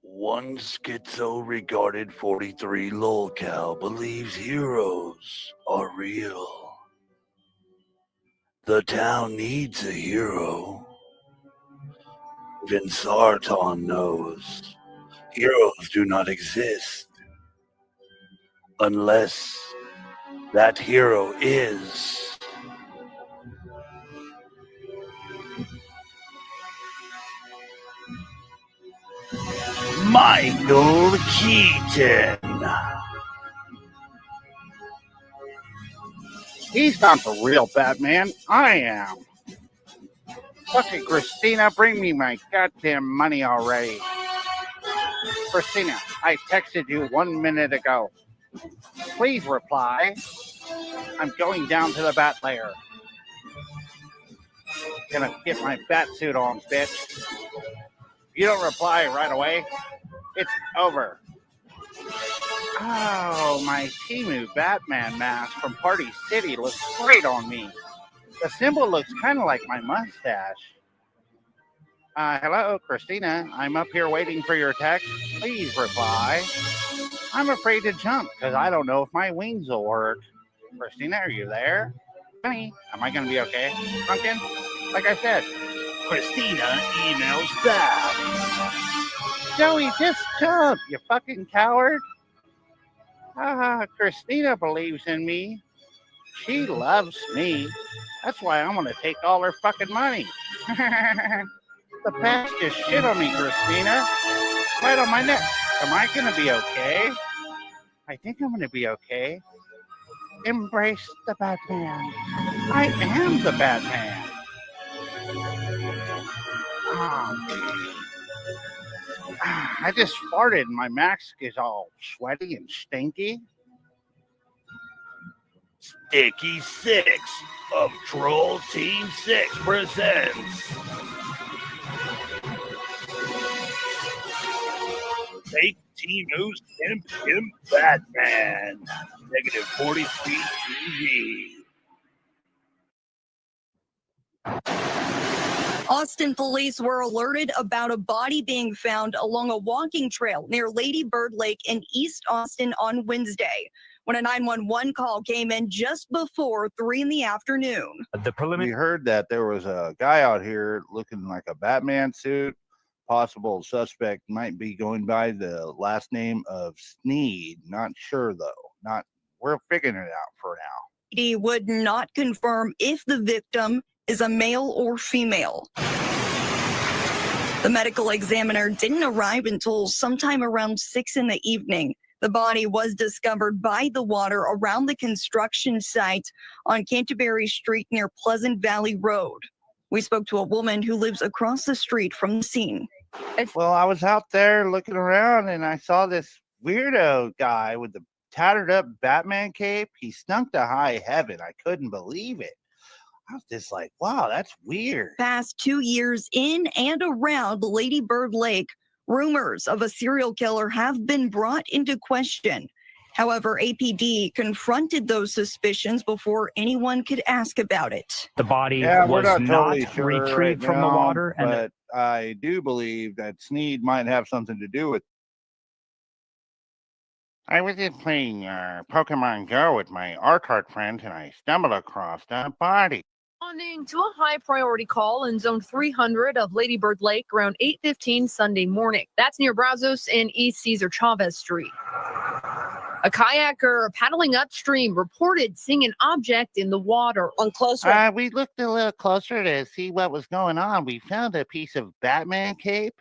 One schizo-regarded 43 lolcow believes heroes are real. The town needs a hero. Even Sarton knows heroes do not exist unless that hero is Michael Keaton. He's not the real Batman. I am. Fucking Christina, bring me my goddamn money already. Christina, I texted you 1 minute ago. Please reply. I'm going down to the bat lair. Gonna get my bat suit on, bitch. If you don't reply right away, it's over. Oh, my Timu Batman mask from Party City looks great on me. The symbol looks kind of like my mustache. Hello, Christina. I'm up here waiting for your text. Please reply. I'm afraid to jump because I don't know if my wings will work. Christina, are you there? Honey, am I going to be okay? Pumpkin? Like I said, Christina emails back. Joey, just jump, you fucking coward. Christina believes in me. She loves me. That's why I'm going to take all her fucking money. The past just shit on me, Christina. Right on my neck. Am I going to be okay? I think I'm going to be okay. Embrace the Batman. I am the Batman. I just farted and my mask is all sweaty and stinky. Sticky 6 of Troll Team 6 presents Fake Timu's Pimp Batman. Negative 43 TV. Austin police were alerted about a body being found along a walking trail near Lady Bird Lake in East Austin on Wednesday, when a 911 call came in just before 3 in the afternoon. We heard that there was a guy out here looking like a Batman suit. Possible suspect might be going by the last name of Sneed. Not sure though. We're figuring it out for now. He would not confirm if the victim is a male or female. The medical examiner didn't arrive until sometime around 6 in the evening. The body was discovered by the water around the construction site on Canterbury Street near Pleasant Valley Road. We spoke to a woman who lives across the street from the scene. Well, I was out there looking around and I saw this weirdo guy with the tattered up Batman cape. He stunk to high heaven. I couldn't believe it. I was just like, wow, that's weird. Past 2 years in and around Lady Bird Lake, rumors of a serial killer have been brought into question. However, APD confronted those suspicions before anyone could ask about it. The body we're was not not totally sure retrieved right from the now, water. But I do believe that Sneed might have something to do with it. I was just playing Pokemon Go with my art friends and I stumbled across a body. Responding to a high priority call in zone 300 of Lady Bird Lake around 8:15 Sunday morning. That's near Brazos and East Cesar Chavez Street. A kayaker paddling upstream reported seeing an object in the water. On closer, We looked a little closer to see what was going on. We found a piece of Batman cape.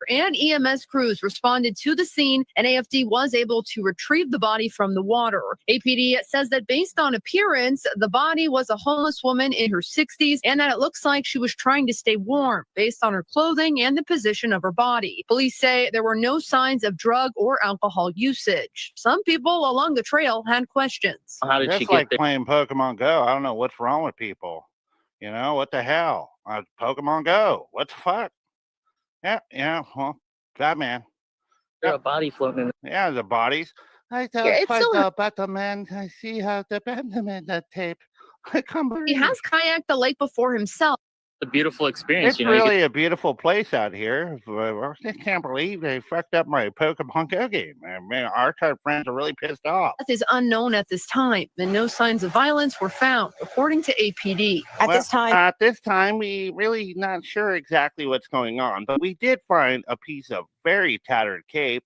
and EMS crews responded to the scene, and AFD was able to retrieve the body from the water. APD says that based on appearance, the body was a homeless woman in her 60s, and that it looks like she was trying to stay warm based on her clothing and the position of her body. Police say there were no signs of drug or alcohol usage. Some people along the trail had questions. How did she That's get like there? playing Pokemon Go. I don't know what's wrong with people. You know, what the hell? Pokemon Go. What the fuck? Yeah, well, Batman. There's a body floating in Yeah, the bodies. I thought Yeah, it's so- the Batman. I see how the Batman that tape. I can't believe He has kayaked the lake before himself. a beautiful experience. It's You know, you really a beautiful place out here. I just can't believe they fucked up my Pokemon Go game. Man, our friends are really pissed off. Death is unknown at this time, and no signs of violence were found, according to APD. At This time, we really not sure exactly what's going on, but we did find a piece of very tattered cape.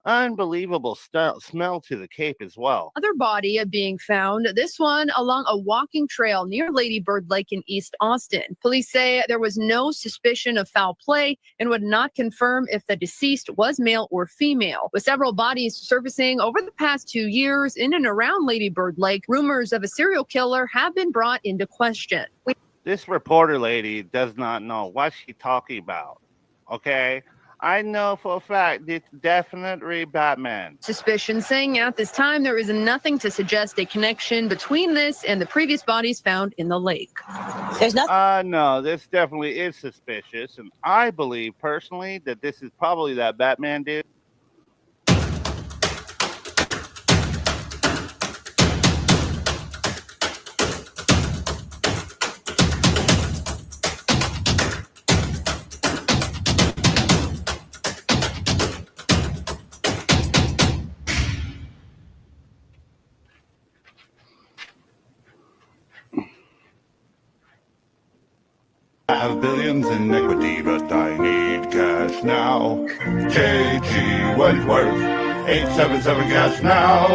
Unbelievable smell to the cape as well. Other body being found, this one along a walking trail near Lady Bird Lake in East Austin. Police say there was no suspicion of foul play and would not confirm if the deceased was male or female. With several bodies surfacing over the past 2 years in and around Lady Bird Lake, rumors of a serial killer have been brought into question. This reporter lady does not know what she's talking about, okay? I know for a fact it's definitely Batman. Suspicion saying at this time there is nothing to suggest a connection between this and the previous bodies found in the lake. There's nothing. No, this definitely is suspicious, and I believe personally that this is probably that Batman dude. I have billions in equity, but I need cash now. KG Wentworth, 877 cash now.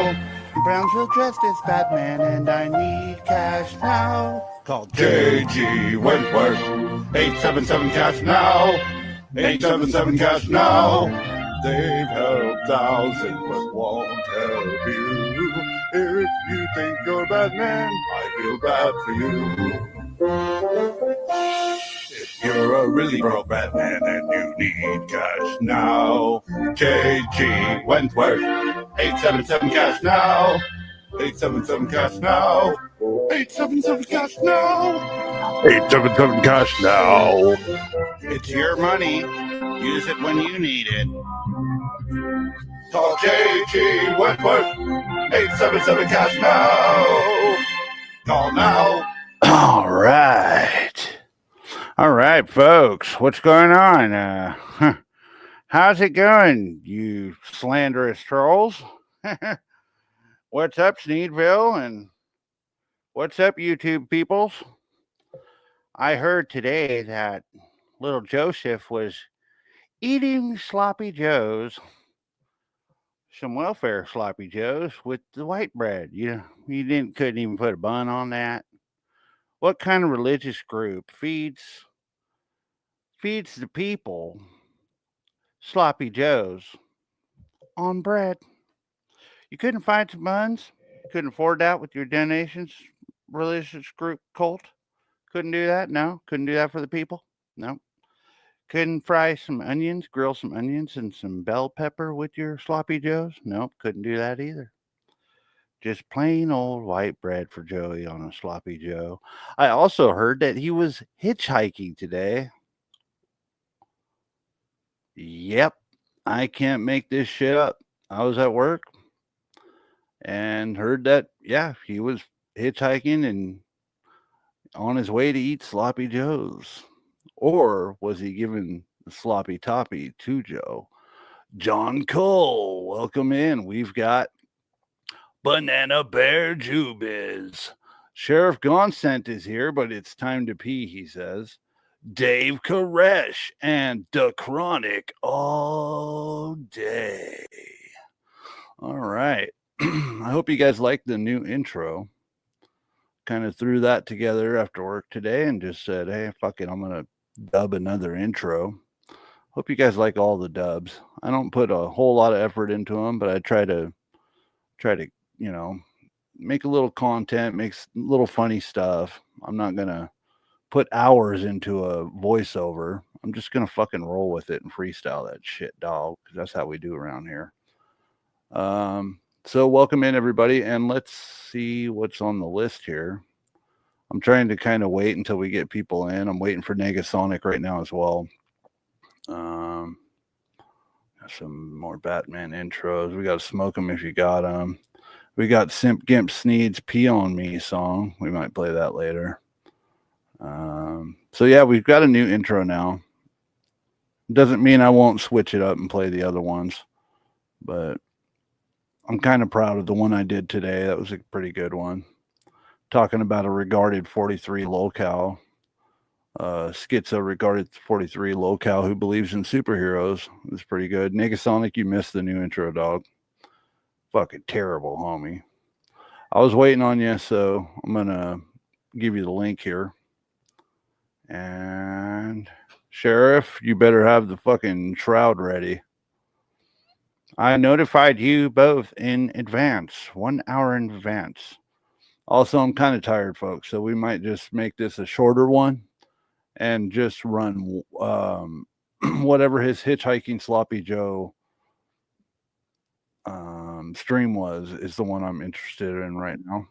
Brownsville dressed as Batman, and I need cash now. Called KG Wentworth, 877 cash now. 877 cash now. They've helped thousands, but won't help you. If you think you're Batman, I feel bad for you. If you're a really broke Batman and you need cash now, KG Wentworth, 877 cash now. 877 cash now. 877 cash now. 877 cash now. It's your money. Use it when you need it. Call KG Wentworth, 877 cash now. Call now. All right, folks. What's going on? How's it going, you slanderous trolls? What's up, Sneedville? And what's up, YouTube peoples? I heard today that little Joseph was eating sloppy joes, some welfare sloppy joes with the white bread. You couldn't even put a bun on that. What kind of religious group feeds the people sloppy joes on bread? You couldn't find some buns? Couldn't afford that with your donations? Religious group cult? Couldn't do that? No? Couldn't do that for the people? No? Couldn't fry some onions, grill some onions and some bell pepper with your sloppy joes? Nope, couldn't do that either. Just plain old white bread for Joey on a sloppy Joe. I also heard that he was hitchhiking today. Yep, I can't make this shit up. I was at work and heard that, yeah, he was hitchhiking and on his way to eat sloppy Joes. Or was he giving the sloppy toppy to Joe? John Cole, welcome in. We've got Banana Bear Jubiz. Sheriff Gonset is here, but it's time to pee, he says. Dave Koresh and The Chronic all day. All right. I hope you guys like the new intro. Kind of threw that together after work today and just said, hey, fuck it, I'm going to dub another intro. Hope you guys like all the dubs. I don't put a whole lot of effort into them, but I try to make a little content, makes little funny stuff. I'm not going to put hours into a voiceover. I'm just going to fucking roll with it and freestyle that shit, dog, because that's how we do around here. So welcome in, everybody, and let's see what's on the list here. I'm trying to kind of wait until we get people in. I'm waiting for Negasonic right now as well. Some more Batman intros. We got to smoke them if you got them. We got Simp Gimp Sneed's Pee on Me song. We might play that later. So yeah, we've got a new intro now. Doesn't mean I won't switch it up and play the other ones, but I'm kind of proud of the one I did today. That was a pretty good one. Talking about a regarded 43 locale, skitzo regarded 43 locale who believes in superheroes. It was pretty good. Negasonic, you missed the new intro, dog. Fucking terrible, homie. I was waiting on you, so I'm gonna give you the link here. And Sheriff, you better have the fucking shroud ready. I notified you both in advance, 1 hour in advance. Also, I'm kind of tired, folks, so we might just make this a shorter one and just run whatever his hitchhiking sloppy Joe stream was is the one I'm interested in right now.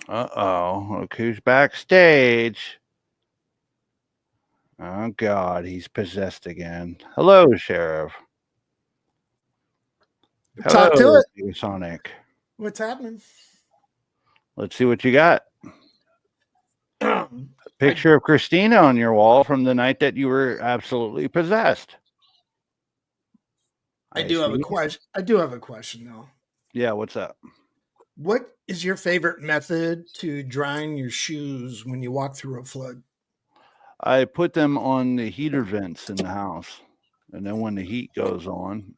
Look who's backstage. Oh God, he's possessed again. Hello, Sheriff. Talk to it. Sonic. What's happening? Let's see what you got. Picture of Christina on your wall from the night that you were absolutely possessed. I do have a question. I do have a question though. Yeah, what's up? What is your favorite method to drying your shoes when you walk through a flood? I put them on the heater vents in the house, and then when the heat goes on,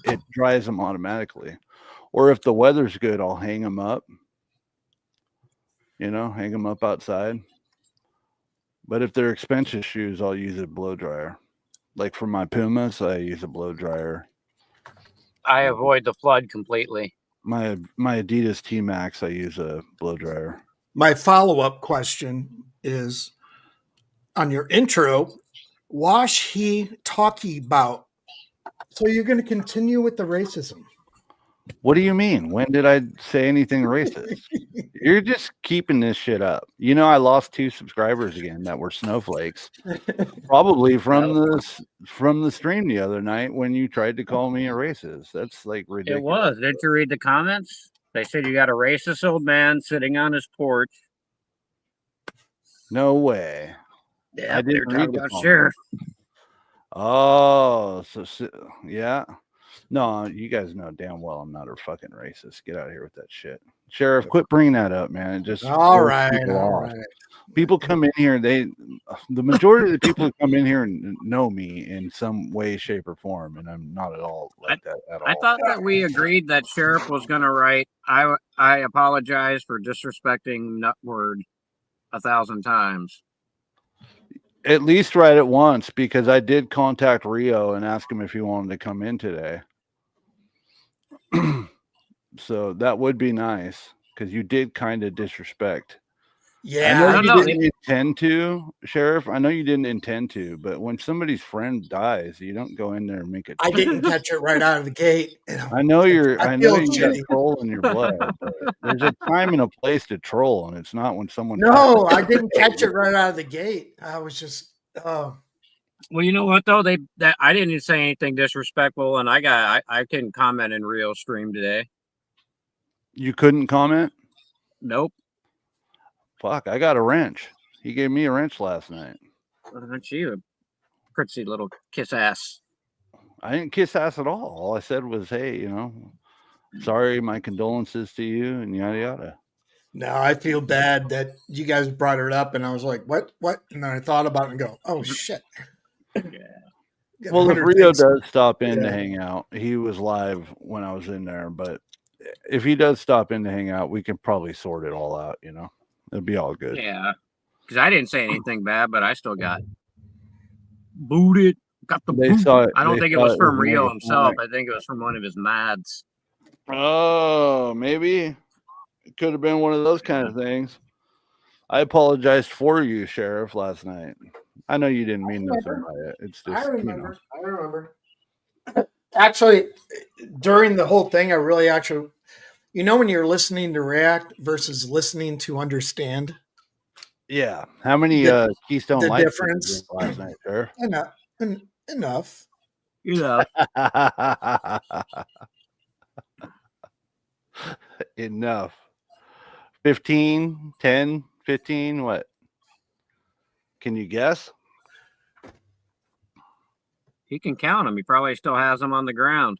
it dries them automatically. Or if the weather's good, I'll hang them up. Hang them up outside. But if they're expensive shoes, I'll use a blow dryer. Like for my Pumas, I use a blow dryer. I avoid the flood completely. My Adidas T Max, I use a blow dryer. My follow-up question is on your intro, wash he talkie about. So you're going to continue with the racism. What do you mean? When did I say anything racist? You're just keeping this shit up. I lost 2 subscribers again that were snowflakes. Probably from the stream the other night when you tried to call me a racist. That's like ridiculous. It was. Didn't you read the comments? They said you got a racist old man sitting on his porch. No way. Yeah, I didn't read the about Sheriff. Oh, so yeah. No, you guys know damn well I'm not a fucking racist. Get out of here with that shit. Sheriff, quit bringing that up, man. It just all right. People come in here, the majority of the people who come in here know me in some way, shape, or form, and I'm not at all like that at all. I thought that we agreed that Sheriff was going to write, I apologize for disrespecting Nutword 1,000 times. At least write it once, because I did contact Rio and ask him if he wanted to come in today. So that would be nice, because you did kind of disrespect. Yeah, I know you didn't intend to, Sheriff. I know you didn't intend to, but when somebody's friend dies, you don't go in there and make it. I didn't catch it right out of the gate. I know you got shitty. troll in your blood. But there's a time and a place to troll, and it's not when someone. No, I didn't catch it right out of the gate. I was just. Well, you know what though? I didn't say anything disrespectful, and I couldn't comment in Rio stream today. You couldn't comment? Nope. Fuck, I got a wrench. He gave me a wrench last night. Aren't you a pretty little kiss ass? I didn't kiss ass at all. All I said was, hey, sorry, my condolences to you, and yada yada. No, I feel bad that you guys brought it up, and I was like, what? And then I thought about it and go, oh, shit. Yeah. Well, if Rio does stop in to hang out, he was live when I was in there, but if he does stop in to hang out, we can probably sort it all out, It'll be all good. Yeah, because I didn't say anything bad, but I still got booted. Got the boot. I don't think it was from Rio himself. I think it was from one of his mads. Oh, maybe it could have been one of those kind of things. I apologized for you, Sheriff, last night. I know you didn't mean nothing by it. It's just, I remember. Actually, during the whole thing, I really actually, when you're listening to react versus listening to understand. Yeah. How many Keystone the Lights difference last night, Sheriff? Enough. Enough. 15, 10, 15, what? Can you guess? He can count them. He probably still has them on the ground.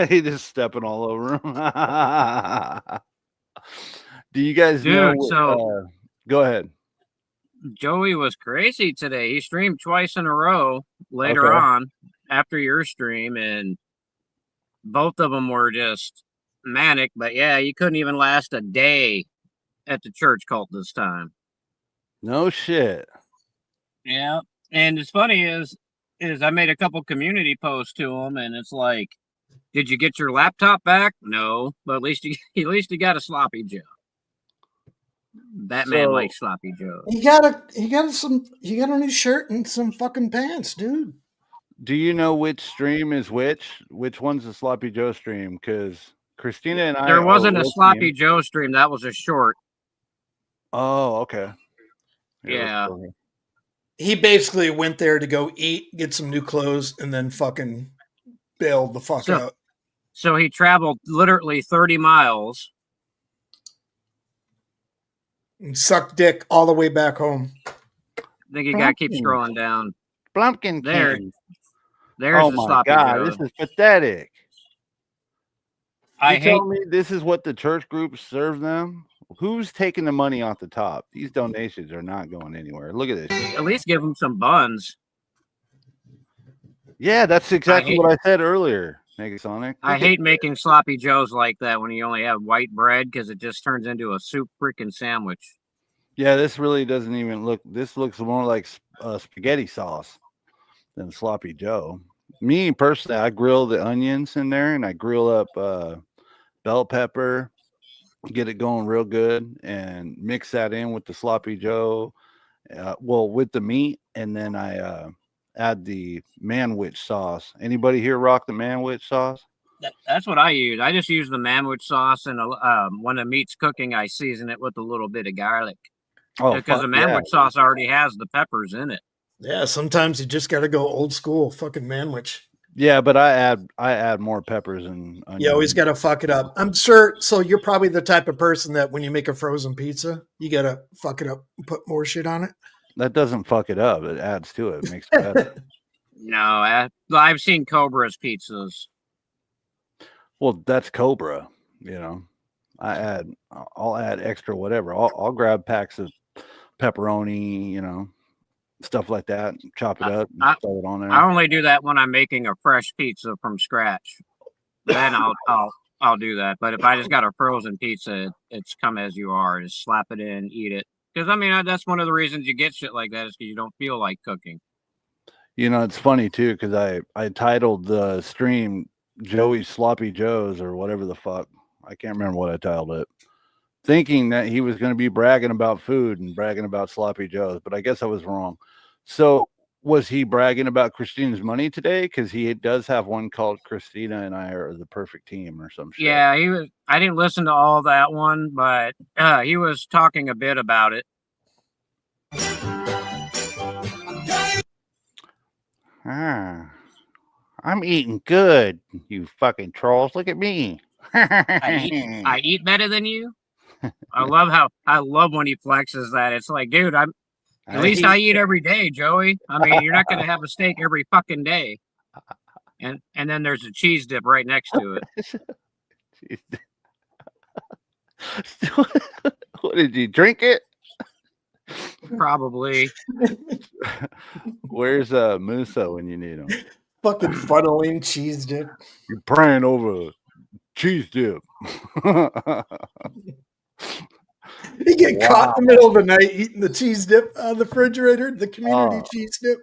He just stepping all over him. Do you guys know? So go ahead. Joey was crazy today. He streamed twice in a row later on after your stream, and both of them were just manic. But yeah, you couldn't even last a day at the church cult this time. No shit. Yeah, and it's funny is I made a couple community posts to him, and it's like, did you get your laptop back? No, but at least you got a sloppy Joe. Batman likes sloppy Joe. He got a new shirt and some fucking pants, dude. Do you know which stream is which? Which one's the sloppy Joe stream? Because Christina and I. There wasn't a sloppy Joe stream. That was a short. Oh, okay. Yeah. He basically went there to go eat, get some new clothes, and then fucking bailed the fuck out. So he traveled literally 30 miles. And sucked dick all the way back home. I think you got to keep scrolling down. Blumpkin there. King. There's the sloppy Joe. This is pathetic. I hate me this is what the church groups serve them. Who's taking the money off the top? These donations are not going anywhere. Look at this. At least give them some buns. Yeah, that's exactly what I said earlier, Negasonic. I hate making sloppy Joes like that when you only have white bread because it just turns into a soup freaking sandwich. Yeah, this really doesn't even look. This looks more like spaghetti sauce than sloppy Joe. Me personally, I grill the onions in there and I grill up bell pepper, get it going real good, and mix that in with the sloppy Joe. With the meat, and then I add the manwich sauce. Anybody here rock the manwich sauce? That's what I use. I just use the manwich sauce, and when the meat's cooking, I season it with a little bit of garlic. Because the manwich sauce already has the peppers in it. Yeah, sometimes you just got to go old school, fucking manwich. Yeah, but I add more peppers and onions. You always got to fuck it up. I'm sure. So you're probably the type of person that when you make a frozen pizza, you got to fuck it up and put more shit on it. That doesn't fuck it up. It adds to it. It makes it better. No, I've seen Cobra's pizzas. Well, that's Cobra. You know, I'll add extra whatever. I'll grab packs of pepperoni, you know, stuff like that, chop it up, and throw it on there. I only do that when I'm making a fresh pizza from scratch. Then I'll do that. But if I just got a frozen pizza, it's come as you are. Just slap it in, eat it. Because I mean, that's one of the reasons you get shit like that is because you don't feel like cooking. You know, it's funny too because I titled the stream Joey's Sloppy Joes or whatever the fuck. I can't remember what I titled it. Thinking that he was going to be bragging about food and bragging about sloppy Joes, but I guess I was wrong. So was he bragging about Christina's money today? Because he does have one called Christina and I are the perfect team or some shit. Yeah, he was. I didn't listen to all that one, but he was talking a bit about it. I'm eating good, you fucking trolls. Look at me. I eat better than you. I love when he flexes that. It's like, dude, at least I eat every day, Joey. I mean, you're not going to have a steak every fucking day. And then there's a cheese dip right next to it. What did you drink it? Probably. Where's Musa when you need him? Fucking funneling cheese dip. You're praying over cheese dip. You get caught in the middle of the night eating the cheese dip on the refrigerator, the community cheese dip.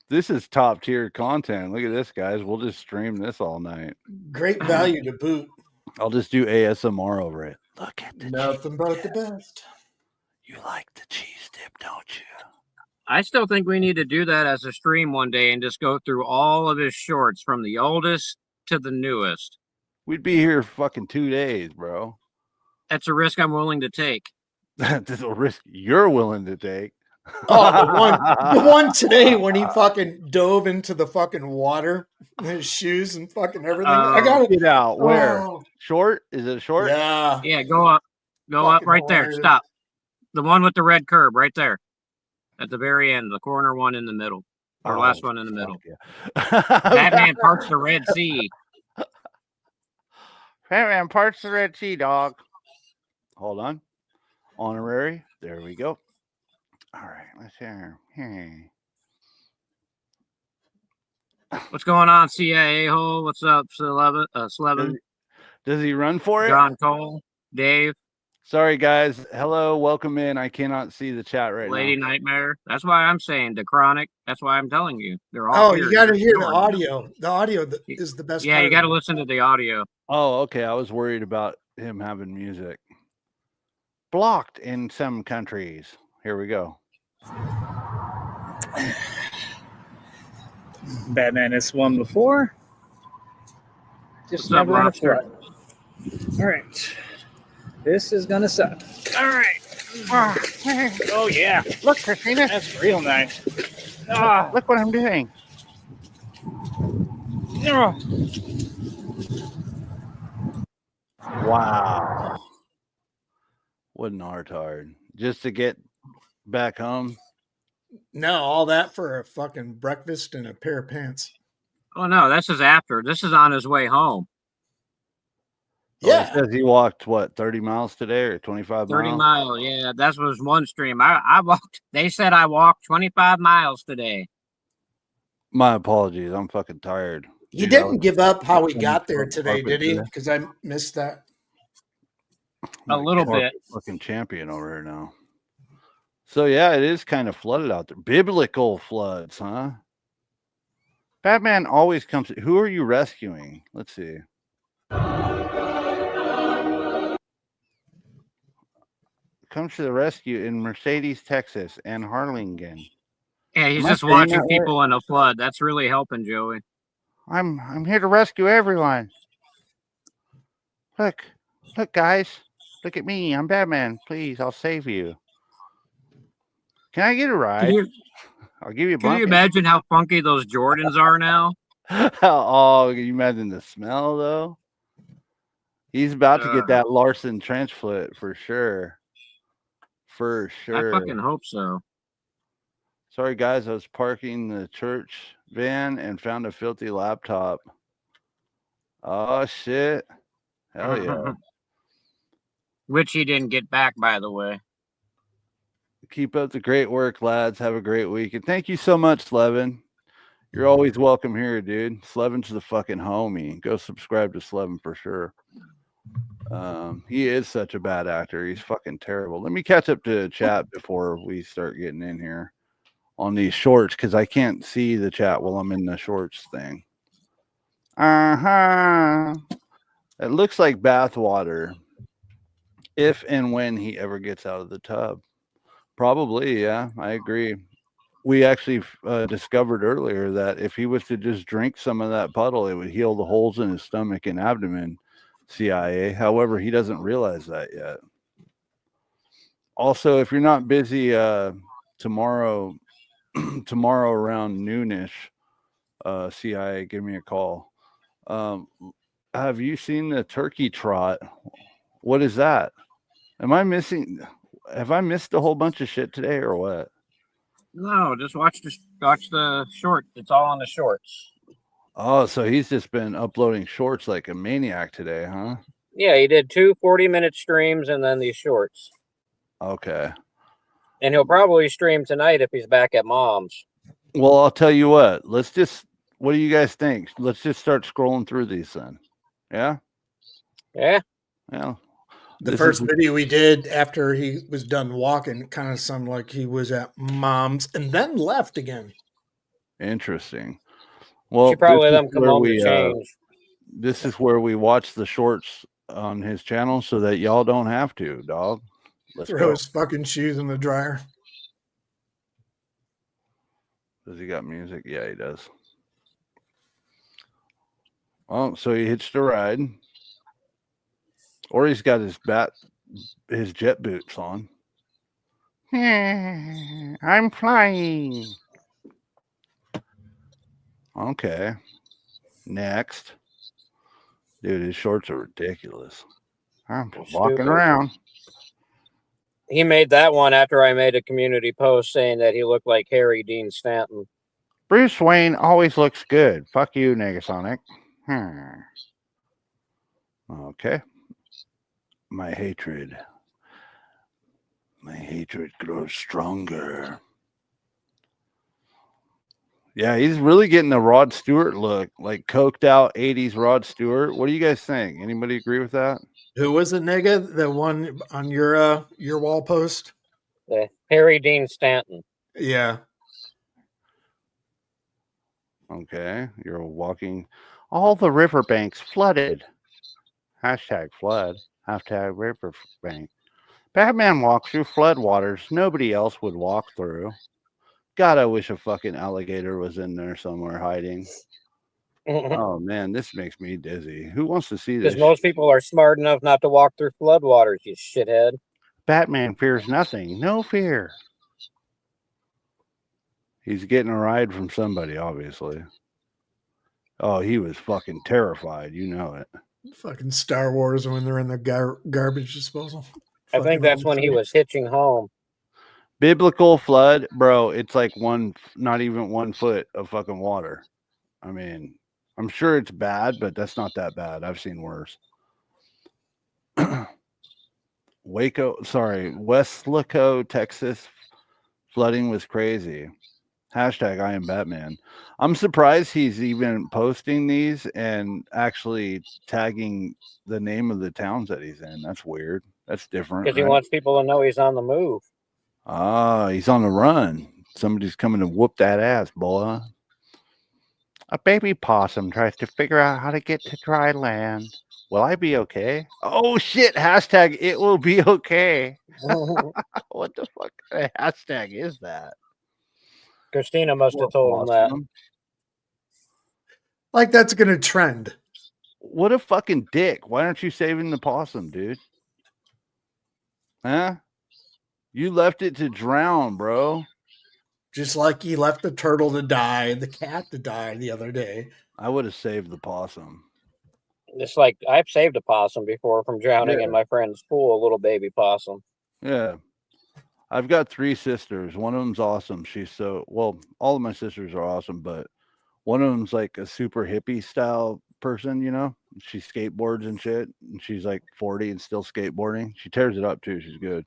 This is top tier content. Look at this, guys. We'll just stream this all night. Great value to boot. I'll just do ASMR over it. Look at the nothing but the best. You like the cheese dip, don't you? I still think we need to do that as a stream one day and just go through all of his shorts from the oldest to the newest. We'd be here fucking 2 days, bro. That's a risk I'm willing to take. That's a risk you're willing to take. Oh, the one today when he fucking dove into the fucking water in his shoes and fucking everything. I gotta get out. Where? Short? Is it short? Yeah, go up. Go up right there. Stop. The one with the red curb right there. At the very end, the corner one in the middle. Or last one in the middle. Yeah. Batman parts the Red Sea. Batman parts the Red Sea, dog. Hold on. Honorary. There we go. All right. Let's hear. Hey. What's going on, CIA hole? What's up, Slevin? Does he run for it? John Cole, Dave. Sorry, guys. Hello. Welcome in. I cannot see the chat right Lady now. Nightmare. That's why I'm saying the Chronic. That's why I'm telling you. They're all here. You got to hear the audio. The audio is the best. Yeah, you got to listen to the audio. Oh, okay. I was worried about him having music. Blocked in some countries. Here we go. Batman has won before. Just What's up, never in a Roster? flood. All right. This is going to suck. All right. Oh, yeah. Look, Christina. That's real nice. Look what I'm doing. Wow. What an artard. Just to get back home. No, all that for a fucking breakfast and a pair of pants. Oh, no, this is after. This is on his way home. Yeah. It says he walked, what, 30 miles today or 25 30 miles? miles. Yeah, that was one stream. I walked. They said I walked 25 miles today. My apologies. I'm fucking tired. He Dude, didn't give up how he got there fucking today, did he? today. Because I missed that. A little bit. Fucking champion over here now. So, yeah, it is kind of flooded out there. Biblical floods, huh? Batman always comes. Who are you rescuing? Let's see. Comes to the rescue in Mercedes, Texas, and Harlingen. Yeah, he's Am I just saying watching that right? people in a flood. That's really helping, Joey. I'm here to rescue everyone. Look, guys. Look at me. I'm Batman. Please, I'll save you. Can I get a ride? I'll give you a Can blanket. you imagine how funky those Jordans are now? Oh, can you imagine the smell, though? He's about to get that Larson trench foot for sure. For sure. I fucking hope so. Sorry, guys. I was parking the church van and found a filthy laptop. Oh, shit. Hell yeah. Which he didn't get back, by the way. Keep up the great work, lads. Have a great week. And thank you so much, Slevin. You're always welcome here, dude. Slevin's the fucking homie. Go subscribe to Slevin for sure. He is such a bad actor. He's fucking terrible. Let me catch up to chat before we start getting in here on these shorts because I can't see the chat while I'm in the shorts thing. It looks like bathwater if and when he ever gets out of the tub. Probably, yeah, I agree. We actually discovered earlier that if he was to just drink some of that puddle, it would heal the holes in his stomach and abdomen, CIA. However, he doesn't realize that yet. Also, if you're not busy tomorrow around noonish, CIA, give me a call. Have you seen the turkey trot? What is that? Am I missing? Have I missed a whole bunch of shit today or what? No, just watch the short. It's all on the shorts. Oh, so he's just been uploading shorts like a maniac today, huh? Yeah, he did 2 40-minute streams and then these shorts. Okay. And he'll probably stream tonight if he's back at mom's. Well, I'll tell you what. What do you guys think? Let's just start scrolling through these then. Yeah? Yeah. Yeah. The first video we did after he was done walking kind of sounded like he was at mom's and then left again. Interesting. Well, She probably let him come home to change. This is where we watch the shorts on his channel so that y'all don't have to, dog. Let's Throw go. his fucking shoes in the dryer. Does he got music? Yeah, he does. Oh, so he hitched a ride. Or he's got his jet boots on. I'm flying. Okay. Next. Dude, his shorts are ridiculous. I'm just walking around. He made that one after I made a community post saying that he looked like Harry Dean Stanton. Bruce Wayne always looks good. Fuck you, Negasonic. Okay. My hatred grows stronger. Yeah, he's really getting the Rod Stewart look, like coked out 80s Rod Stewart. What do you guys think? Anybody agree with that? Who was it, nigga? The one on your wall post? Harry Dean Stanton. Yeah. Okay. You're walking. All the riverbanks flooded. Hashtag flood. Hashtag riverbank. Batman walks through floodwaters nobody else would walk through. God, I wish a fucking alligator was in there somewhere hiding. Oh man, this makes me dizzy. Who wants to see this? Because most people are smart enough not to walk through floodwaters, you shithead. Batman fears nothing. No fear. He's getting a ride from somebody, obviously. Oh, he was fucking terrified. You know it. Fucking Star Wars when they're in the garbage disposal. I think that's when he was hitching home. Biblical flood, bro. It's like not even 1 foot of fucking water. I mean, I'm sure it's bad, but that's not that bad. I've seen worse. Westlaco, Texas, flooding was crazy. Hashtag I am Batman. I'm surprised he's even posting these and actually tagging the name of the towns that he's in. That's weird. That's different. Because he wants people to know he's on the move. Ah, he's on the run. Somebody's coming to whoop that ass, boy. A baby possum tries to figure out how to get to dry land. Will I be okay? Oh shit! Hashtag it will be okay. What the fuck hashtag is that? Christina must have told him that. Like that's gonna trend. What a fucking dick. Why aren't you saving the possum, dude? Huh? You left it to drown, bro. Just like he left the turtle to die, the cat to die the other day. I would have saved the possum. Just like I've saved a possum before from drowning in my friend's pool, a little baby possum. Yeah. I've got 3 sisters. One of them's awesome. She's all of my sisters are awesome, but one of them's like a super hippie style person, you know? She skateboards and shit. And she's like 40 and still skateboarding. She tears it up too. She's good.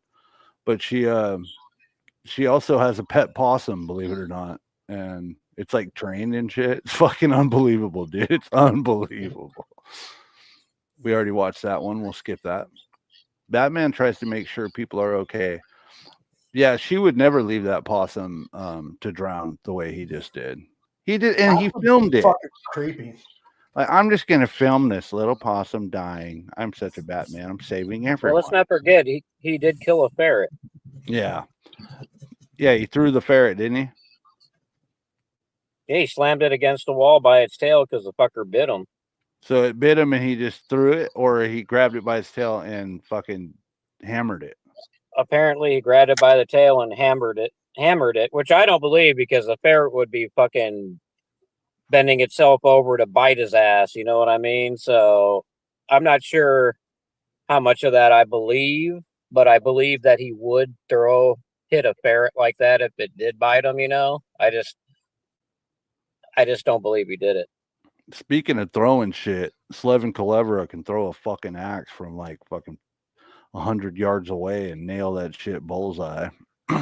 But she also has a pet possum, believe it or not. And it's like trained and shit. It's fucking unbelievable, dude. It's unbelievable. We already watched that one. We'll skip that. Batman tries to make sure people are okay. Yeah, she would never leave that possum to drown the way he just did. He did, and he filmed it. Fucking creepy. Like, I'm just gonna film this little possum dying. I'm such a Batman. I'm saving everyone. Well, let's not forget he did kill a ferret. Yeah. Yeah, he threw the ferret, didn't he? Yeah, he slammed it against the wall by its tail because the fucker bit him. So it bit him and he just threw it, or he grabbed it by its tail and fucking hammered it. Apparently he grabbed it by the tail and hammered it, which I don't believe, because the ferret would be fucking bending itself over to bite his ass, you know what I mean? So I'm not sure how much of that I believe, but I believe that he would hit a ferret like that if it did bite him, you know? I just don't believe he did it. Speaking of throwing shit, Slevin Calevera can throw a fucking axe from like fucking 100 yards away and nail that shit bullseye.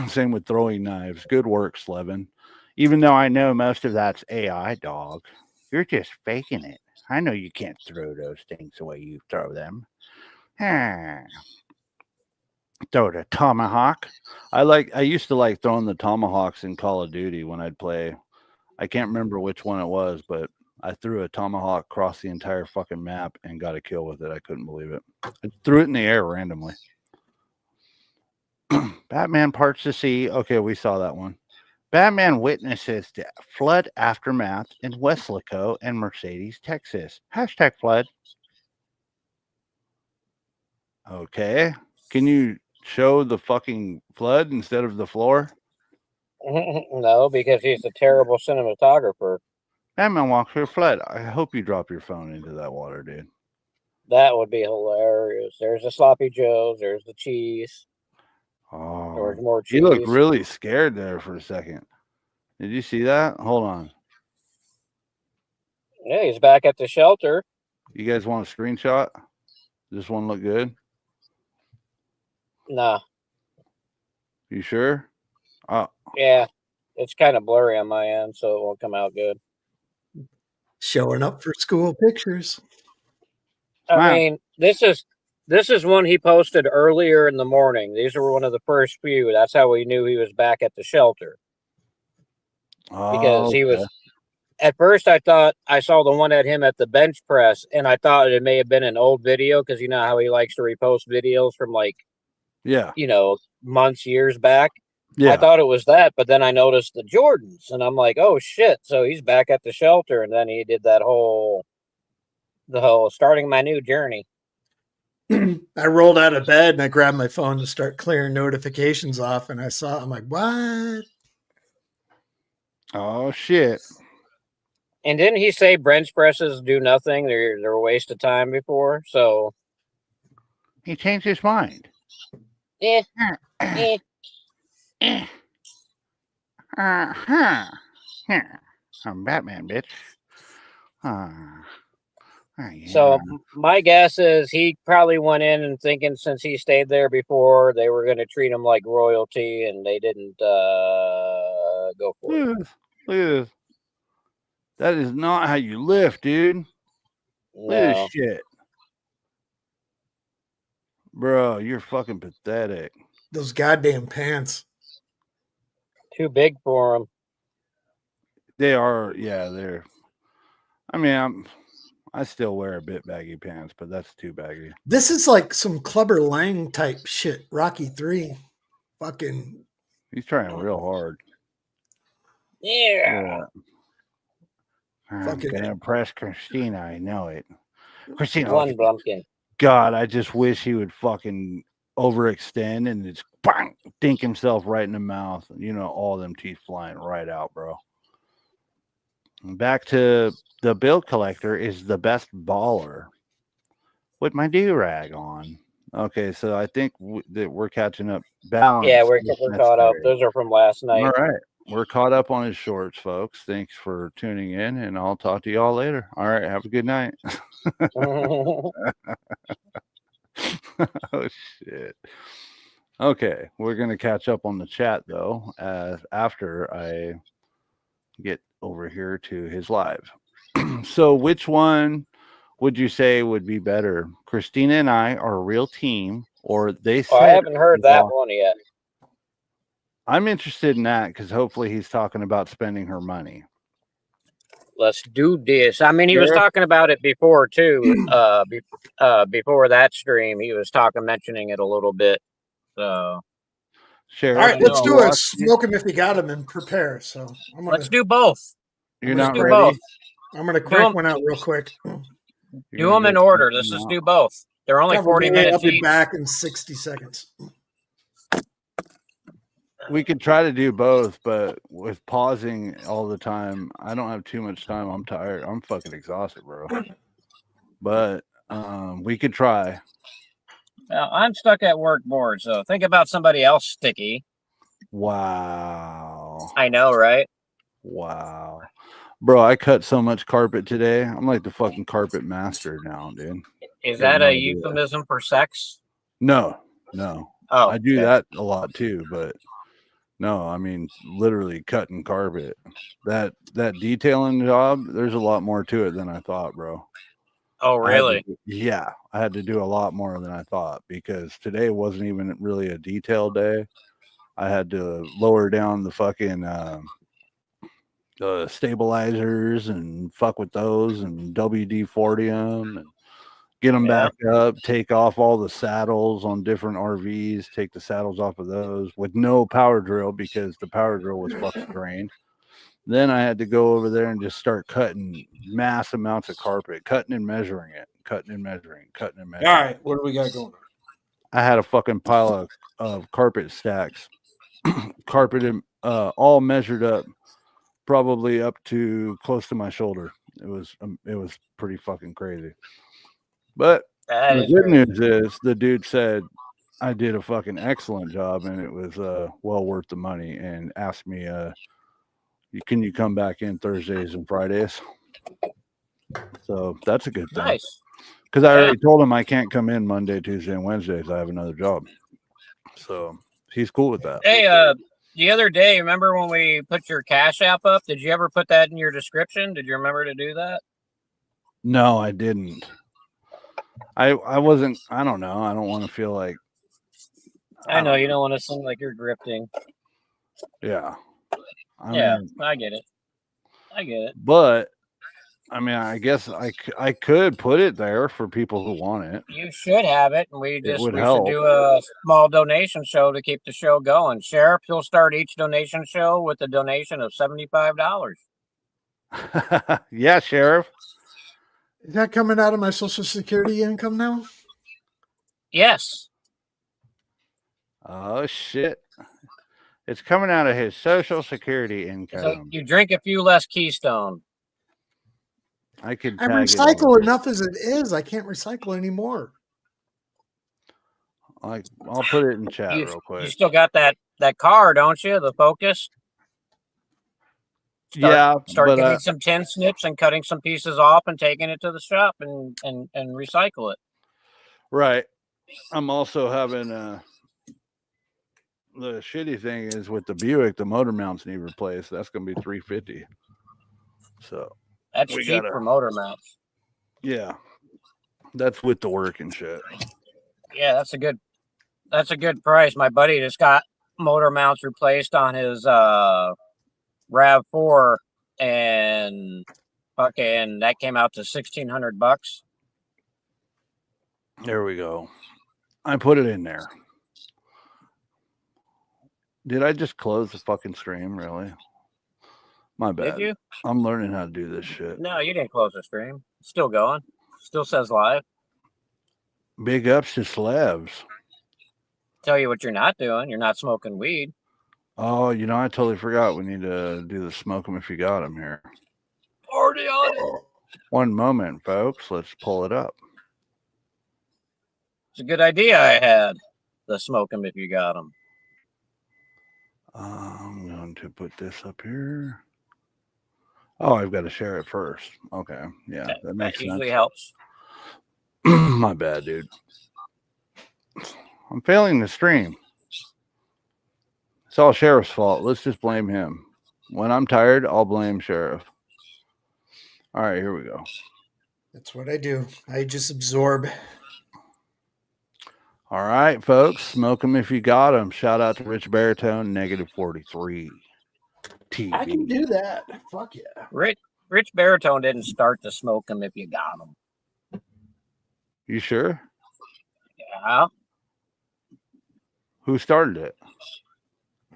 Same with throwing knives. Good work, Slevin. Even though I know most of that's AI, dog. You're just faking it. I know you can't throw those things the way you throw them. Throw the tomahawk. I used to like throwing the tomahawks in Call of Duty when I'd play. I can't remember which one it was, but I threw a tomahawk across the entire fucking map and got a kill with it. I couldn't believe it. I threw it in the air randomly. Batman parts the sea. Okay, we saw that one. Batman witnesses the flood aftermath in Westlaco and Mercedes, Texas. Hashtag flood. Okay. Can you show the fucking flood instead of the floor? No, because he's a terrible cinematographer. Batman walks through a flood. I hope you drop your phone into that water, dude. That would be hilarious. There's the sloppy joes. There's the cheese. Or Oh, more he looked cheese. really scared there for a second. Did you see that? Hold on. Yeah, he's back at the shelter. You guys want a screenshot? Does this one look good? Nah. You sure? Yeah. It's kind of blurry on my end, so it won't come out good. Showing up for school pictures. I mean, this is one he posted earlier in the morning. These were one of the first few. That's how we knew he was back at the shelter. Because he was, at first I thought I saw the one at him at the bench press, and I thought it may have been an old video, because you know how he likes to repost videos from months, years back. Yeah. I thought it was that, but then I noticed the Jordans, and I'm like, oh shit, so he's back at the shelter. And then he did the whole starting my new journey. I rolled out of bed and I grabbed my phone to start clearing notifications off, and I saw it. I'm like, what? Oh shit. And didn't he say bench presses do nothing? They're a waste of time before. So he changed his mind. I'm Batman, bitch. So my guess is he probably went in and thinking, since he stayed there before, they were going to treat him like royalty, and they didn't go for it. Look at this. That is not how you lift, dude. Look at this shit. Bro, you're fucking pathetic. Those goddamn pants. Too big for him. They are, yeah, they're. I mean, I still wear a bit baggy pants, but that's too baggy. This is like some Clubber Lang type shit. Rocky 3. Fucking. He's trying real hard. Yeah. I'm gonna impress Christina. I know it. Christina. One bumpkin. God, I just wish he would fucking overextend and just bang, dink himself right in the mouth. You know, all them teeth flying right out, bro. Back to the bill collector is the best baller with my do-rag on. Okay, so I think that we're catching up. Balance. Yeah, we're caught up. Those are from last night. All right. We're caught up on his shorts, folks. Thanks for tuning in, and I'll talk to y'all later. All right. Have a good night. Oh, shit. Okay. We're going to catch up on the chat, though, after I get over here to his live. So which one would you say would be better? Christina and I are a real team, or they said... I haven't heard that one yet. I'm interested in that because hopefully he's talking about spending her money. Let's do this. I mean, he was talking about it before too. Before that stream, he was mentioning it a little bit. So, all right, let's do it. Smoke him if you got him and prepare. So let's do both. You're not ready. Both. I'm gonna crank one out real quick. Do them in order. Let's just do both. They're only 40 minutes. I'll be back in 60 seconds. We could try to do both, but with pausing all the time, I don't have too much time. I'm tired. I'm fucking exhausted, bro. But we could try. Now, I'm stuck at work board, so think about somebody else sticky. Wow. I know, right? Wow. Bro, I cut so much carpet today. I'm like the fucking carpet master now, dude. Is that a euphemism for sex? No. Oh, I do that a lot too, but no, I mean literally cutting carpet. That detailing job, there's a lot more to it than I thought, bro. Oh, really? I had to do a lot more than I thought because today wasn't even really a detail day. I had to lower down the fucking stabilizers and fuck with those and WD-40 them and get them back up, take off all the saddles on different RVs, take the saddles off of those with no power drill because the power drill was fucking drained. Then I had to go over there and just start cutting mass amounts of carpet, cutting and measuring it, cutting and measuring. All right, what do we got going on? I had a fucking pile of carpet stacks, carpeted, all measured up, probably up to close to my shoulder. It was pretty fucking crazy. But the good news is the dude said I did a fucking excellent job, and it was well worth the money. And asked me, can you come back in Thursdays and Fridays? So that's a good thing. Nice. Because I already told him I can't come in Monday, Tuesday, and Wednesdays. I have another job. So he's cool with that. Hey, the other day, remember when we put your Cash App up? Did you ever put that in your description? Did you remember to do that? No, I didn't. I wasn't. I don't know. I don't want to feel like. I know you don't want to seem like you're grifting. Yeah. I get it. I get it. But I mean, I guess I could put it there for people who want it. You should have it, and we should help. do a small donation show to keep the show going. Sheriff, you'll start each donation show with a donation of $75. Yeah, Sheriff. Is that coming out of my Social Security income now? Yes. Oh shit! It's coming out of his Social Security income. So you drink a few less Keystone. I recycle enough as it is. I can't recycle anymore. I'll put it in chat real quick. You still got that car, don't you? The Focus. Start getting some tin snips and cutting some pieces off and taking it to the shop and recycle it. Right. I'm also having the shitty thing is with the Buick, the motor mounts need replaced. That's going to be $350. So that's cheap for motor mounts. Yeah, that's with the work and shit. Yeah, that's a good price. My buddy just got motor mounts replaced on his RAV4, and fucking that came out to $1,600. There we go. I put it in there. Did I just close the fucking stream? Really? My bad. Did you? I'm learning how to do this shit. No, you didn't close the stream. It's still going. Still says live. Big ups to Slevs. Tell you what you're not doing. You're not smoking weed. Oh, I totally forgot. We need to do the smoke them if you got them here. Already on it. One moment, folks. Let's pull it up. It's a good idea I had. The smoke them if you got them. I'm going to put this up here. Oh, I've got to share it first. Okay. Yeah, that makes sense. Usually helps. My bad, dude. I'm failing the stream. It's all Sheriff's fault. Let's just blame him. When I'm tired, I'll blame Sheriff. All right, here we go. That's what I do. I just absorb. All right, folks. Smoke them if you got them. Shout out to Rich Baritone, -43. TV. I can do that. Fuck yeah. Rich Baritone didn't start to smoke them if you got them. You sure? Yeah. Who started it?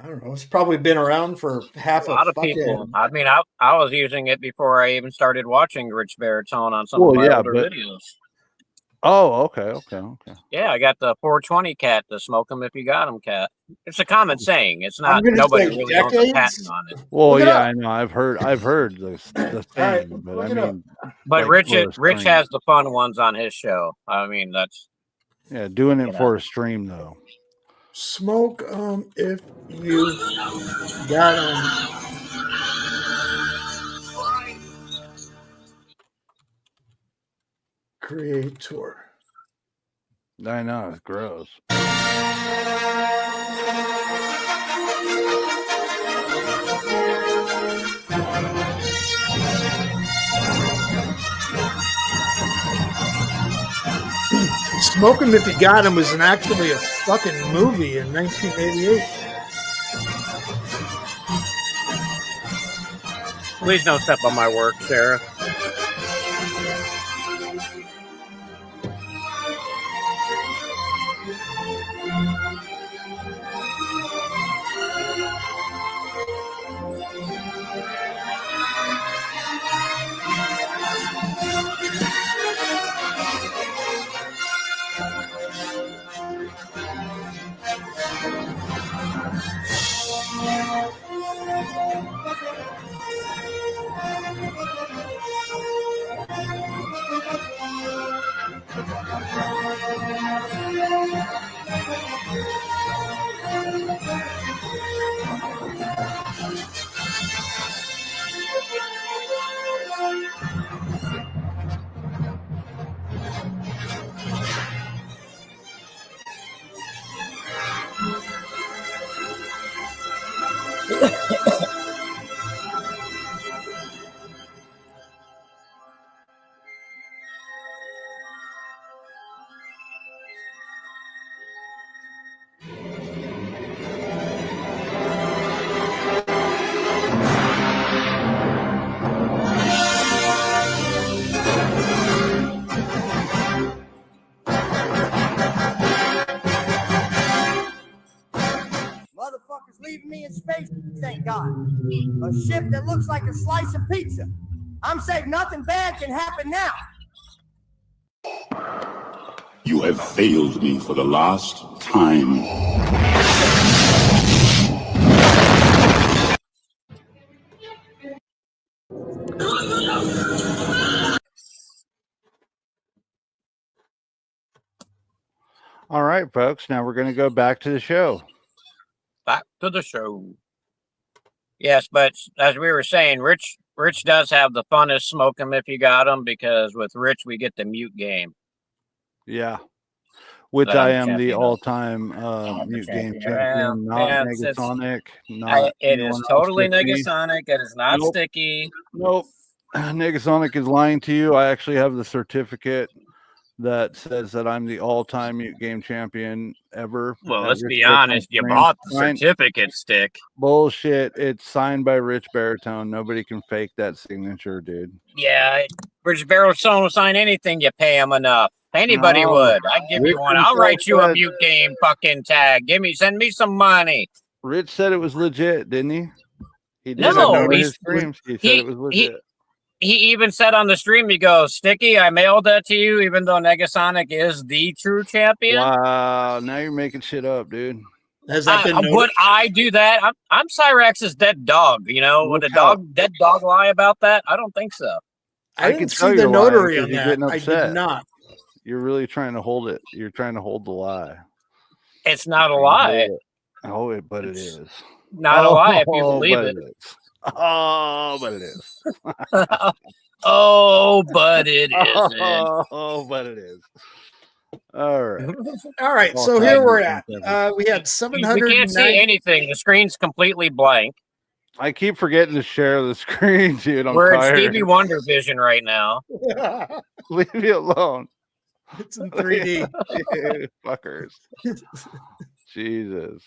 I don't know. It's probably been around for half a lot of people. I mean, I was using it before I even started watching Rich Baritone on some of my older videos. Oh, okay. Yeah, I got the 420 cat, the smoke them if you got them cat. It's a common saying. It's not nobody really owns a patent on it. Well, yeah, I know. I've heard the thing, right, but I mean, but like Rich has the fun ones on his show. I mean, that's doing it for a stream though. Smoke if you got them. Creator. I know, it's gross. Smoke 'em if you got 'em was actually a fucking movie in 1988. Please don't step on my work, Sarah. Motherfuckers leaving me in space, thank God. A ship that looks like a slice of pizza. I'm safe, nothing bad can happen now. You have failed me for the last time. All right, folks. Now we're going to go back to the show. Back to the show. Yes, but as we were saying, Rich does have the funnest smoke him if you got him, because with Rich we get the mute game. Yeah. Which That I I'm am the champion of. all-time mute game champion, not Yeah, Negasonic, not it anyone is else totally with me. Negasonic. It is not Nope. sticky. Nope. Negasonic is lying to you. I actually have the certificate that says that I'm the all-time mute game champion ever. Well, at let's Rich be Baritone honest. You Streams. bought the Signed- certificate stick. Bullshit. It's signed by Rich Baritone. Nobody can fake that signature, dude. Yeah, Rich Baritone will sign anything you pay him enough. Anybody No. would. I'd give you Rich one. I'll himself write you a said- mute game fucking tag. Send me some money. Rich said it was legit, didn't he? He did. No, I remember he's- his streams. He said he- it was legit. He even said on the stream, he goes, Sticky, I mailed that to you, even though Negasonic is the true champion. Wow, now you're making shit up, dude. Has that been noted? Would I do that? I'm Cyrax's dead dog. You know, would Look a dead dog lie about that? I don't think so. I can didn't tell see the you're lying notary 'cause on you're that. getting I upset. did not. You're really trying to hold it. You're trying to hold the lie. It's not a lie. Oh, but it is. Not a lie if you Oh, believe but it. is. Oh, but it is. Oh, but it isn't. Oh, but it is. All right. All right, All so time here we're mute at. game champion. We had We 790. can't see anything. The screen's completely blank. I keep forgetting to share the screen, dude. I'm We're in tired. Stevie Wonder vision right now. Leave me alone. It's in 3D. You fuckers. Jesus.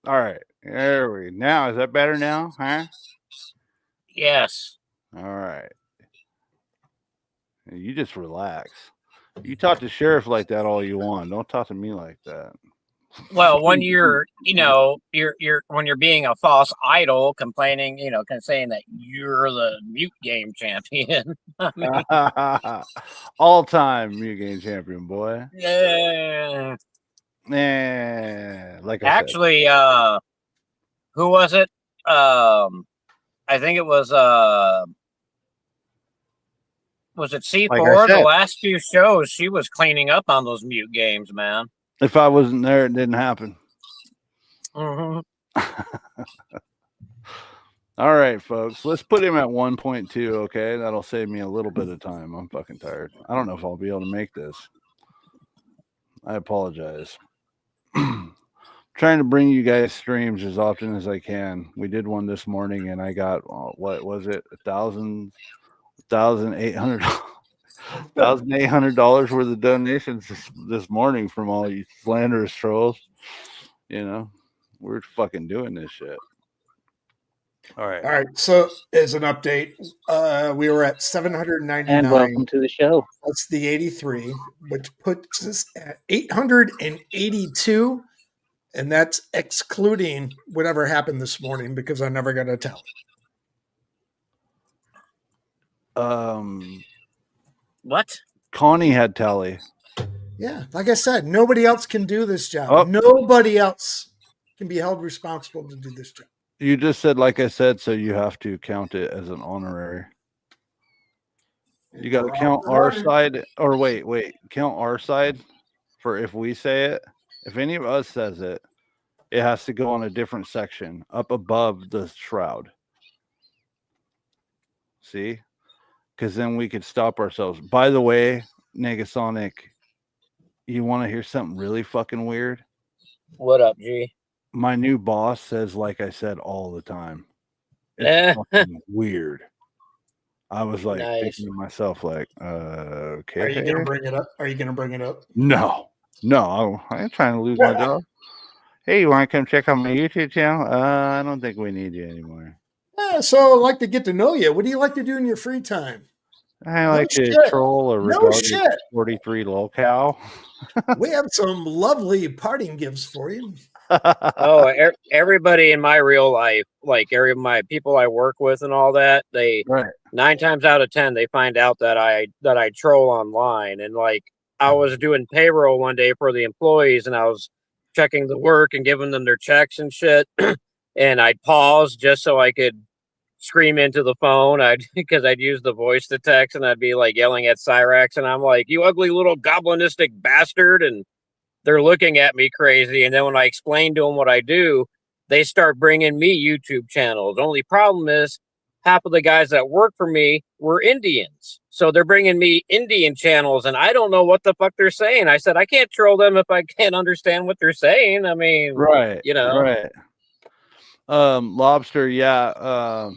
All right. There we go. Now, is that better now? Huh? Yes. All right. You just relax. You talk to sheriff like that all you want. Don't talk to me like that. Well, when you're, when you're being a false idol, complaining, kind of saying that you're the mute game champion. I mean, All-time mute game champion, boy. yeah. Like I Actually, who was it? I think it was it C4? Like I The said. last few shows, she was cleaning up on those mute games, man. said, if I wasn't there, it didn't happen. Mm-hmm. All right, folks. Let's put him at 1.2, okay? That'll save me a little bit of time. I'm fucking tired. I don't know if I'll be able to make this. I apologize. Trying to bring you guys streams as often as I can. We did one this morning, and I got what was it? $1,800 worth of donations this morning from all you slanderous trolls. We're fucking doing this shit. All right. All right, so as an update, we were at 799. And welcome to the show. That's the 83, which puts us at 882, and that's excluding whatever happened this morning because I never got a tally. What? Connie had tally. Yeah, like I said, nobody else can do this job. Oh. Nobody else can be held responsible to do this job. You just said, like I said, so you have to count it as an honorary. You got to count our side, or wait, count our side for if we say it. If any of us says it, it has to go on a different section up above the shroud. See? Because then we could stop ourselves. By the way, Negasonic, you want to hear something really fucking weird? What up, G? My new boss says, like I said, all the time. Eh. It's fucking weird. I was like Nice. thinking to myself, like, okay. Are you going to bring it up? Are you going to bring it up? No, I ain't trying to lose my job. Hey, you want to come check out my YouTube channel? I don't think we need you anymore. Yeah, so I'd like to get to know you. What do you like to do in your free time? I like to shit. troll a No retarded shit. 43 locale. We have some lovely parting gifts for you. Oh, everybody in my real life, like my people I work with and all that, they Right. 9 times out of 10 they find out that I troll online. And like I was doing payroll one day for the employees, and I was checking the work and giving them their checks and shit. And I'd pause just so I could scream into the phone. Because I'd use the voice to text, and I'd be like yelling at Cyrax, and I'm like, "You ugly little goblinistic bastard!" And they're looking at me crazy. And then when I explain to them what I do, they start bringing me YouTube channels. Only problem is half of the guys that work for me were Indians. So they're bringing me Indian channels, and I don't know what the fuck they're saying. I said, I can't troll them if I can't understand what they're saying. I mean, right. you know. Right. Lobster, yeah.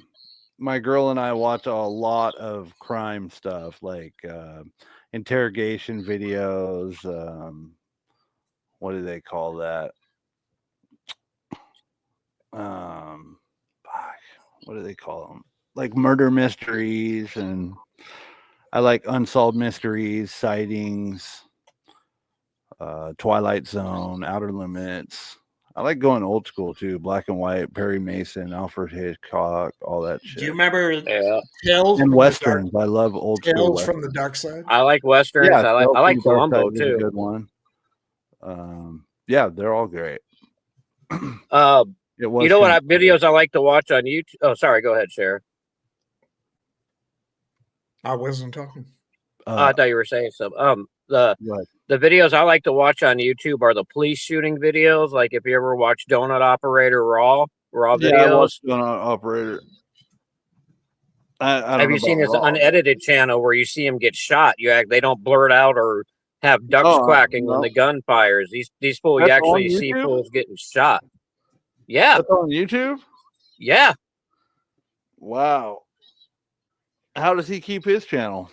My girl and I watch a lot of crime stuff, like interrogation videos. What do they call that? What do they call them? Like murder mysteries, and I like unsolved mysteries, sightings, Twilight Zone, Outer Limits. I like going old school too, black and white, Perry Mason, Alfred Hitchcock, all that shit. Do you remember Yeah. Tales And from westerns? I love old school. Tales westerns. from the Dark Side? I like westerns. Yeah, I like Columbo is a too. good one. Yeah, they're all great. You know what videos I like to watch on YouTube? Oh, sorry. Go ahead, Sheriff. I wasn't talking. I thought you were saying something. The videos I like to watch on YouTube are the police shooting videos. Like if you ever watch Donut Operator Raw videos. I watched Donut Operator. I Have you seen his unedited channel where you see him get shot? They don't blurt out or have ducks quacking when the gun fires. These fools, you actually see fools getting shot. Yeah. That's on YouTube? Yeah. Wow. How does he keep his channel?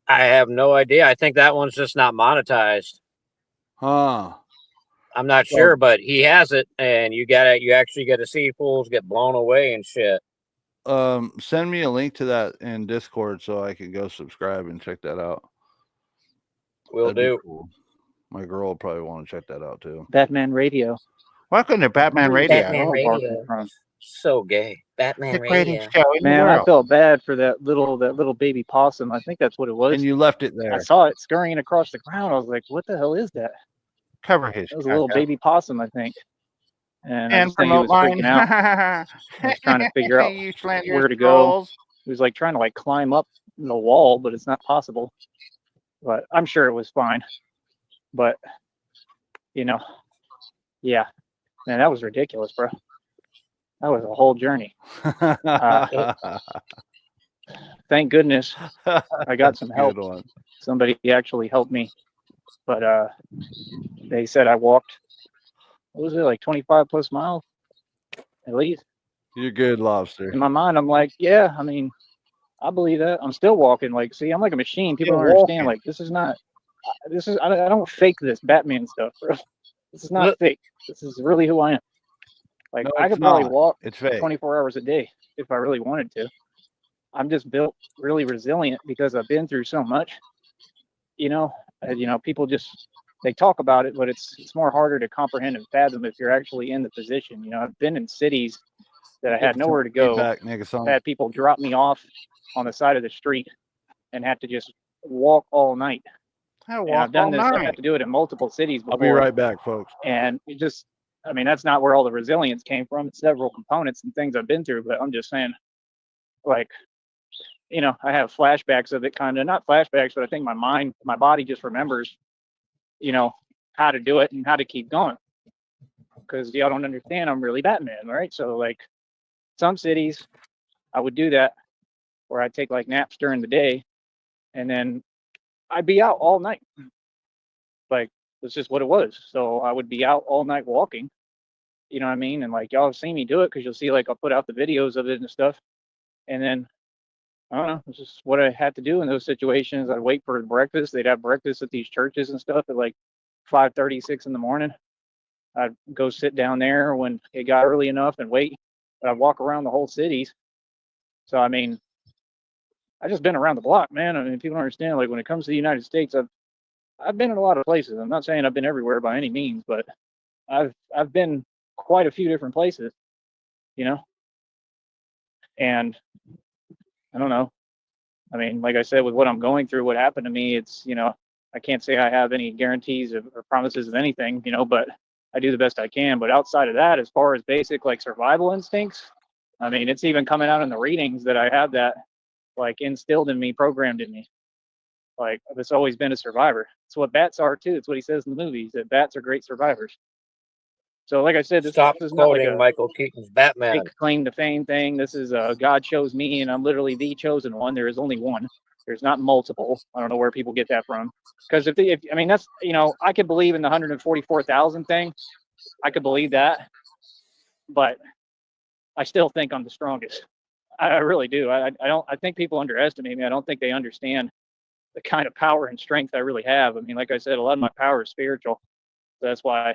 I have no idea. I think that one's just not monetized. Huh. I'm not sure, but he has it, and you actually get to see fools get blown away and shit. Send me a link to that in Discord so I can go subscribe and check that out. Will do. Cool. My girl will probably want to check that out too. Batman Radio. Welcome to Batman Radio. Batman Radio. So gay. Batman Radio. Man, I felt bad for that little baby possum. I think that's what it was. And you left it there. I saw it scurrying across the ground. I was like, "What the hell is that?" Cover his. It was a little baby possum, I think. And I just think he was freaking out. I was trying to figure out where to go. He was like trying to like climb up the wall, but it's not possible. But I'm sure it was fine. But yeah, man, that was ridiculous, bro. That was a whole journey. Thank goodness I got some help. Somebody actually helped me. But they said I walked, what was it, like 25 plus miles at least? You're good, Lobster. In my mind, I'm like, yeah, I mean, I believe that. I'm still walking. Like, see, I'm like a machine. People don't understand. Like, I don't fake this Batman stuff, bro. This is not fake. This is really who I am. Like, I could probably walk 24 hours a day if I really wanted to. I'm just built really resilient because I've been through so much. People just, they talk about it, but it's more harder to comprehend and fathom if you're actually in the position. I've been in cities that I had nowhere to go. Had people drop me off on the side of the street and had to just walk all night. I've done this. I have to do it in multiple cities before. I'll be right back, folks. And it just, that's not where all the resilience came from. It's several components and things I've been through, but I'm just saying, like, I have flashbacks of it, kind of, not flashbacks, but I think my body just remembers, how to do it and how to keep going. Because y'all don't understand, I'm really Batman, right? So like some cities, I would do that where I'd take like naps during the day, and then I'd be out all night. Like that's just what it was. So I would be out all night walking. You know what I mean? And like y'all have seen me do it because you'll see like I'll put out the videos of it and stuff. And then I don't know, it's just what I had to do in those situations. I'd wait for breakfast. They'd have breakfast at these churches and stuff at like 5:30, 6 in the morning. I'd go sit down there when it got early enough and wait. But I'd walk around the whole cities. So I mean, I just been around the block, man. I mean, people don't understand. Like when it comes to the United States, I've been in a lot of places. I'm not saying I've been everywhere by any means, but I've been quite a few different places, you know. And I don't know. I mean, like I said, with what I'm going through, what happened to me, it's, you know, I can't say I have any guarantees or promises of anything, you know, but I do the best I can. But outside of that, as far as basic like survival instincts, I mean, it's even coming out in the readings that I have that like instilled in me, programmed in me. Like I've always been a survivor. It's what bats are too. It's what he says in the movies, that bats are great survivors. So, like I said, this is not like a Michael Keaton's Batman. big claim to fame thing. This is God chose me, and I'm literally the chosen one. There is only one. There's not multiple. I don't know where people get that from. Because if I mean, that's, you know, I could believe in the 144,000 thing. I could believe that, but I still think I'm the strongest. I really do. I don't. I think people underestimate me. I don't think they understand the kind of power and strength I really have. I mean, like I said, a lot of my power is spiritual. So that's why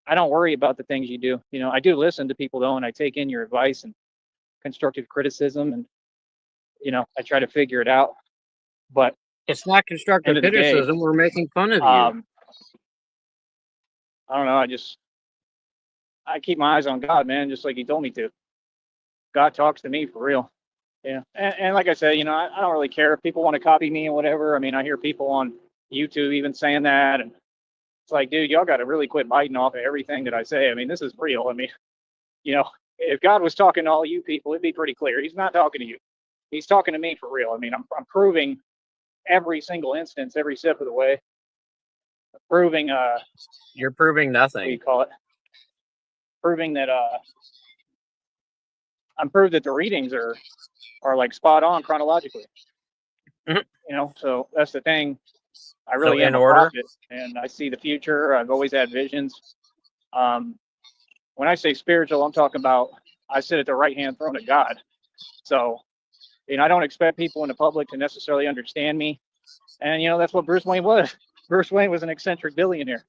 I don't worry about the things you do. You know, I do listen to people though, and I take in your advice and constructive criticism, and you know, I try to figure it out. But it's not constructive criticism. We're making fun of you. I don't know. I keep my eyes on God, man, just like He told me to. God talks to me for real. Yeah, and like I said, you know, I don't really care if people want to copy me and whatever. I mean, I hear people on YouTube even saying that, and it's like, dude, y'all got to really quit biting off of everything that I say. I mean, this is real. I mean, you know, if God was talking to all you people, it'd be pretty clear. He's not talking to you. He's talking to me for real. I mean, I'm proving every single instance, every step of the way. Proving, you're proving nothing. What do you call it? Proving that, I'm proved that the readings are like spot on chronologically. Mm-hmm. You know, so that's the thing. I really am a prophet, and I see the future. I've always had visions. When I say spiritual, I'm talking about I sit at the right-hand throne of God. So, you know, I don't expect people in the public to necessarily understand me. And, you know, that's what Bruce Wayne was. Bruce Wayne was an eccentric billionaire.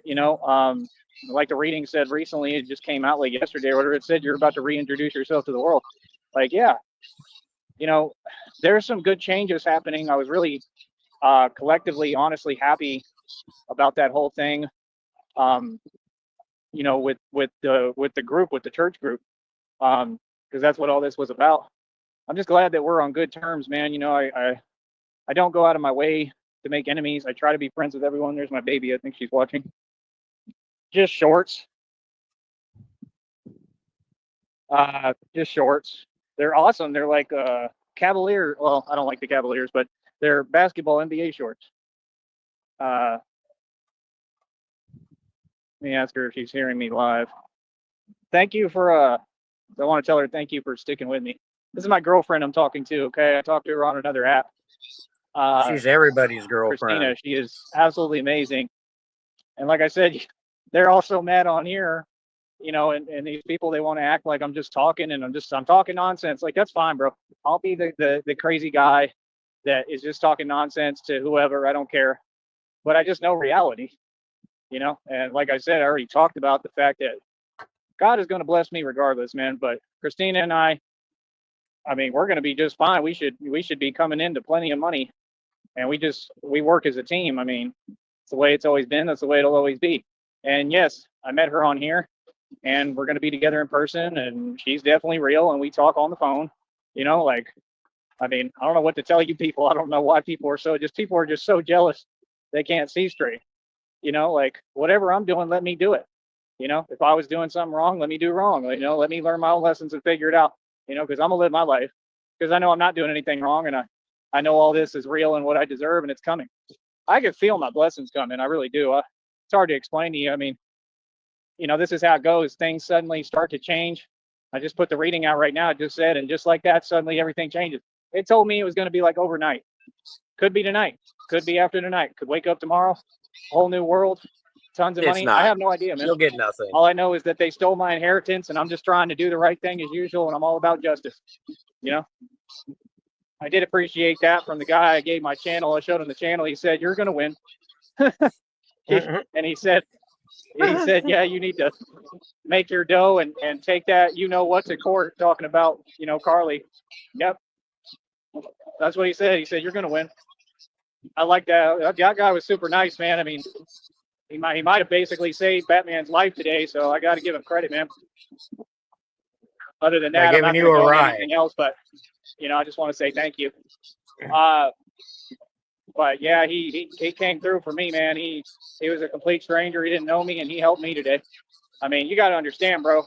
You know, like the reading said recently, it just came out like yesterday or whatever. It said you're about to reintroduce yourself to the world. Like, yeah, you know, there's some good changes happening. I was really collectively, honestly happy about that whole thing. You know, with the group, with the church group, because that's what all this was about. I'm just glad that we're on good terms, man. You know, I don't go out of my way to make enemies. I try to be friends with everyone. There's my baby. I think she's watching. Just shorts. Just shorts. They're awesome. They're like Cavalier. Well, I don't like the Cavaliers, but they're basketball NBA shorts. Let me ask her if she's hearing me live. Thank you for I want to tell her thank you for sticking with me. This is my girlfriend I'm talking to, okay? I talked to her on another app. She's everybody's girlfriend. Christina, she is absolutely amazing. And like I said, they're also mad on here, you know, and these people, they want to act like I'm just talking and I'm talking nonsense. Like, that's fine, bro. I'll be the crazy guy that is just talking nonsense to whoever. I don't care. But I just know reality, you know? And like I said, I already talked about the fact that God is going to bless me regardless, man. But Christina and I mean, we're going to be just fine. We should be coming into plenty of money. And we work as a team. I mean, it's the way it's always been. That's the way it'll always be. And yes, I met her on here, and we're going to be together in person, and she's definitely real, and we talk on the phone. You know, like, I mean, I don't know what to tell you people. I don't know why people are just so jealous they can't see straight. You know, like, whatever I'm doing, let me do it. You know, if I was doing something wrong, let me do wrong. You know, let me learn my own lessons and figure it out. You know, because I'm going to live my life, because I know I'm not doing anything wrong, and I know all this is real and what I deserve, and it's coming. I can feel my blessings coming. I really do. hard to explain to you. I mean, this is how it goes. Things suddenly start to change. I just put the reading out right now. It just said, and just like that, suddenly everything changes. It told me it was going to be like overnight. Could be tonight. Could be after tonight. Could wake up tomorrow. Whole new world. Tons of money. I have no idea, man. You'll get nothing. All I know is that they stole my inheritance, and I'm just trying to do the right thing as usual, and I'm all about justice. I did appreciate that from the guy I gave my channel. I showed him the channel. He said, "You're going to win." And he said, "Yeah, you need to make your dough and take that, what to court," talking about, Carly. Yep. That's what he said. He said, "You're going to win." I like that. That guy was super nice, man. I mean, he might have basically saved Batman's life today, so I got to give him credit, man. Other than that, I'm not going to go into anything else, but, I just want to say thank you. But yeah, he came through for me, man. He was a complete stranger. He didn't know me, and he helped me today. I mean, you got to understand, bro.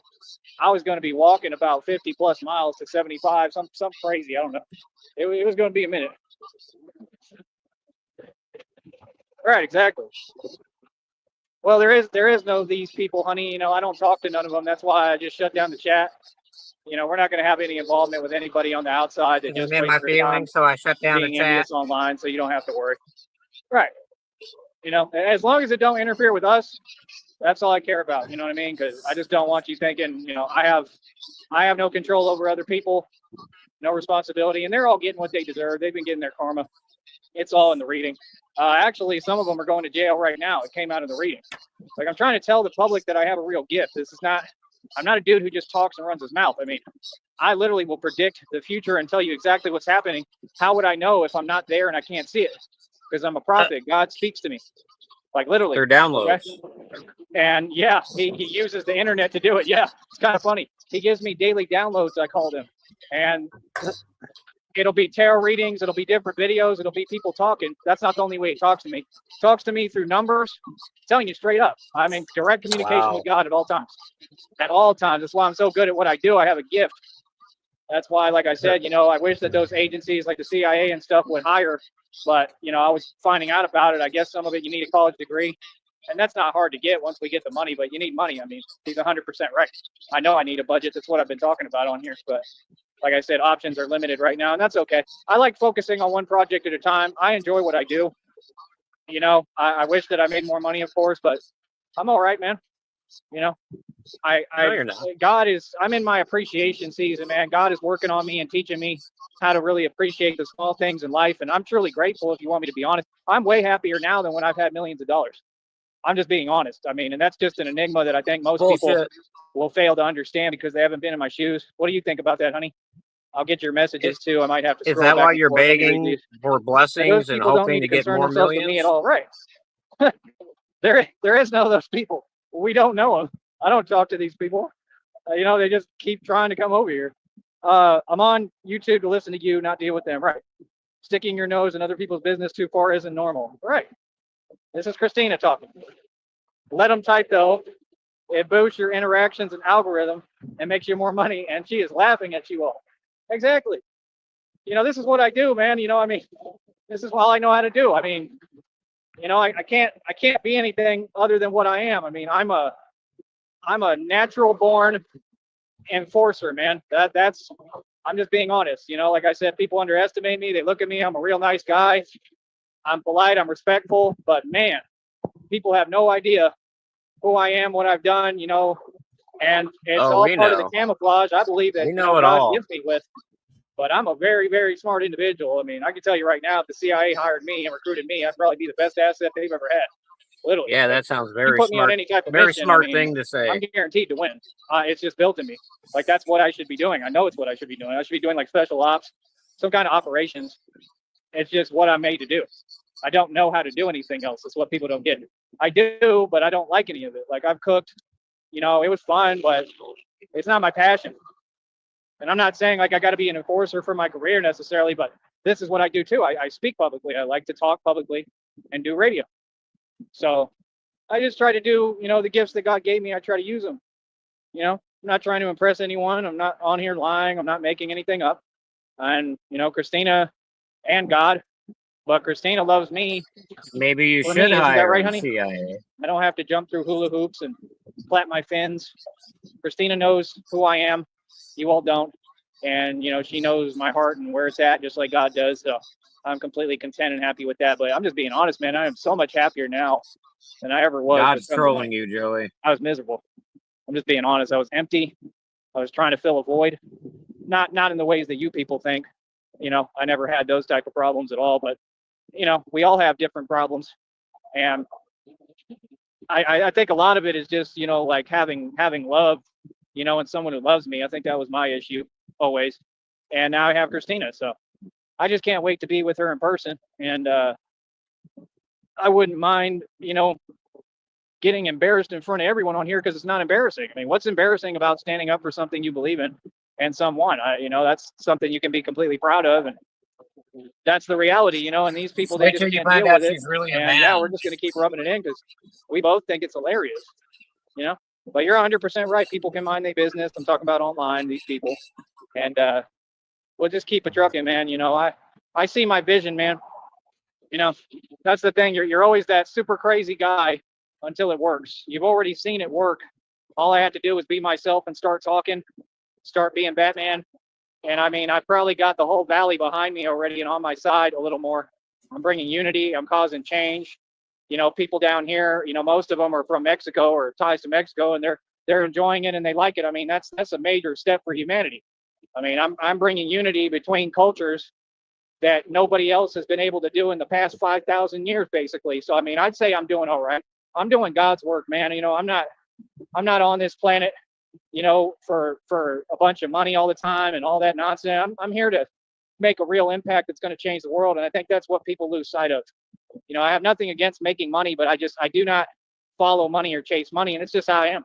I was going to be walking about 50 plus miles to 75, something crazy. I don't know. It was going to be a minute. Right, exactly. Well, there is no these people, honey. I don't talk to none of them. That's why I just shut down the chat. We're not going to have any involvement with anybody on the outside that just in my feelings, so I shut down the being chat. envious online, so you don't have to worry. Right. As long as it don't interfere with us, that's all I care about. You know what I mean? Because I just don't want you thinking, I have no control over other people, no responsibility, and they're all getting what they deserve. They've been getting their karma. It's all in the reading. Actually, some of them are going to jail right now. It came out of the reading. Like, I'm trying to tell the public that I have a real gift. I'm not a dude who just talks and runs his mouth. I mean, I literally will predict the future and tell you exactly what's happening. How would I know if I'm not there and I can't see it? Because I'm a prophet. God speaks to me. Like, literally. They're downloads. Okay? And yeah, he uses the internet to do it. Yeah, it's kind of funny. He gives me daily downloads, I call them. And it'll be tarot readings. It'll be different videos. It'll be people talking. That's not the only way he talks to me. He talks to me through numbers. I'm telling you straight up. I'm in direct communication with God at all times. At all times. That's why I'm so good at what I do. I have a gift. That's why, like I said, I wish that those agencies like the CIA and stuff would hire. But, I was finding out about it. I guess some of it you need a college degree. And that's not hard to get once we get the money, but you need money. I mean, he's 100% right. I know I need a budget. That's what I've been talking about on here. But like I said, options are limited right now, and that's okay. I like focusing on one project at a time. I enjoy what I do. I wish that I made more money, of course, but I'm all right, man. No, you're not. I'm in my appreciation season, man. God is working on me and teaching me how to really appreciate the small things in life. And I'm truly grateful, if you want me to be honest. I'm way happier now than when I've had millions of dollars. I'm just being honest. I mean, and that's just an enigma that I think most people will fail to understand because they haven't been in my shoes. What do you think about that, honey? I'll get your messages too. I might have to scroll Is that back why and you're forth. begging for blessings and hoping to get more millions? With me at all, right? There is no those people. We don't know them. I don't talk to these people. They just keep trying to come over here. I'm on YouTube to listen to you, not deal with them. Right? Sticking your nose in other people's business too far isn't normal. Right? This is Christina talking. Let them type though. It boosts your interactions and algorithm and makes you more money. And she is laughing at you all. Exactly. This is what I do, man. This is all I know how to do. I mean, I can't be anything other than what I am. I mean, I'm a natural born enforcer, man. I'm just being honest. Like I said, people underestimate me. They look at me. I'm a real nice guy. I'm polite. I'm respectful. But man, people have no idea who I am, what I've done, and it's all part of the camouflage. I believe that God gives me with. But I'm a very, very smart individual. I mean, I can tell you right now, if the CIA hired me and recruited me, I'd probably be the best asset they've ever had. Literally. Yeah, that sounds very put smart. Me on any type of very mission, smart thing to say. I'm guaranteed to win. It's just built in me. Like, that's what I should be doing. I know it's what I should be doing. I should be doing like special ops, some kind of operations. It's just what I'm made to do. I don't know how to do anything else. That's what people don't get. I do, but I don't like any of it. Like, I've cooked, it was fun, but it's not my passion. And I'm not saying like I got to be an enforcer for my career necessarily, but this is what I do too. I speak publicly. I like to talk publicly and do radio. So I just try to do, the gifts that God gave me. I try to use them. I'm not trying to impress anyone. I'm not on here lying. I'm not making anything up. And, Christina and God But Christina loves me. Maybe you For should me, isn't that hire right, a honey? CIA. I don't have to jump through hula hoops and flap my fins. Christina knows who I am. You all don't. And, you know, she knows my heart and where it's at, just like God does. So I'm completely content and happy with that. But I'm just being honest, man. I am so much happier now than I ever was. God's trolling you, Joey. I was miserable. I'm just being honest. I was empty. I was trying to fill a void. Not in the ways that you people think. You know, I never had those type of problems at all. But, you know, we all have different problems. And I think a lot of it is just, you know, like having love, you know, and someone who loves me. I think that was my issue always. And now I have Christina. So I just can't wait to be with her in person. And I wouldn't mind, you know, getting embarrassed in front of everyone on here because it's not embarrassing. I mean, what's embarrassing about standing up for something you believe in and someone? You know, that's something you can be completely proud of. And that's the reality, you know, and these people, they Wait just till you can't find deal out with it. she's really a And yeah, man. we're just going to keep rubbing it in because we both think it's hilarious, you know. But you're 100% right. People can mind their business. I'm talking about online, these people. And we'll just keep it trucking, man. You know, I see my vision, man. You know, that's the thing. You're always that super crazy guy until it works. You've already seen it work. All I had to do was be myself and start talking, start being Batman. And I mean, I've probably got the whole valley behind me already and on my side a little more. I'm bringing unity. I'm causing change. You know, people down here, you know, most of them are from Mexico or ties to Mexico, and they're enjoying it and they like it. I mean, that's a major step for humanity. I mean, I'm bringing unity between cultures that nobody else has been able to do in the past 5,000 years, basically. So I mean, I'd say I'm doing all right. I'm doing God's work, man. You know, I'm not on this planet, you know, for a bunch of money all the time and all that nonsense. I'm here to make a real impact that's going to change the world, and I think that's what people lose sight of. You know, I have nothing against making money, but I do not follow money or chase money, and it's just how I am.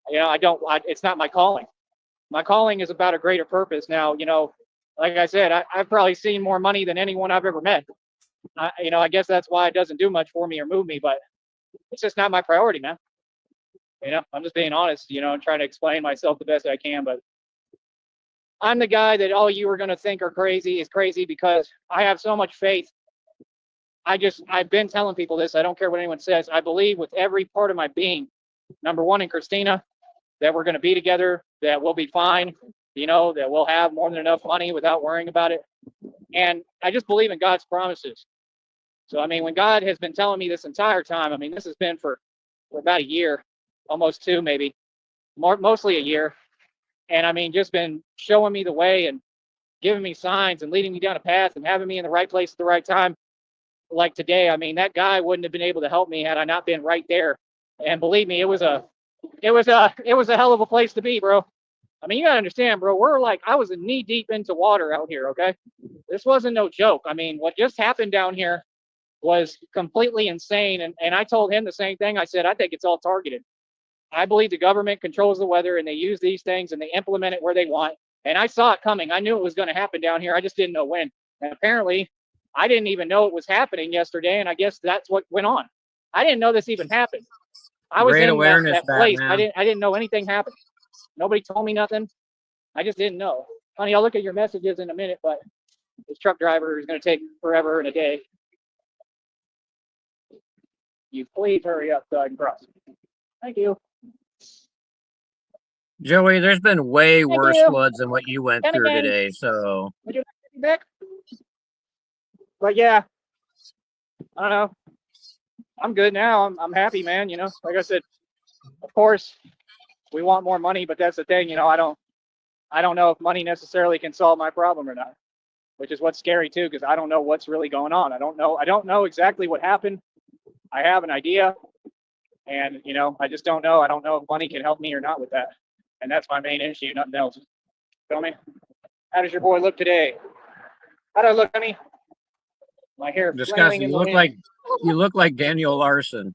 You know, it's not my calling. My calling is about a greater purpose. Now, you know, like I said, I've probably seen more money than anyone I've ever met. You know, I guess that's why it doesn't do much for me or move me, but it's just not my priority, man. You know, I'm just being honest, you know, and trying to explain myself the best I can. But I'm the guy that all you are going to think are crazy is crazy because I have so much faith. I've been telling people this. I don't care what anyone says. I believe with every part of my being, number one, in Christina, that we're going to be together, that we'll be fine, you know, that we'll have more than enough money without worrying about it. And I just believe in God's promises. So, I mean, when God has been telling me this entire time, I mean, this has been for about a year, almost two, maybe, mostly a year. And I mean, just been showing me the way and giving me signs and leading me down a path and having me in the right place at the right time. Like today, I mean, that guy wouldn't have been able to help me had I not been right there. And believe me, it was a hell of a place to be, bro. I mean, you gotta understand, bro. I was knee deep into water out here. Okay, this wasn't no joke. I mean, what just happened down here was completely insane. And I told him the same thing. I said, I think it's all targeted. I believe the government controls the weather and they use these things and they implement it where they want. And I saw it coming. I knew it was going to happen down here. I just didn't know when. And apparently, I didn't even know it was happening yesterday. And I guess that's what went on. I didn't know this even happened. I was Great in awareness, that place. Batman. I didn't know anything happened. Nobody told me nothing. I just didn't know. Honey, I'll look at your messages in a minute, but this truck driver is going to take forever and a day. You please hurry up so I can cross. Thank you. Joey, there's been way worse floods than what you went through today, so. Would you like to be back? But yeah, I don't know. I'm good now. I'm happy, man. You know, like I said, of course, we want more money, but that's the thing. You know, I don't know if money necessarily can solve my problem or not, which is what's scary too, because I don't know what's really going on. I don't know exactly what happened. I have an idea, and you know, I just don't know. I don't know if money can help me or not with that, and that's my main issue, nothing else. Feel me? How does your boy look today? How do I look, honey? My hair flailing in the wind. You look like Daniel Larson.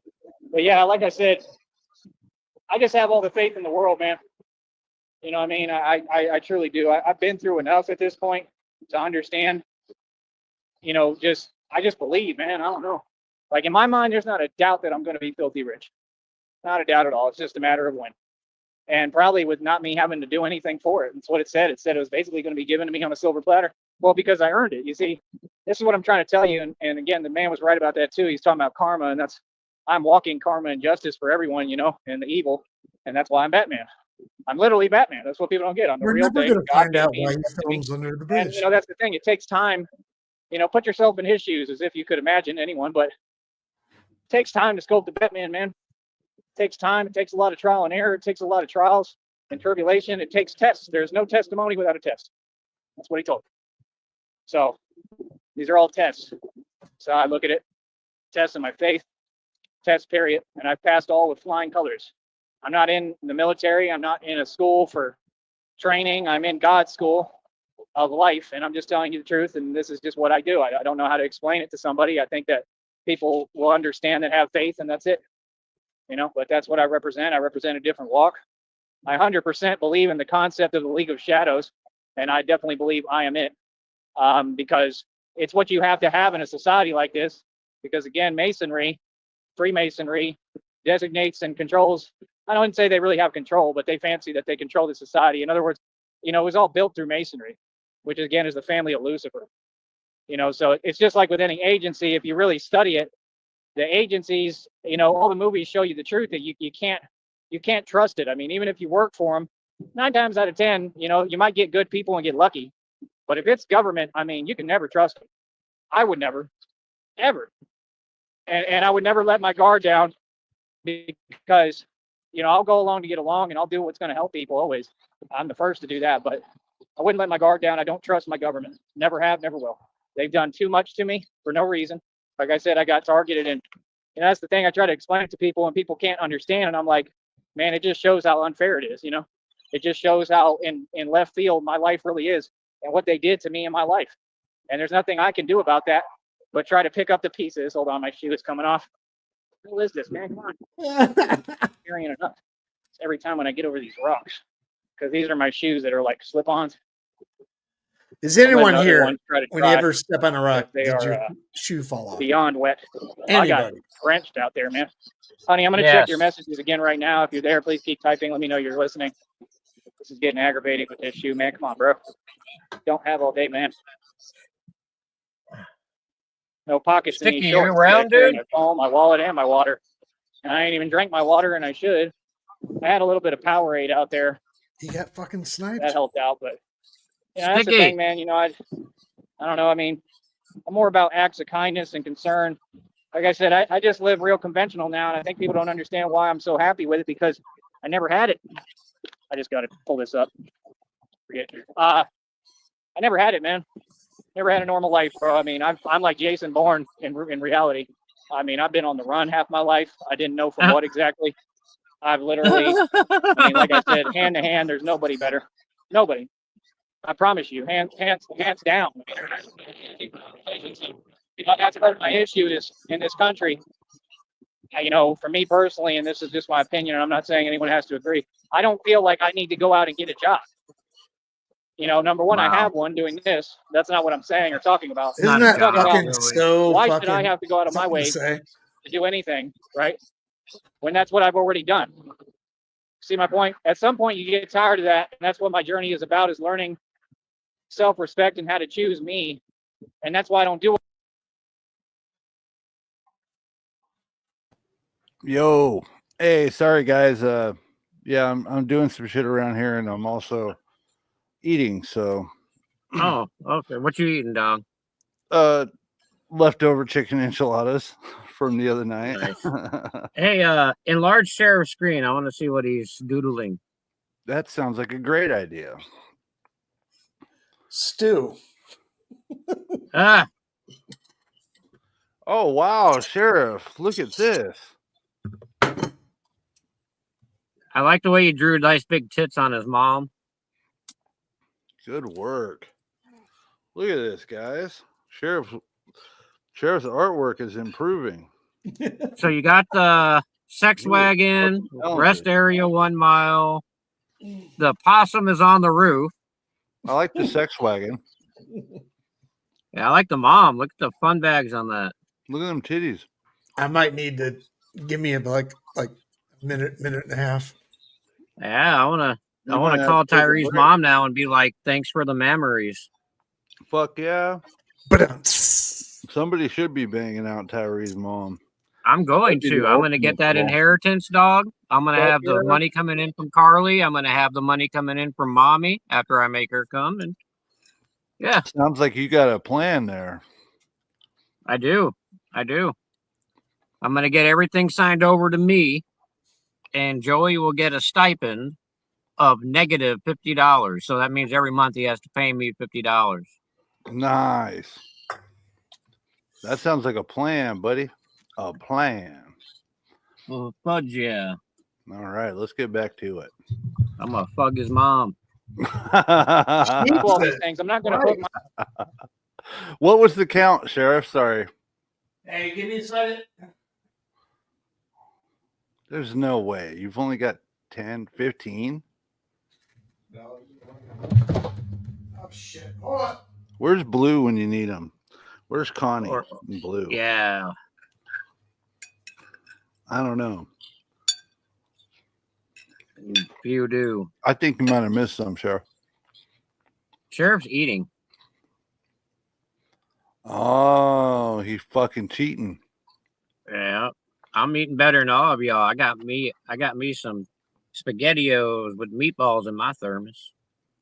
But yeah, like I said, I just have all the faith in the world, man. You know what I mean? I truly do. I've been through enough at this point to understand, you know, I just believe, man. I don't know. Like in my mind, there's not a doubt that I'm going to be filthy rich. Not a doubt at all. It's just a matter of when. And probably with not me having to do anything for it. That's what it said. It said it was basically going to be given to me on a silver platter. Well, because I earned it. You see, this is what I'm trying to tell you. And again, the man was right about that too. He's talking about karma, and I'm walking karma and justice for everyone, you know, and the evil. And that's why I'm Batman. I'm literally Batman. That's what people don't get. I'm the We're real never thing. going to God find gave out me why he stuff to me. films under the And, bridge. you know, that's the thing. It takes time. You know, put yourself in his shoes as if you could imagine anyone, but it takes time to sculpt the Batman, man. It takes time. It takes a lot of trial and error. It takes a lot of trials and tribulation. It takes tests. There's no testimony without a test. That's what he told me. So these are all tests. So I look at it, tests in my faith, test period, and I've passed all with flying colors. I'm not in the military. I'm not in a school for training. I'm in God's school of life, and I'm just telling you the truth, and this is just what I do. I don't know how to explain it to somebody. I think that people will understand that have faith, and that's it. You know, but that's what I represent. I represent a different walk. I 100% believe in the concept of the League of Shadows, and I definitely believe I am it, because it's what you have to have in a society like this. Because again, Masonry, Freemasonry designates and controls. I don't say they really have control, but they fancy that they control the society. In other words, you know, it was all built through Masonry, which again is the family of Lucifer. You know, so it's just like with any agency. If you really study it, the agencies, you know, all the movies show you the truth that you can't trust it. I mean, even if you work for them, 9 times out of 10, you know, you might get good people and get lucky. But if it's government, I mean, you can never trust them. I would never, ever. And I would never let my guard down, because, you know, I'll go along to get along, and I'll do what's going to help people always. I'm the first to do that, but I wouldn't let my guard down. I don't trust my government. Never have, never will. They've done too much to me for no reason. Like I said, I got targeted, and that's the thing. I try to explain it to people, and people can't understand. And I'm like, man, it just shows how unfair it is. You know, it just shows how in left field my life really is, and what they did to me in my life. And there's nothing I can do about that but try to pick up the pieces. Hold on, my shoe is coming off. Who is this, man? Come on. Carrying it up. It's every time when I get over these rocks, because these are my shoes that are like slip-ons. Is anyone here, when you try, ever step on a rock, they did are your shoe fall off? beyond wet. I got drenched out there, man. Honey, I'm going to check your messages again right now. If you're there, please keep typing. Let me know you're listening. This is getting aggravating with this shoe, man. Come on, bro. Don't have all day, man. No pockets in these Sticky, shorts. you around, dude? My phone, my wallet, and my water. And I ain't even drank my water, and I should. I had a little bit of Powerade out there. He got fucking sniped. That helped out, but you know, that's the thing, man. You know, I don't know. I mean, I'm more about acts of kindness and concern. Like I said, I just live real conventional now, and I think people don't understand why I'm so happy with it, because I never had it. I just got to pull this up. Forget. I never had it, man. Never had a normal life, bro. I mean, I'm like Jason Bourne in reality. I mean, I've been on the run half my life. I didn't know from what exactly. I've literally, I mean, like I said, hand to hand, there's nobody better. Nobody. I promise you, hands down. You know, that's part of my issue is in this country. You know, for me personally, and this is just my opinion, and I'm not saying anyone has to agree, I don't feel like I need to go out and get a job. You know, number one, I have one doing this. That's not what I'm saying or talking about. Isn't that fucking so why fucking should I have to go out of my way to do anything, right? When that's what I've already done. See my point? At some point, you get tired of that, and that's what my journey is about, is learning self-respect and how to choose me. And that's why I don't do it. Yo, hey, sorry guys. Yeah, I'm doing some shit around here, and I'm also eating. So, oh, okay. What you eating, dog? Leftover chicken enchiladas from the other night. Nice. Hey, enlarge share of screen. I want to see what he's doodling. That sounds like a great idea. Stew. Ah. Oh wow, Sheriff! Look at this. I like the way you drew nice big tits on his mom. Good work. Look at this, guys. Sheriff's artwork is improving. So you got the sex wagon, rest area 1 mile. The possum is on the roof. I like the sex wagon. Yeah, I like the mom. Look at the fun bags on that. Look at them titties. I might need to give me like a minute and a half. Yeah, I wanna call Tyree's mom now and be like, thanks for the memories. Fuck yeah. But Somebody should be banging out Tyree's mom. I'm going to. I'm going to get that inheritance, dog. I'm going to have the money coming in from Carly. I'm going to have the money coming in from Mommy after I make her come. And yeah. Sounds like you got a plan there. I do. I'm going to get everything signed over to me, and Joey will get a stipend of negative $50. So that means every month he has to pay me $50. Nice. That sounds like a plan, buddy. A plan. Well, fudge, yeah. All right, let's get back to it. I'm going to fuck his mom. All these things. I'm not going to put my... What was the count, Sheriff? Sorry. Hey, give me a second. There's no way. You've only got 10, 15? Oh, shit. Hold on. Where's Blue when you need him? Where's Connie and Blue? Yeah. I don't know. You do. I think you might have missed some, Sheriff. Sheriff's eating. Oh, he's fucking cheating. Yeah. I'm eating better than all of y'all. I got me some SpaghettiOs with meatballs in my thermos.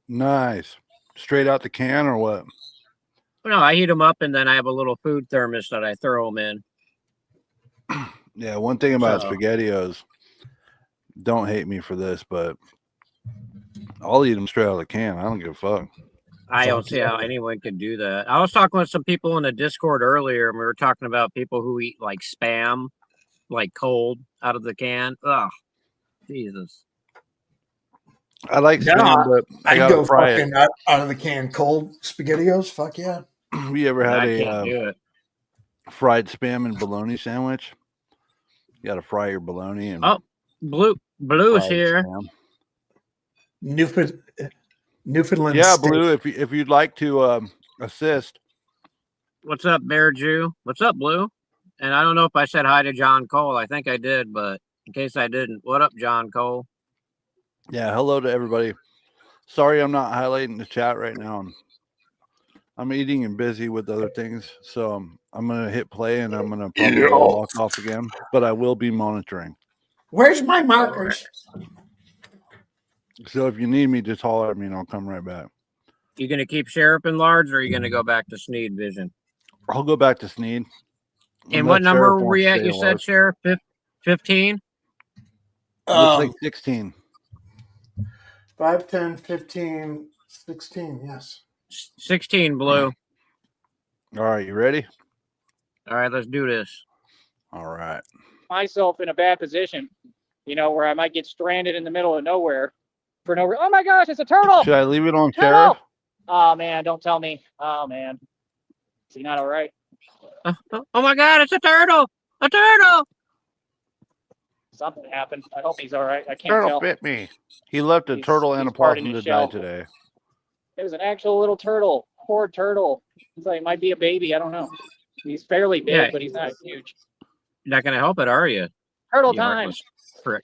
Nice. Straight out the can or what? No, I heat them up and then I have a little food thermos that I throw them in. Yeah, one thing about SpaghettiOs, don't hate me for this, but I'll eat them straight out of the can. I don't give a fuck. I don't see how anyone could do that. I was talking with some people in the Discord earlier, and we were talking about people who eat like Spam, like cold out of the can. Ugh, Jesus. I like Spam, but I I'd gotta go fry fucking it. out of the can cold SpaghettiOs. Fuck yeah. You ever had I can't do it. fried Spam and bologna sandwich? You gotta fry your bologna and Blue is here. Newfoundland. Yeah, steak. Blue. If you'd like to assist. What's up, Bear Jew? What's up, Blue? And I don't know if I said hi to John Cole. I think I did, but in case I didn't, what up, John Cole? Yeah, hello to everybody. Sorry, I'm not highlighting the chat right now. I'm eating and busy with other things, so I'm gonna hit play and I'm gonna probably walk off again. But I will be monitoring. Where's my markers? So if you need me, just holler at me and I'll come right back. You gonna keep Sheriff in large, or are you gonna go back to Sneed Vision? I'll go back to Sneed. And what number were you at? You said, Sheriff? 15? Looks like 16. 5, 10, 15, 16. Yes. 16, Blue. All right, you ready? All right, let's do this. All right. Myself in a bad position, where I might get stranded in the middle of nowhere for no reason. Oh my gosh, it's a turtle! Should I leave it on Turtle! Sheriff? Oh man, don't tell me. Oh man, is he not all right? Oh my God, it's a turtle! A turtle! Something happened. I hope he's all right. I can't Turtle tell. bit me. He left a turtle and a part in possum his to die shell. today. It was an actual little turtle. Poor turtle. He's like, might be a baby. I don't know. He's fairly big, but he's not huge. You're not gonna help it, are you? Turtle You time. heartless prick.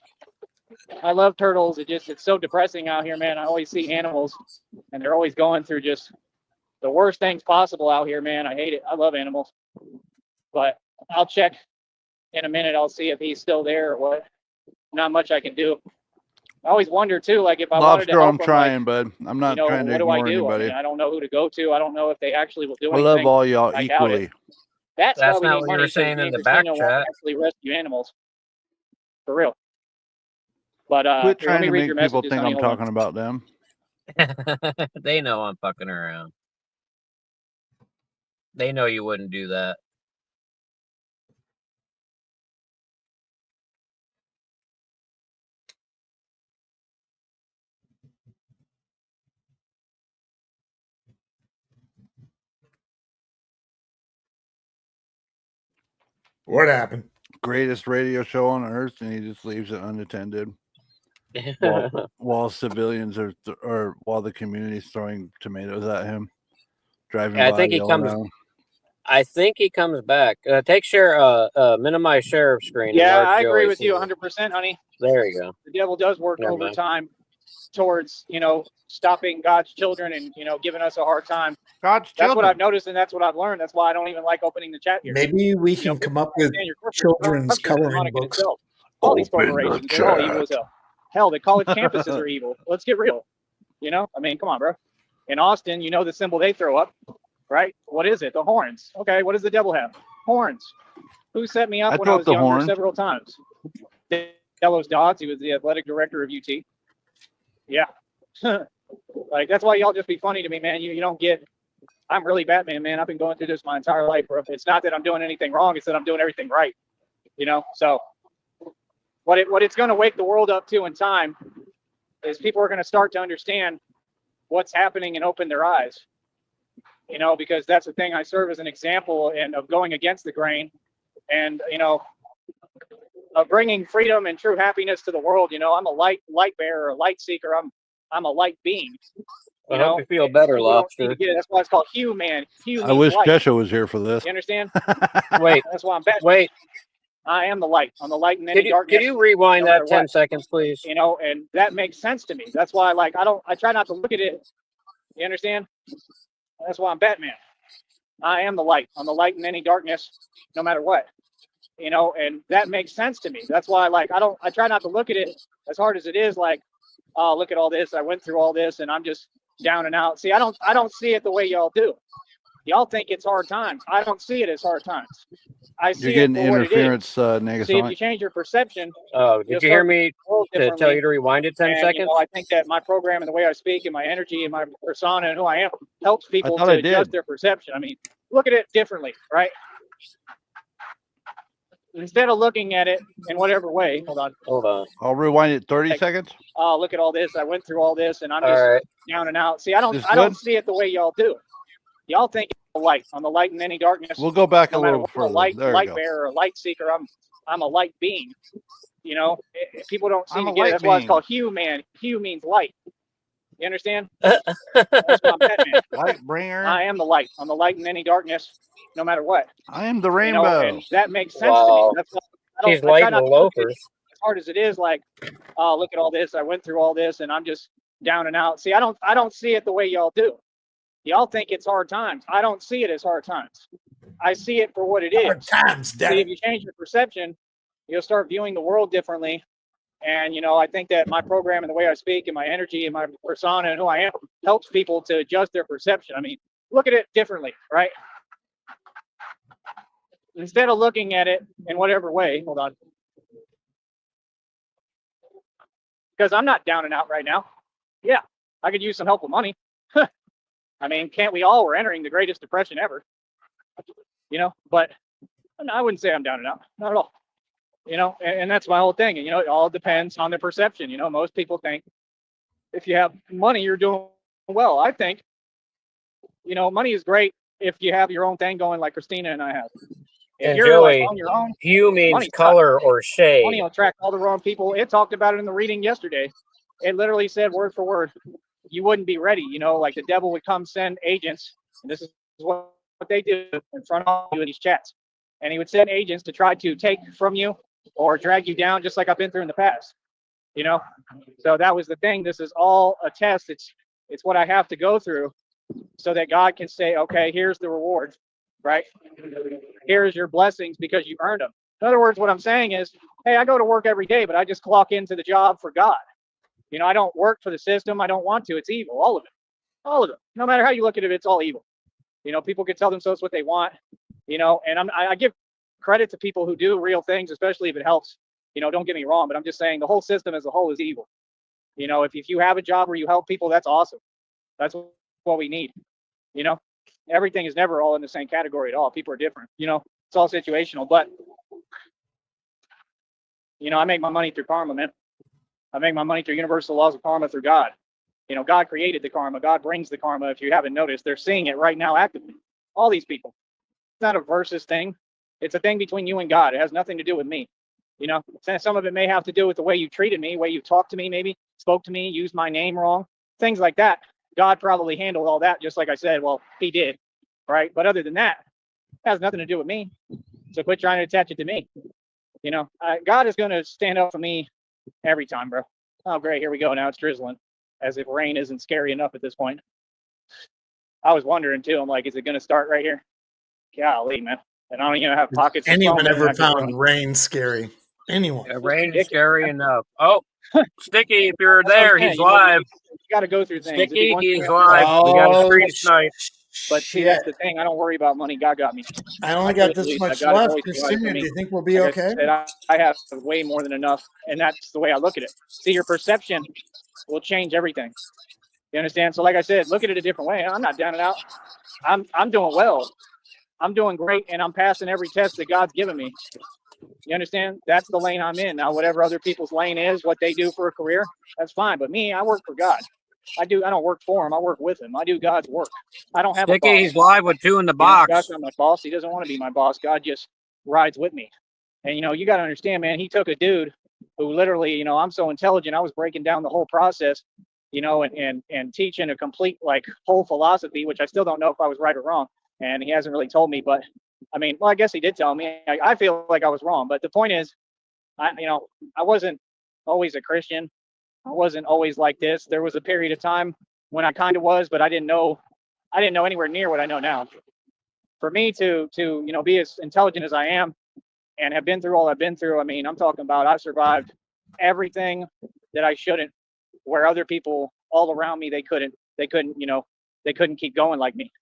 I love turtles. It's so depressing out here, man. I always see animals, and they're always going through just the worst things possible out here, man. I hate it. I love animals, but I'll check in a minute. I'll see if he's still there or what. Not much I can do. I always wonder too, like if I wanted to Lobster, help I'm him, trying, bud. I'm not trying to what do I ignore do? anybody. I don't know who to go to. I don't know if they actually will do I anything. love all y'all I doubt it. equally. That's why we not need what you money, were so saying me in and the back Christina won't chat. actually rescue animals. For real. But Quit here, let trying me to read make your people messages, think honey. I'm Hold on. talking about them. They know I'm fucking around. They know you wouldn't do that. What happened? Greatest radio show on earth, and he just leaves it unattended. while civilians or while the community's throwing tomatoes at him, driving by. I think he comes. I think he comes back. Take minimize sheriff screen. Yeah, I agree with you 100%, honey. There you go. The devil does work overtime. towards, stopping God's children and, giving us a hard time. God's That's what children. I've noticed, and that's what I've learned. That's why I don't even like opening the chat here. Maybe we can come up with children's coloring books. All these corporations, they're all evil as hell. Hell, the college campuses are evil. Let's get real. I mean, come on, bro. In Austin, the symbol they throw up, right? What is it? The horns. Okay, what does the devil have? Horns. Who set me up when I was younger several times? Delos Dodds. He was the athletic director of UT. Yeah. Like, that's why y'all just be funny to me, man. You don't get, I'm really Batman, man. I've been going through this my entire life, bro. It's not that I'm doing anything wrong. It's that I'm doing everything right. So what it's going to wake the world up to in time is people are going to start to understand what's happening and open their eyes, because that's the thing. I serve as an example and of going against the grain and, of bringing freedom and true happiness to the world. I'm a light bearer, a light seeker. I'm a light being. I hope you feel better, Lobster. That's why it's called human. I wish Jesha was here for this. You understand? Wait. That's why I'm back. Wait. I am the light. I'm the light in any darkness. Could you rewind that 10 seconds, please? And that makes sense to me. That's why, I try not to look at it. You understand? That's why I'm Batman. I am the light. I'm the light in any darkness, no matter what. And that makes sense to me. That's why, I try not to look at it as hard as it is. Oh, look at all this. I went through all this, and I'm just down and out. See, I don't see it the way y'all do. Y'all think it's hard times. I don't see it as hard times. I see You're getting it for interference, what it is. See, if you change your perception. Oh, did you hear me to tell you to rewind it 10 seconds? I think that my program and the way I speak and my energy and my persona and who I am helps people to adjust their perception. I mean, look at it differently, right? Instead of looking at it in whatever way, hold on. I'll rewind it 30 seconds. Oh, look at all this. I went through all this, and I'm just down and out. See, I don't see it the way y'all do. Y'all think it's the light. I'm the light in any darkness. We'll go back a little further. Light bearer, a light seeker. I'm a light being. People don't seem to get it. That's why it's called human. Hue means light. You understand? That's why I'm Batman. Light bringer. I am the light. I'm the light in any darkness, no matter what. I am the rainbow. And that makes sense to me. That's why He's lighting the loafers. As hard as it is, oh, look at all this. I went through all this, and I'm just down and out. See, I don't see it the way y'all do. Y'all think it's hard times. I don't see it as hard times. I see it for what it is. Hard times, Daddy. See, if you change your perception, you'll start viewing the world differently. And, I think that my program and the way I speak and my energy and my persona and who I am helps people to adjust their perception. I mean, look at it differently, right? Instead of looking at it in whatever way, hold on. Because I'm not down and out right now. Yeah, I could use some help with money. I mean, can't we all? We're entering the greatest depression ever. But I wouldn't say I'm down and out. Not at all. And that's my whole thing. And, it all depends on the perception. Most people think if you have money, you're doing well. I think, money is great if you have your own thing going like Christina and I have. If and you're Joey, on your own, hue means color or shade. Money will attract all the wrong people. It talked about it in the reading yesterday. It literally said word for word, you wouldn't be ready. Like the devil would come send agents. And this is what they do in front of you in these chats. And he would send agents to try to take from you or drag you down, just like I've been through in the past. So that was the thing. This is all a test. It's what I have to go through so that God can say, okay, here's the reward, right? Here's your blessings because you earned them. In other words, what I'm saying is, hey, I go to work every day, but I just clock into the job for God. I don't work for the system. I don't want to. It's evil, all of it. All of it. No matter how you look at it, it's all evil. People can tell themselves what they want, and I give credit to people who do real things, especially if it helps. Don't get me wrong, but I'm just saying the whole system as a whole is evil. If you have a job where you help people, that's awesome. That's what we need. Everything is never all in the same category at all. People are different. It's all situational. But I make my money through karma, man. I make my money through universal laws of karma through God. God created the karma. God brings the karma. If you haven't noticed, they're seeing it right now actively. All these people. It's not a versus thing. It's a thing between you and God. It has nothing to do with me. Some of it may have to do with the way you treated me, the way you talked to me, maybe spoke to me, used my name wrong, things like that. God probably handled all that, just like I said. Well, he did, right? But other than that, it has nothing to do with me. So quit trying to attach it to me. God is going to stand up for me every time, bro. Oh, great. Here we go. Now it's drizzling. As if rain isn't scary enough at this point. I was wondering too. I'm like, is it going to start right here? Golly, man. And I don't even have pockets. Anyone ever found rain scary? Anyone? Yeah, rain is scary enough. Oh, Sticky, if you're there, he's live. You got to go through things. Sticky, he's live. We got a free snipe. But see, that's the thing. I don't worry about money. God got me. I only got this much left. Christina, do you think we'll be okay? I have way more than enough, and that's the way I look at it. See, your perception will change everything. You understand? So, like I said, look at it a different way. I'm not down and out. I'm doing well. I'm doing great, and I'm passing every test that God's given me. You understand? That's the lane I'm in. Now, whatever other people's lane is, what they do for a career, that's fine. But me, I work for God. I don't work for him. I work with him. I do God's work. I don't have a boss. He's live with 2 in the box. God's not my boss. He doesn't want to be my boss. God just rides with me. And, you got to understand, man, he took a dude who literally, I'm so intelligent. I was breaking down the whole process, and teaching a complete, whole philosophy, which I still don't know if I was right or wrong. And he hasn't really told me, but I guess he did tell me. I feel like I was wrong. But the point is, I wasn't always a Christian. I wasn't always like this. There was a period of time when I kind of was, but I didn't know anywhere near what I know now. For me to be as intelligent as I am and have been through all I've been through, I'm talking about I've survived everything that I shouldn't, where other people all around me, they couldn't keep going like me.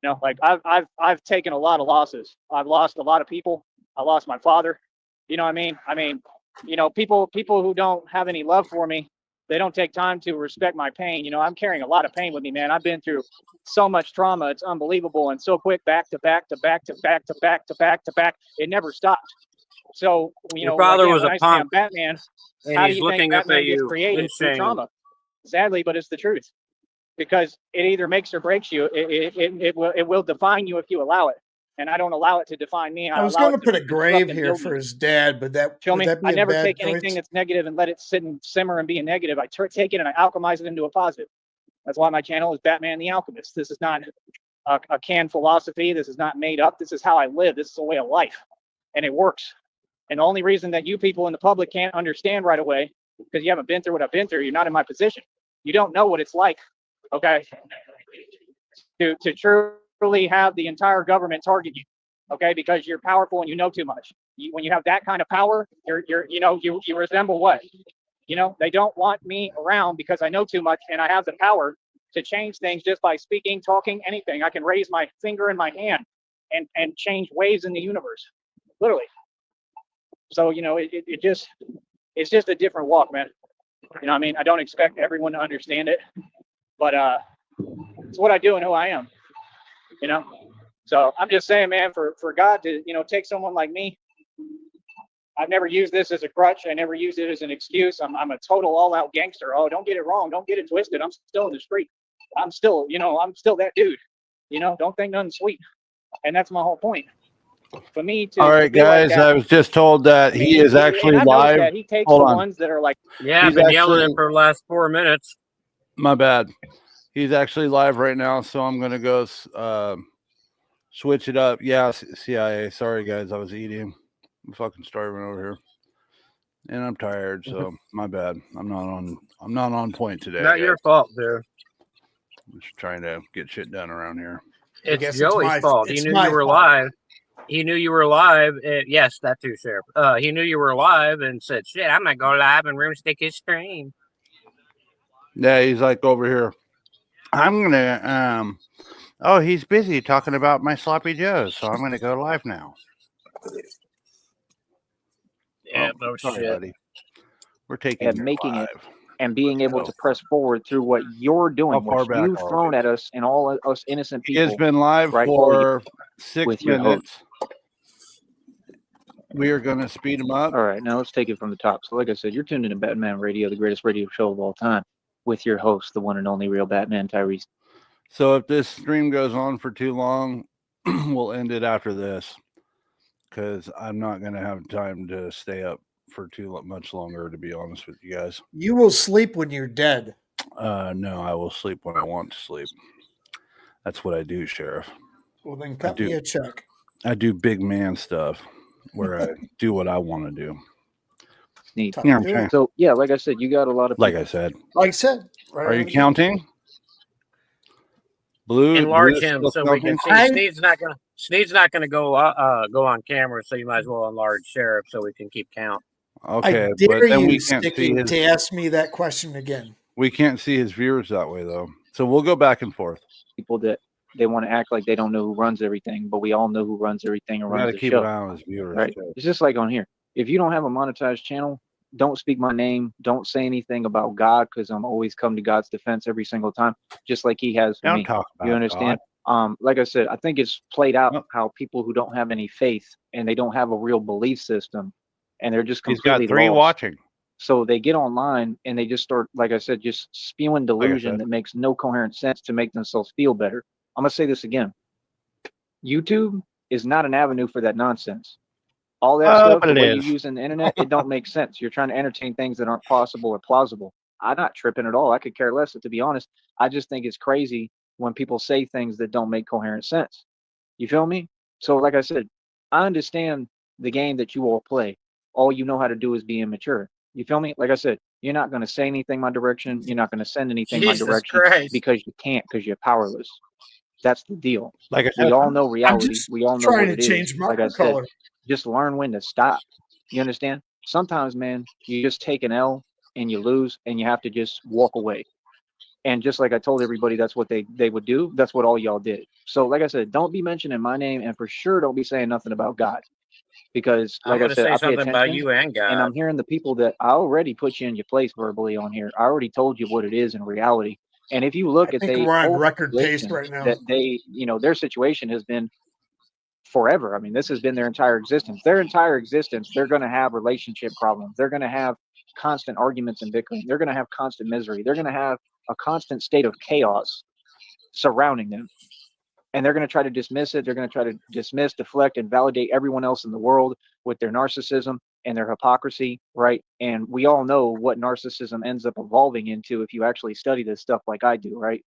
I've taken a lot of losses. I've lost a lot of people. I lost my father. You know what I mean? People who don't have any love for me, they don't take time to respect my pain. I'm carrying a lot of pain with me, man. I've been through so much trauma. It's unbelievable. And so quick, back to back to back to back to back to back to back. It never stopped. So, your father was a punk. Batman, and how he's do you looking think up Batman at gets you. created through trauma? Sadly, but it's the truth. Because it either makes or breaks you. It will define you if you allow it. And I don't allow it to define me. I was going to put a grave here for his dad, but that show me. That be I never take choice? anything that's negative and let it sit and simmer and be a negative. I take it and I alchemize it into a positive. That's why my channel is Batman the Alchemist. This is not a canned philosophy. This is not made up. This is how I live. This is a way of life, and it works. And the only reason that you people in the public can't understand right away because you haven't been through what I've been through. You're not in my position. You don't know what it's like. Okay, to truly have the entire government target you, okay, because you're powerful and you know too much. When you have that kind of power, you resemble what? They don't want me around because I know too much and I have the power to change things just by speaking, talking, anything. I can raise my finger in my hand and change waves in the universe, literally. So it's just a different walk, man. I don't expect everyone to understand it. But it's what I do and who I am, So I'm just saying, man, for God to, take someone like me, I've never used this as a crutch. I never used it as an excuse. I'm a total all-out gangster. Oh, don't get it wrong. Don't get it twisted. I'm still in the street. I'm still that dude. Don't think nothing sweet. And that's my whole point. For me to. All right, guys. I was just told that he is actually live. That he takes the ones that are like. Yeah, I've been yelling at him for the last 4 minutes. My bad. He's actually live right now, so I'm gonna go switch it up. Yeah, CIA. Sorry, guys. I was eating. I'm fucking starving over here, and I'm tired. So my bad. I'm not on point today. Not your fault, dude. I'm just trying to get shit done around here. It's Joey's fault. He knew you were live. He knew you were live. Yes, that too, Sheriff. He knew you were live and said, "Shit, I'm gonna go live and room stick his stream." Yeah, he's like over here. I'm gonna oh, he's busy talking about my sloppy joes, so I'm gonna go live now. Yeah, no sorry, shit. buddy. We're taking And making live. it and being able to press forward through what you're doing, what you've thrown at us and all us innocent people. It's been live for 6 minutes. We are going to speed them up. All right, now let's take it from the top. So like I said, you're tuned into Batman Radio, the greatest radio show of all time, with your host, the one and only real Batman, Tyrese. So if this stream goes on for too long, we'll end it after this because I'm not going to have time to stay up for too much longer, to be honest with you guys. You will sleep when you're dead. No, I will sleep when I want to sleep. That's what I do, Sheriff. Well, then cut me a check. I do big man stuff where I do what I want to do. Sneak. Yeah, I'm trying. So yeah, like I said, you got a lot of people. Like I said. Right Are you counting? Blue. Enlarge Blue is him still so we can counting? see. Sneed's not gonna go on camera, so you might as well enlarge Sheriff so we can keep count. Okay, I but dare then you, we can't see Sticky, his. to ask me that question again. We can't see his viewers that way though. So we'll go back and forth. People that they want to act like they don't know who runs everything, but we all know who runs everything and We got runs to the keep show. an eye on his viewers Right? too. It's just like on here. If you don't have a monetized channel, don't speak my name. Don't say anything about God, because I'm always come to God's defense every single time, just like He has for Don't me. talk about You understand? Like I said, I think it's played out Nope. how people who don't have any faith and they don't have a real belief system, and they're just He's got completely 3 lost. watching. So they get online and they just start, like I said, just spewing delusion that makes no coherent sense to make themselves feel better. I'm gonna say this again. YouTube is not an avenue for that nonsense. All that stuff, but the it way you is. use the internet, it don't make sense. You're trying to entertain things that aren't possible or plausible. I'm not tripping at all. I could care less, to be honest. I just think it's crazy when people say things that don't make coherent sense. You feel me? So, like I said, I understand the game that you all play. All you know how to do is be immature. You feel me? Like I said, you're not going to say anything my direction. You're not going to send anything my Jesus direction Christ. because you can't, because you're powerless. That's the deal. Like I said, We all know I'm reality. just We all know trying what to it change is. my Like I said, color. just learn when to stop. You understand? Sometimes, man, you just take an L and you lose and you have to just walk away. And just like I told everybody, that's what they would do. That's what all y'all did. So, like I said, don't be mentioning my name, and for sure don't be saying nothing about God. Because, I'm like I gonna said, say I pay something about attention, you and and God. I'm hearing the people that I already put you in your place verbally on here. I already told you what it is in reality. And if you look I at think the we're on whole record pace situation right now. that they, their situation has been forever. I mean, this has been their entire existence. Their entire existence, they're going to have relationship problems. They're going to have constant arguments and bickering. They're going to have constant misery. They're going to have a constant state of chaos surrounding them. And they're going to try to dismiss it. They're going to try to dismiss, deflect, and validate everyone else in the world with their narcissism and their hypocrisy, right? And we all know what narcissism ends up evolving into if you actually study this stuff like I do, right?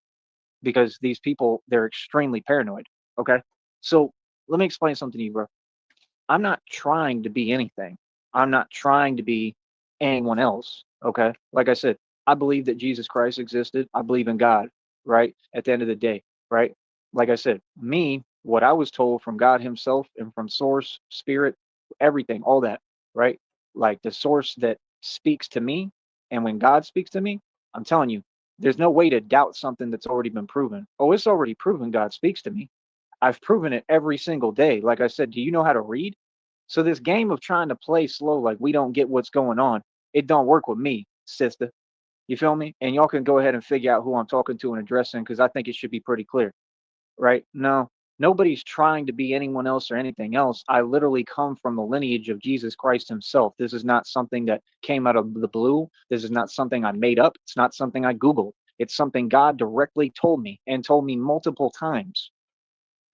Because these people, they're extremely paranoid, okay? So let me explain something to you, bro. I'm not trying to be anything. I'm not trying to be anyone else. Okay. Like I said, I believe that Jesus Christ existed. I believe in God, right? At the end of the day, right? Like I said, me, what I was told from God Himself and from Source, Spirit, everything, all that, right? Like the source that speaks to me. And when God speaks to me, I'm telling you, there's no way to doubt something that's already been proven. Oh, it's already proven God speaks to me. I've proven it every single day. Like I said, do you know how to read? So this game of trying to play slow, like we don't get what's going on, it don't work with me, sister. You feel me? And y'all can go ahead and figure out who I'm talking to and addressing, because I think it should be pretty clear, right? No, nobody's trying to be anyone else or anything else. I literally come from the lineage of Jesus Christ Himself. This is not something that came out of the blue. This is not something I made up. It's not something I Googled. It's something God directly told me, and told me multiple times.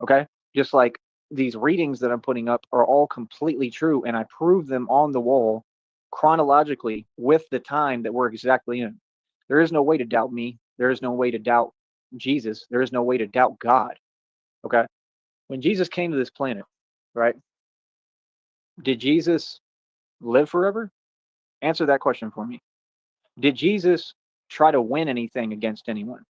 Okay. Just like these readings that I'm putting up are all completely true. And I prove them on the wall chronologically with the time that we're exactly in. There is no way to doubt me. There is no way to doubt Jesus. There is no way to doubt God. Okay. When Jesus came to this planet, right? Did Jesus live forever? Answer that question for me. Did Jesus try to win anything against anyone?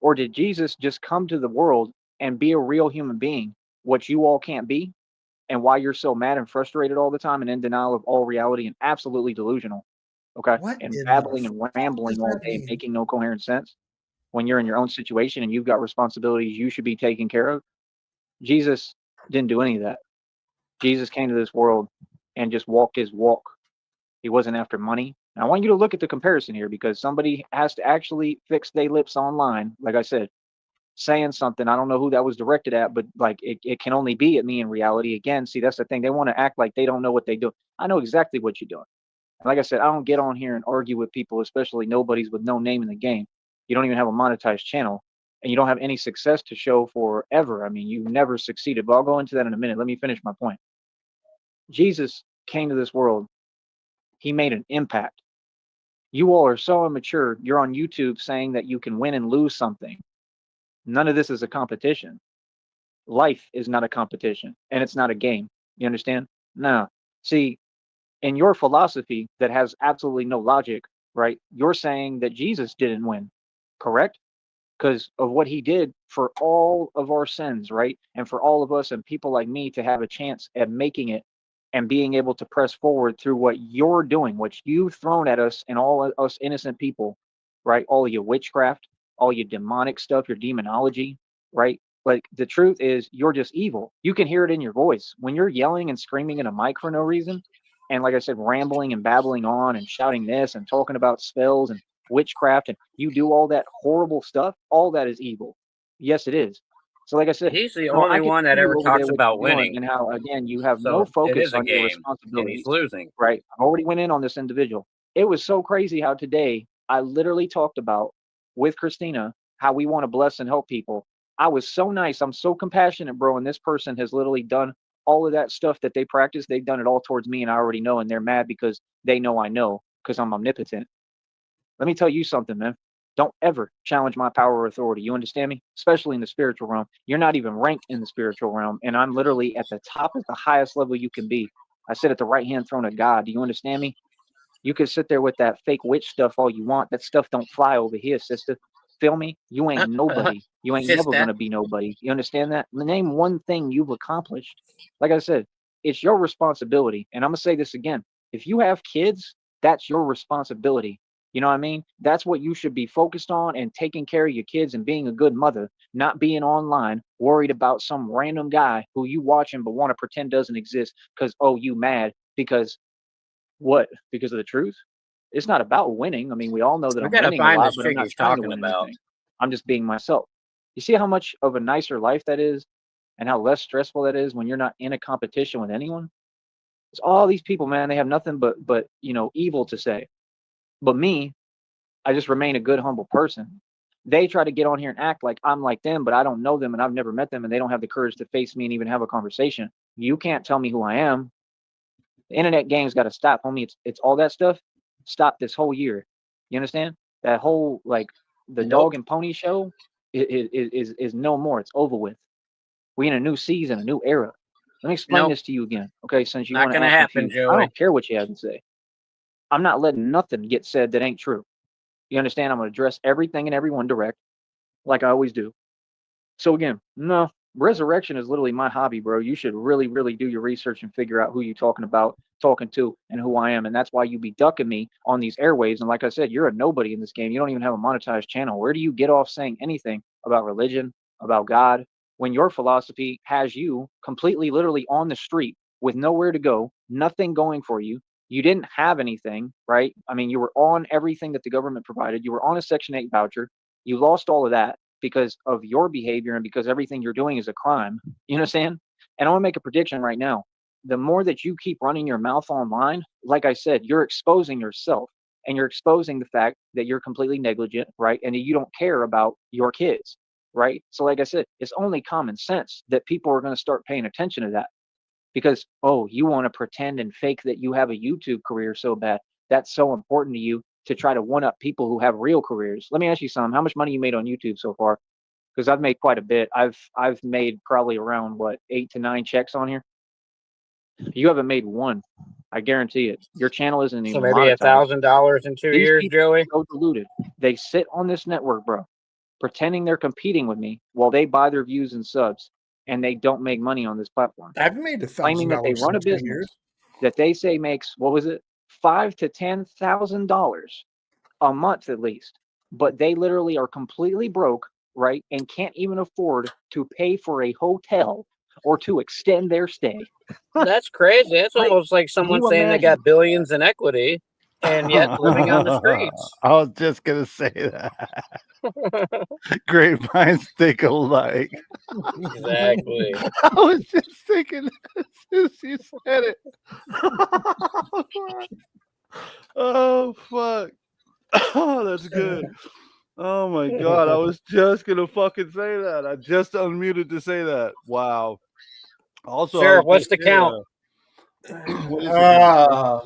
Or did Jesus just come to the world and be a real human being, what you all can't be? And why you're so mad and frustrated all the time and in denial of all reality and absolutely delusional, okay? What And in the babbling and fuck rambling does all that day, mean? making no coherent sense when you're in your own situation and you've got responsibilities you should be taking care of. Jesus didn't do any of that. Jesus came to this world and just walked His walk. He wasn't after money. And I want you to look at the comparison here, because somebody has to actually fix their lips online, like I said, saying something. I don't know who that was directed at, but like it can only be at me in reality. Again, see, that's the thing. They want to act like they don't know what they do. I know exactly what you're doing. And like I said, I don't get on here and argue with people, especially nobodies with no name in the game. You don't even have a monetized channel, and you don't have any success to show forever. I mean, you've never succeeded, but I'll go into that in a minute. Let me finish my point. Jesus came to this world. He made an impact. You all are so immature. You're on YouTube saying that you can win and lose something. None of this is a competition. Life is not a competition, and it's not a game. You understand? No. See, in your philosophy that has absolutely no logic, right? You're saying that Jesus didn't win, correct? Because of what he did for all of our sins, right? And for all of us and people like me to have a chance at making it and being able to press forward through what you're doing, what you've thrown at us and all of us innocent people, right? All of your witchcraft, all your demonic stuff, your demonology, right? Like the truth is you're just evil. You can hear it in your voice. When you're yelling and screaming in a mic for no reason, and like I said, rambling and babbling on and shouting this and talking about spells and witchcraft, and you do all that horrible stuff, all that is evil. Yes, it is. So like I said, He's the I only can one that see ever you over there talks what about you're doing winning. and how, again, you have no So it focus is a on your game, and he's responsibilities, losing. right? I already went in on this individual. It was so crazy how today I literally talked about with Christina how we want to bless and help people. I was so nice. I'm so compassionate, bro. And this person has literally done all of that stuff that they practice. They've done it all towards me, and I already know. And they're mad because they know I know because I'm omnipotent. Let me tell you something, man. Don't ever challenge my power or authority. You understand me? Especially in the spiritual realm. You're not even ranked in the spiritual realm. And I'm literally at the top, at the highest level you can be. I sit at the right hand throne of God. Do you understand me? You can sit there with that fake witch stuff all you want. That stuff don't fly over here, sister. Feel me? You ain't nobody. You ain't never Sister. gonna be nobody. You understand that? Name one thing you've accomplished. Like I said, it's your responsibility. And I'm gonna say this again. If you have kids, that's your responsibility. You know what I mean? That's what you should be focused on, and taking care of your kids and being a good mother, not being online worried about some random guy who you watching but want to pretend doesn't exist because, oh, you mad because what? Because of the truth? It's not about winning. I mean, we all know that We I'm gotta winning a find lot, this but I'm chick not he's trying to talking win about. anything. I'm just being myself. You see how much of a nicer life that is and how less stressful that is when you're not in a competition with anyone? It's all these people, man, they have nothing but evil to say. But me, I just remain a good, humble person. They try to get on here and act like I'm like them, but I don't know them and I've never met them, and they don't have the courage to face me and even have a conversation. You can't tell me who I am. The internet game's got to stop, homie. It's all that stuff. Stop this whole year. You understand? That whole like the Nope. dog and pony show is no more. It's over with. We in a new season, a new era. Let me explain Nope. this to you again, okay? Since you Not want to gonna ask me a happen, few, I Joey. don't care what you have to say. I'm not letting nothing get said that ain't true. You understand? I'm gonna address everything and everyone direct, like I always do. So again, no, resurrection is literally my hobby, bro. You should really, really do your research and figure out who you're talking about, talking to, and who I am. And that's why you be ducking me on these airwaves. And like I said, you're a nobody in this game. You don't even have a monetized channel. Where do you get off saying anything about religion, about God, when your philosophy has you completely, literally on the street with nowhere to go, nothing going for you? You didn't have anything, right? I mean, you were on everything that the government provided. You were on a Section 8 voucher. You lost all of that because of your behavior and because everything you're doing is a crime. You understand? And I want to make a prediction right now. The more that you keep running your mouth online, like I said, you're exposing yourself, and you're exposing the fact that you're completely negligent, right? And that you don't care about your kids, right? So like I said, it's only common sense that people are going to start paying attention to that, because, oh, you want to pretend and fake that you have a YouTube career so bad. That's so important to you to try to one up people who have real careers. Let me ask you something. How much money you made on YouTube so far? Because I've made quite a bit. I've made probably around 8 to 9 checks on here. You haven't made one. I guarantee it. Your channel isn't So even maybe monetized. $1,000 in 2 These years, people Joey. are so deluded. They sit on this network, bro, pretending they're competing with me while they buy their views and subs, and they don't make money on this platform. I've made Claiming that they $1,000 run in a 2 business years. that they say makes, what was it, $5,000 to $10,000 a month at least, but they literally are completely broke, right, and can't even afford to pay for a hotel or to extend their stay. That's crazy. That's Right? almost like Can someone you saying they imagine? got billions in equity and yet living on the streets. I was just gonna say that. Great minds think alike. Exactly. I was just thinking as soon as you said it. Oh fuck. Oh, that's good. Oh my god, I was just gonna fucking say that. I just unmuted to say that. Wow. Also, I was Sheriff, what's gonna the say, count? what is the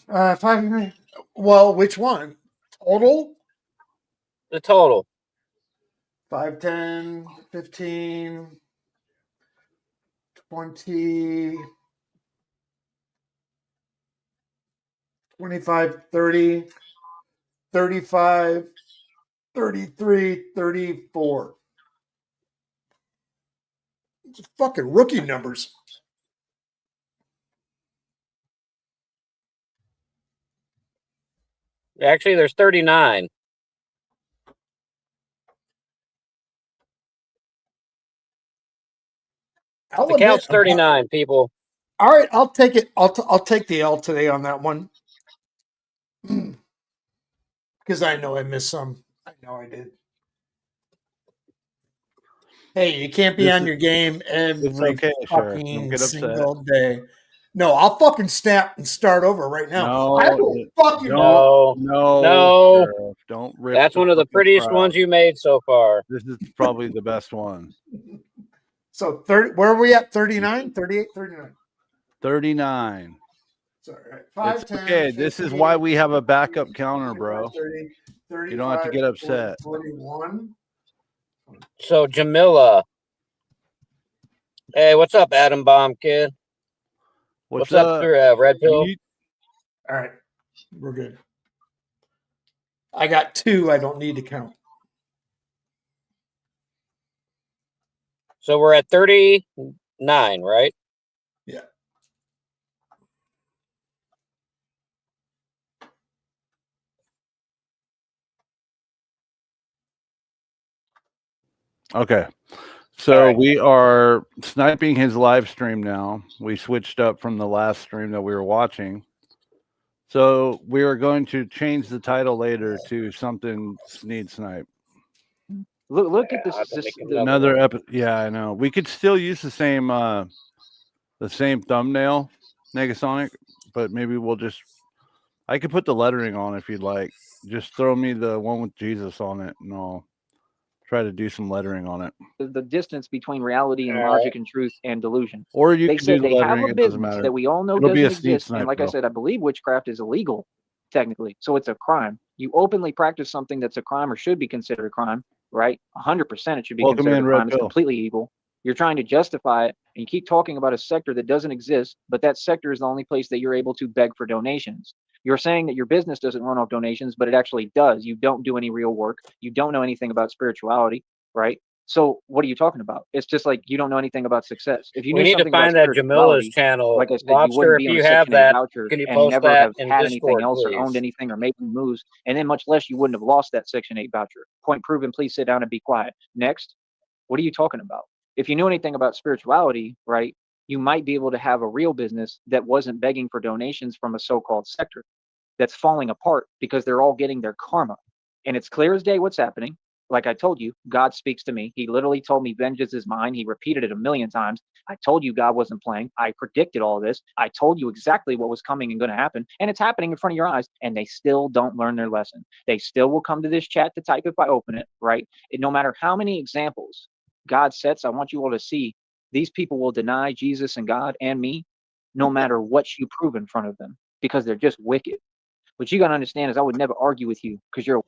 count? 5. Well, which one? Total? The total. 5, 10, 15, 20. 25, 30, 35, 33, 34. It's fucking rookie numbers. Actually, there's 39. The count's 39 people. All right, I'll take it. I'll take the L today on that one. Because I know I missed some. I know I did. Hey, you can't be on your game every okay, Sheriff. Don't fucking get upset. single day. No, I'll fucking snap and start over right now. No, I don't fucking No, Sheriff, don't rip. That's one of the prettiest ones you made so far. This is probably the best one. So 30, where are we at? 39, 38, 39. 39. Sorry, right. 5, It's 10, okay. 15, This is why we have a backup 20, counter, bro. 30, 35, You don't have to get upset. 41. So Jamila. Hey, what's up, Adam Bomb Kid? What's up, Red Pill? All right, we're good. I got 2 I don't need to count. So we're at 39, right? Yeah. Okay. So right. we are sniping his live stream now. We switched up from the last stream that we were watching. So we are going to change the title later to something Sneed Snipe. Look at this. Another episode. Yeah, I know. We could still use the same thumbnail, Negasonic, but maybe we'll just. I could put the lettering on if you'd like. Just throw me the one with Jesus on it, and I'll try to do some lettering on it. The distance between reality and logic and truth and delusion. Or you they can said do the they have lettering. a It doesn't business matter. that we all know It'll be doesn't a Sneed exist. Snipe, And like though. I said, I believe witchcraft is illegal, technically. So it's a crime. You openly practice something that's a crime or should be considered a crime, right? 100% it should be Welcome considered in, a Red crime. It's Pill. completely evil. You're trying to justify it, and you keep talking about a sector that doesn't exist, but that sector is the only place that you're able to beg for donations. You're saying that your business doesn't run off donations, but it actually does. You don't do any real work. You don't know anything about spirituality, right? So what are you talking about? It's just like you don't know anything about success. If you We knew need to something about find that Jamila's spirituality, channel. like I said, you Lobster, wouldn't if be on a you have Section 8 that, voucher can you and post never that have in had anything Discord, else or please? owned anything or made any moves, and then much less you wouldn't have lost that Section 8 voucher. Point proven, please sit down and be quiet. Next, what are you talking about? If you knew anything about spirituality, right, you might be able to have a real business that wasn't begging for donations from a so-called sector that's falling apart because they're all getting their karma. And it's clear as day what's happening. Like I told you, God speaks to me. He literally told me vengeance is mine. He repeated it a million times. I told you God wasn't playing. I predicted all this. I told you exactly what was coming and going to happen. And it's happening in front of your eyes. And they still don't learn their lesson. They still will come to this chat to type if I open it, right? And no matter how many examples God sets, I want you all to see these people will deny Jesus and God and me no matter what you prove in front of them because they're just wicked. What you got to understand is I would never argue with you because you're.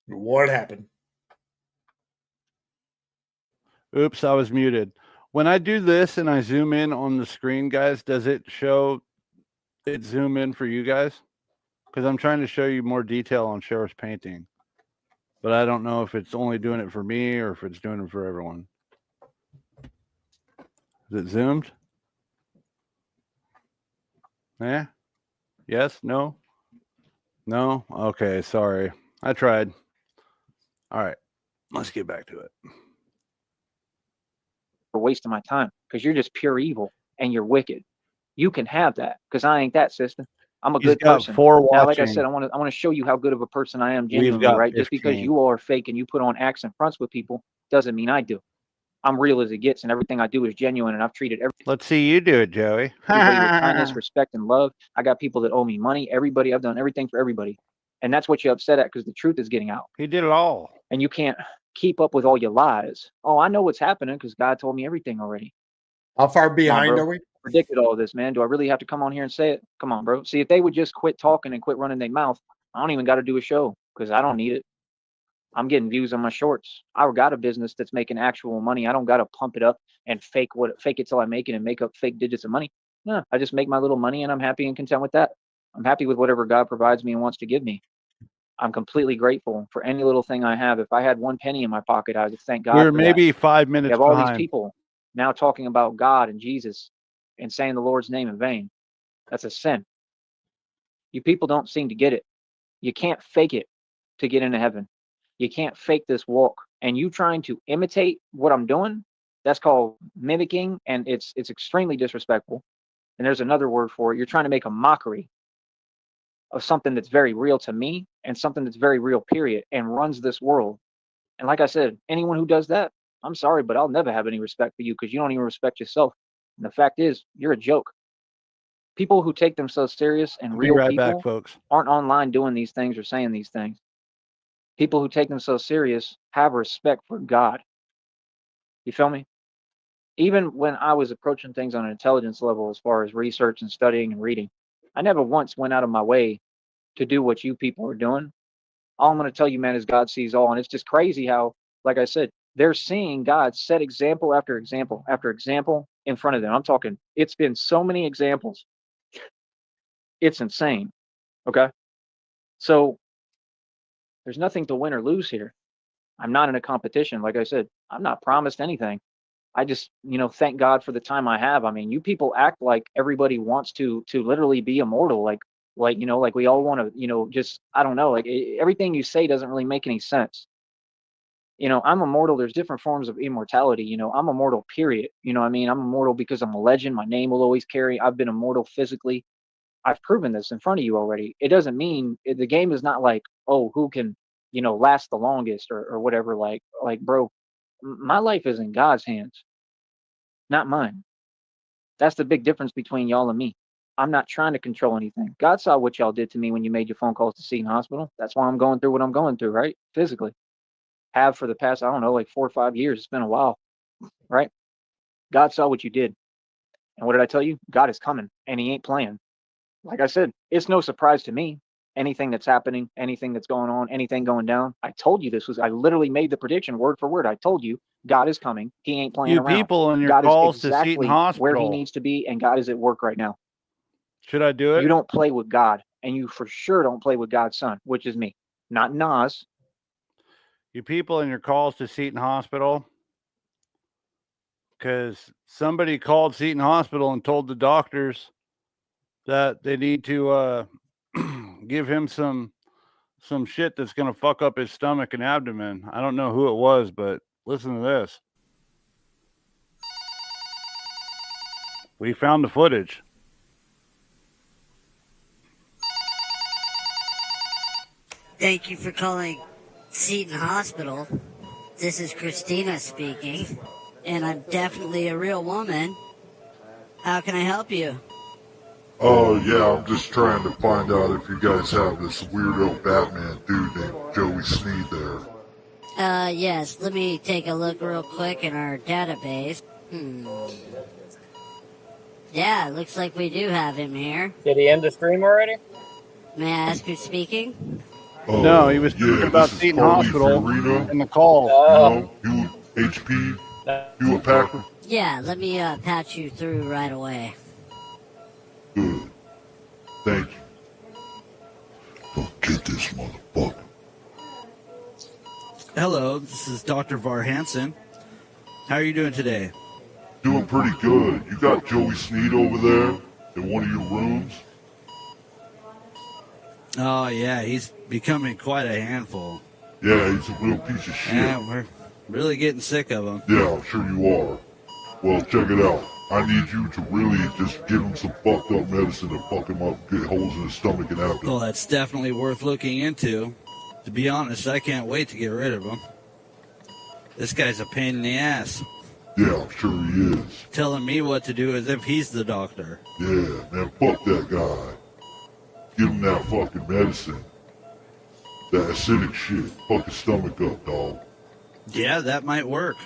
What happened? Oops, I was muted. When I do this and I zoom in on the screen, guys, does it show it zoom in for you guys? Because I'm trying to show you more detail on Sheriff's painting. But I don't know if it's only doing it for me or if it's doing it for everyone. Is it zoomed? Yeah? Yes? No? No? Okay, sorry. I tried. All right. Let's get back to it. For wasting my time because you're just pure evil and you're wicked. You can have that because I ain't that, sister. I'm a good person. Now, like I said, I want to show you how good of a person I am genuinely, right? 15. Just because you all are fake and you put on acts and fronts with people doesn't mean I do. I'm real as it gets, and everything I do is genuine, and I've treated everybody. Let's see you do it, Joey. With kindness, respect, and love. I got people that owe me money. Everybody, I've done everything for everybody, and that's what you're upset at because the truth is getting out. He did it all, and you can't keep up with all your lies. Oh, I know what's happening because God told me everything already. How far behind are we? Predicted all this, man. Do I really have to come on here and say it? Come on, bro. See, if they would just quit talking and quit running their mouth, I don't even got to do a show because I don't need it. I'm getting views on my shorts. I got a business that's making actual money. I don't got to pump it up and fake it till I make it and make up fake digits of money. No, I just make my little money and I'm happy and content with that. I'm happy with whatever God provides me and wants to give me. I'm completely grateful for any little thing I have. If I had 1 penny in my pocket, I would thank God. We're for maybe that. 5 You minutes have all behind. these people now talking about God and Jesus and saying the Lord's name in vain. That's a sin. You people don't seem to get it. You can't fake it to get into heaven. You can't fake this walk. And you trying to imitate what I'm doing, that's called mimicking, and it's extremely disrespectful. And there's another word for it. You're trying to make a mockery of something that's very real to me and something that's very real, period, and runs this world. And like I said, anyone who does that, I'm sorry, but I'll never have any respect for you because you don't even respect yourself. And the fact is, you're a joke. People who take themselves serious and real right people back, folks. aren't online doing these things or saying these things. People who take themselves serious have respect for God. You feel me? Even when I was approaching things on an intelligence level as far as research and studying and reading, I never once went out of my way to do what you people are doing. All I'm going to tell you, man, is God sees all. And it's just crazy how, like I said, they're seeing God set example after example after example in front of them. I'm talking, it's been so many examples. It's insane. Okay. So there's nothing to win or lose here. I'm not in a competition. Like I said, I'm not promised anything. I just, thank God for the time I have. I mean, you people act like everybody wants to literally be immortal. Like we all want to, just, I don't know, like everything you say doesn't really make any sense. I'm immortal. There's different forms of immortality. I'm immortal, period. You know what I mean? I'm immortal because I'm a legend. My name will always carry. I've been immortal physically. I've proven this in front of you already. It doesn't mean the game is not like, oh, who can, last the longest or whatever. Like, bro, my life is in God's hands, not mine. That's the big difference between y'all and me. I'm not trying to control anything. God saw what y'all did to me when you made your phone calls to Seton Hospital. That's why I'm going through what I'm going through, right? Physically. Have for the past, I don't know, like 4 or 5 years. It's been a while, right? God saw what you did. And what did I tell you? God is coming and he ain't playing. Like I said, it's no surprise to me. Anything that's happening, anything that's going on, anything going down. I told you I literally made the prediction word for word. I told you God is coming. He ain't playing around. People in your God calls is to Seton exactly Hospital where he needs to be, and God is at work right now. Should I do it? You don't play with God, and you for sure don't play with God's son, which is me, not Nas. You people in your calls to Seton Hospital, because somebody called Seton Hospital and told the doctors that they need to give him some shit that's going to fuck up his stomach and abdomen. I don't know who it was, but listen to this. We found the footage. Thank you for calling Seton Hospital. This is Christina speaking, and I'm definitely a real woman. How can I help you? Oh, yeah, I'm just trying to find out if you guys have this weirdo Batman dude named Joey Sneed there. Yes, let me take a look real quick in our database. Yeah, looks like we do have him here. Did he end the stream already? May I ask who's speaking? No, he was talking about Seton Hospital in the call. You HP, you a Packer? Yeah, let me patch you through right away. Good. Thank you. Don't get this motherfucker. Hello, this is Dr. Var Hansen. How are you doing today? Doing pretty good. You got Joey Sneed over there in one of your rooms? Oh, yeah, he's becoming quite a handful. Yeah, he's a real piece of shit. Yeah, we're really getting sick of him. Yeah, I'm sure you are. Well, check it out. I need you to really just give him some fucked up medicine to fuck him up, get holes in his stomach and abdomen. Well, that's definitely worth looking into. To be honest, I can't wait to get rid of him. This guy's a pain in the ass. Yeah, I'm sure he is. Telling me what to do as if he's the doctor. Yeah, man, fuck that guy. Give him that fucking medicine. That acidic shit. Fuck his stomach up, dog. Yeah, that might work.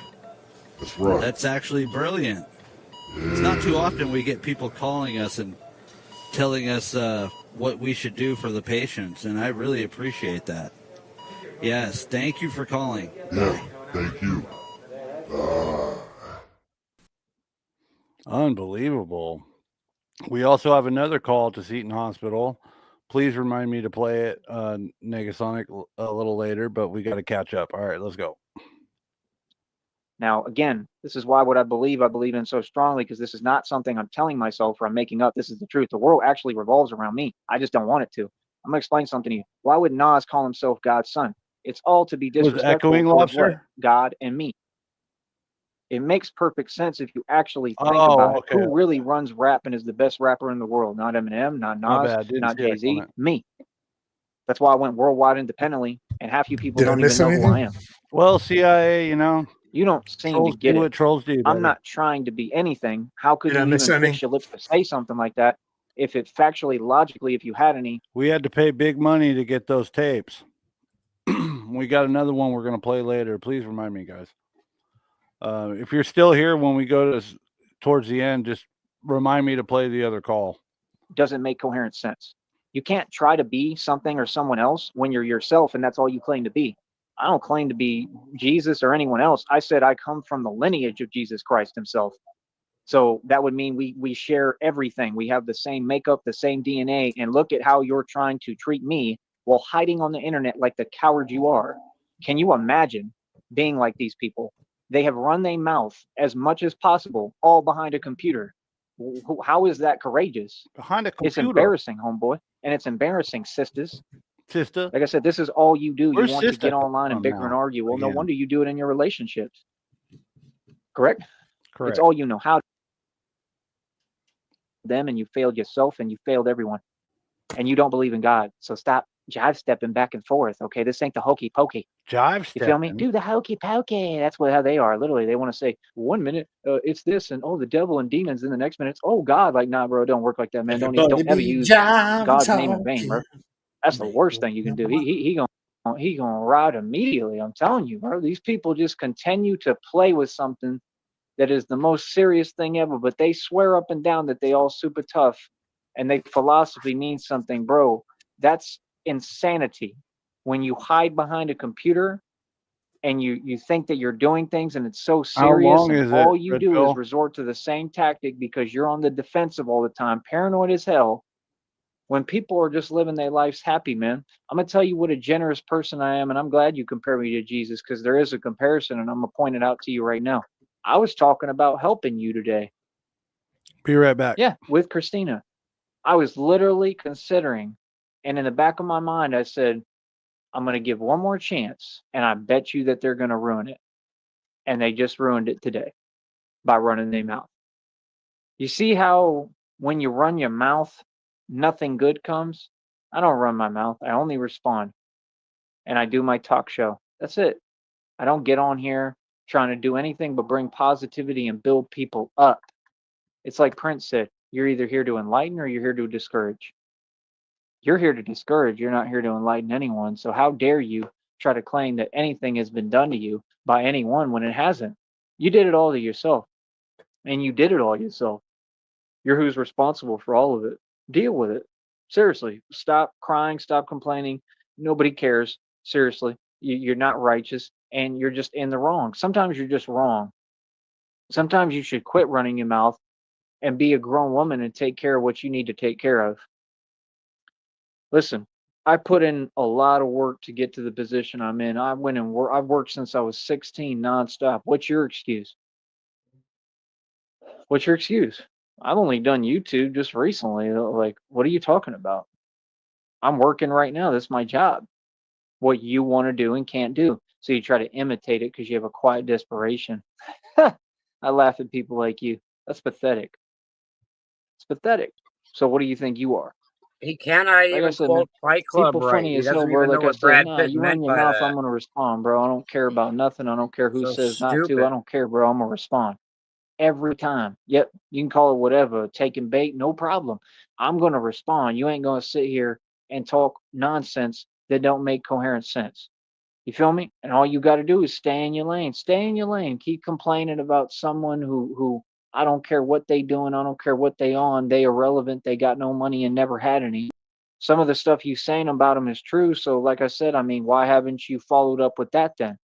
That's right. That's actually brilliant. Yeah. It's not too often we get people calling us and telling us what we should do for the patients, and I really appreciate that. Yes, thank you for calling. Yeah, thank you. Unbelievable. We also have another call to Seton Hospital. Please remind me to play it, Negasonic, a little later, but we got to catch up. All right, let's go. Now, again, this is why what I believe in so strongly, because this is not something I'm telling myself or I'm making up. This is the truth. The world actually revolves around me. I just don't want it to. I'm going to explain something to you. Why would Nas call himself God's son? It's all to be Was disrespectful Echoing towards what? Lobster? God and me. It makes perfect sense if you actually think Oh, about it. okay. Who really runs rap and is the best rapper in the world? Not Eminem, not My Nas, bad. Didn't not see that Jay-Z, comment. me. That's why I went worldwide independently, and half you people Did I don't miss even know who I anything? am. Well, CIA, you know, You don't seem to trolls get do it. what trolls do, I'm buddy. not trying to be anything. How could Did I you miss even any? fix your lips to say something like that if it factually, logically, if you had any? We had to pay big money to get those tapes. We got another one we're going to play later. Please remind me, guys. If you're still here when we go to towards the end, just remind me to play the other call. Doesn't make coherent sense. You can't try to be something or someone else when you're yourself and that's all you claim to be. I don't claim to be Jesus or anyone else. I said I come from the lineage of Jesus Christ himself. So that would mean we share everything. We have the same makeup, the same DNA, and look at how you're trying to treat me while hiding on the internet like the coward you are. Can you imagine being like these people? They have run their mouth as much as possible, all behind a computer. How is that courageous? Behind a computer. It's embarrassing, homeboy, and it's embarrassing, sisters. Sister. Like I said, this is all you do. You Where's want to sister get online and from bicker now? and argue. Well, no Again. wonder you do it in your relationships. Correct? Correct. It's all you know how. Them, and you failed yourself and you failed everyone, and you don't believe in God. So stop jive stepping back and forth. Okay, this ain't the hokey pokey. Jive You feel me? stepping. Do the hokey pokey. That's how they are. Literally, they want to say 1 minute it's this and oh the devil and demons, and the next minute it's oh God. Like nah, bro, don't work like that, man. Don't ever use God's name in vain, bro. That's the worst thing you can do. He gonna ride immediately. I'm telling you, bro. These people just continue to play with something that is the most serious thing ever, but they swear up and down that they all super tough and they philosophy means something, bro. That's insanity. When you hide behind a computer and you think that you're doing things and it's so How serious long and is it, all you Red do is Pill? resort to the same tactic because you're on the defensive all the time, paranoid as hell, when people are just living their lives happy, man. I'm going to tell you what a generous person I am, and I'm glad you compare me to Jesus because there is a comparison, and I'm going to point it out to you right now. I was talking about helping you today. Be right back. Yeah, with Christina. I was literally considering, and in the back of my mind, I said, I'm going to give one more chance, and I bet you that they're going to ruin it. And they just ruined it today by running their mouth. You see how when you run your mouth, nothing good comes? I don't run my mouth. I only respond. And I do my talk show. That's it. I don't get on here trying to do anything but bring positivity and build people up. It's like Prince said, you're either here to enlighten or you're here to discourage. You're here to discourage. You're not here to enlighten anyone. So how dare you try to claim that anything has been done to you by anyone when it hasn't? You did it all to yourself. And you did it all yourself. You're who's responsible for all of it. Deal with it. Seriously. Stop crying. Stop complaining. Nobody cares. Seriously. You're not righteous and you're just in the wrong. Sometimes you're just wrong. Sometimes you should quit running your mouth and be a grown woman and take care of what you need to take care of. Listen, I put in a lot of work to get to the position I'm in. I went and I've worked since I was 16 nonstop. What's your excuse? What's your excuse? I've only done YouTube just recently. Like, what are you talking about? I'm working right now. That's my job. What you want to do and can't do. So you try to imitate it because you have a quiet desperation. I laugh at people like you. That's pathetic. It's pathetic. So what do you think you are? He cannot Like I even said, man, quote Fight Club people right. funny He as hell, doesn't bro. even know Like I what said, Brad nah, Pitt you run meant your by mouth, that. I'm gonna respond, bro. I don't care about nothing. I don't care who So says not to. stupid. I don't care, bro. I'm gonna respond every time. Yep, you can call it whatever, taking bait, no problem. I'm gonna respond. You ain't gonna sit here and talk nonsense that don't make coherent sense. You feel me? And all you got to do is stay in your lane. Stay in your lane. Keep complaining about someone who I don't care what they doing. I don't care what they on. They irrelevant. They got no money and never had any. Some of the stuff you saying about him is true. So, like I said, I mean, why haven't you followed up with that then?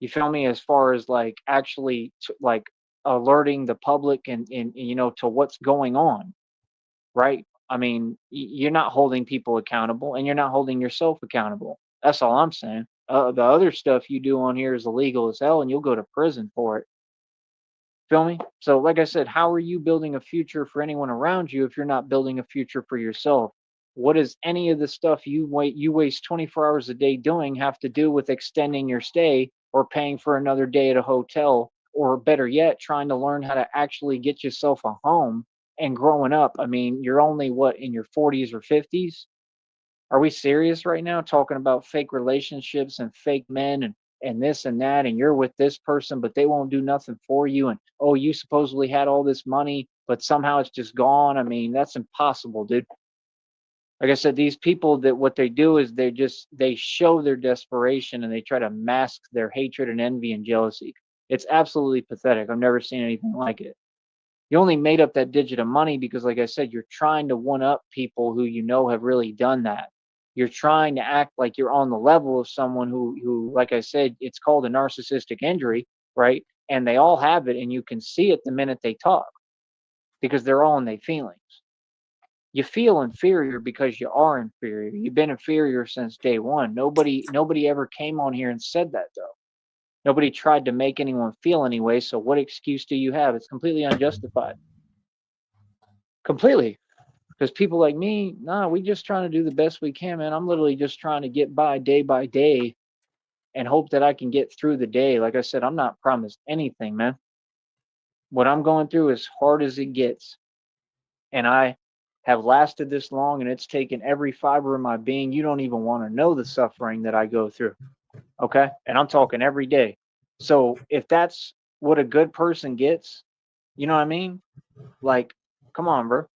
You feel me? As far as like actually like alerting the public and you know to what's going on, right? I mean, you're not holding people accountable, and you're not holding yourself accountable. That's all I'm saying. The other stuff you do on here is illegal as hell, and you'll go to prison for it. Feel me? So, like I said, how are you building a future for anyone around you if you're not building a future for yourself? What does any of the stuff you waste 24 hours a day doing have to do with extending your stay or paying for another day at a hotel, or better yet, trying to learn how to actually get yourself a home and growing up? I mean, you're only what, in your 40s or 50s? Are we serious right now talking about fake relationships and fake men and this and that, and you're with this person but they won't do nothing for you, and oh, you supposedly had all this money but somehow it's just gone? I mean, that's impossible, dude. Like I said, these people, that what they do is they show their desperation and they try to mask their hatred and envy and jealousy. It's absolutely pathetic. I've never seen anything like it. You only made up that digit of money because, like I said, you're trying to one up people who you know have really done that. You're trying to act like you're on the level of someone who, like I said, it's called a narcissistic injury, right? And they all have it, and you can see it the minute they talk because they're all in their feelings. You feel inferior because you are inferior. You've been inferior since day one. Nobody ever came on here and said that, though. Nobody tried to make anyone feel anyway. So what excuse do you have? It's completely unjustified. Completely. Because people like me, nah, we just trying to do the best we can, man. I'm literally just trying to get by day and hope that I can get through the day. Like I said, I'm not promised anything, man. What I'm going through is hard as it gets. And I have lasted this long, and it's taken every fiber of my being. You don't even want to know the suffering that I go through. Okay? And I'm talking every day. So if that's what a good person gets, you know what I mean? Like, come on, bro.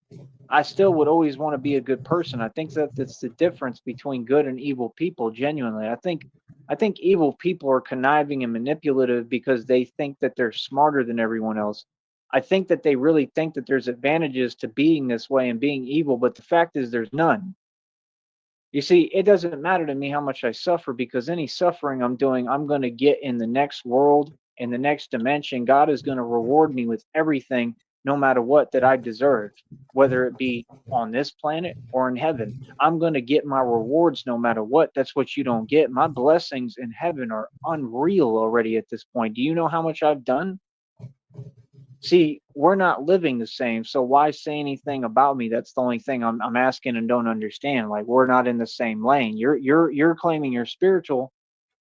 I still would always want to be a good person. I think that's the difference between good and evil people, genuinely. I think evil people are conniving and manipulative because they think that they're smarter than everyone else. I think that they really think that there's advantages to being this way and being evil, but the fact is there's none. You see, it doesn't matter to me how much I suffer, because any suffering I'm doing, I'm going to get in the next world, in the next dimension. God is going to reward me with everything, no matter what, that I deserve, whether it be on this planet or in heaven. I'm going to get my rewards no matter what. That's what you don't get. My blessings in heaven are unreal already at this point. Do you know how much I've done? See, we're not living the same, so why say anything about me? That's the only thing I'm asking and don't understand. Like, we're not in the same lane. You're claiming you're spiritual,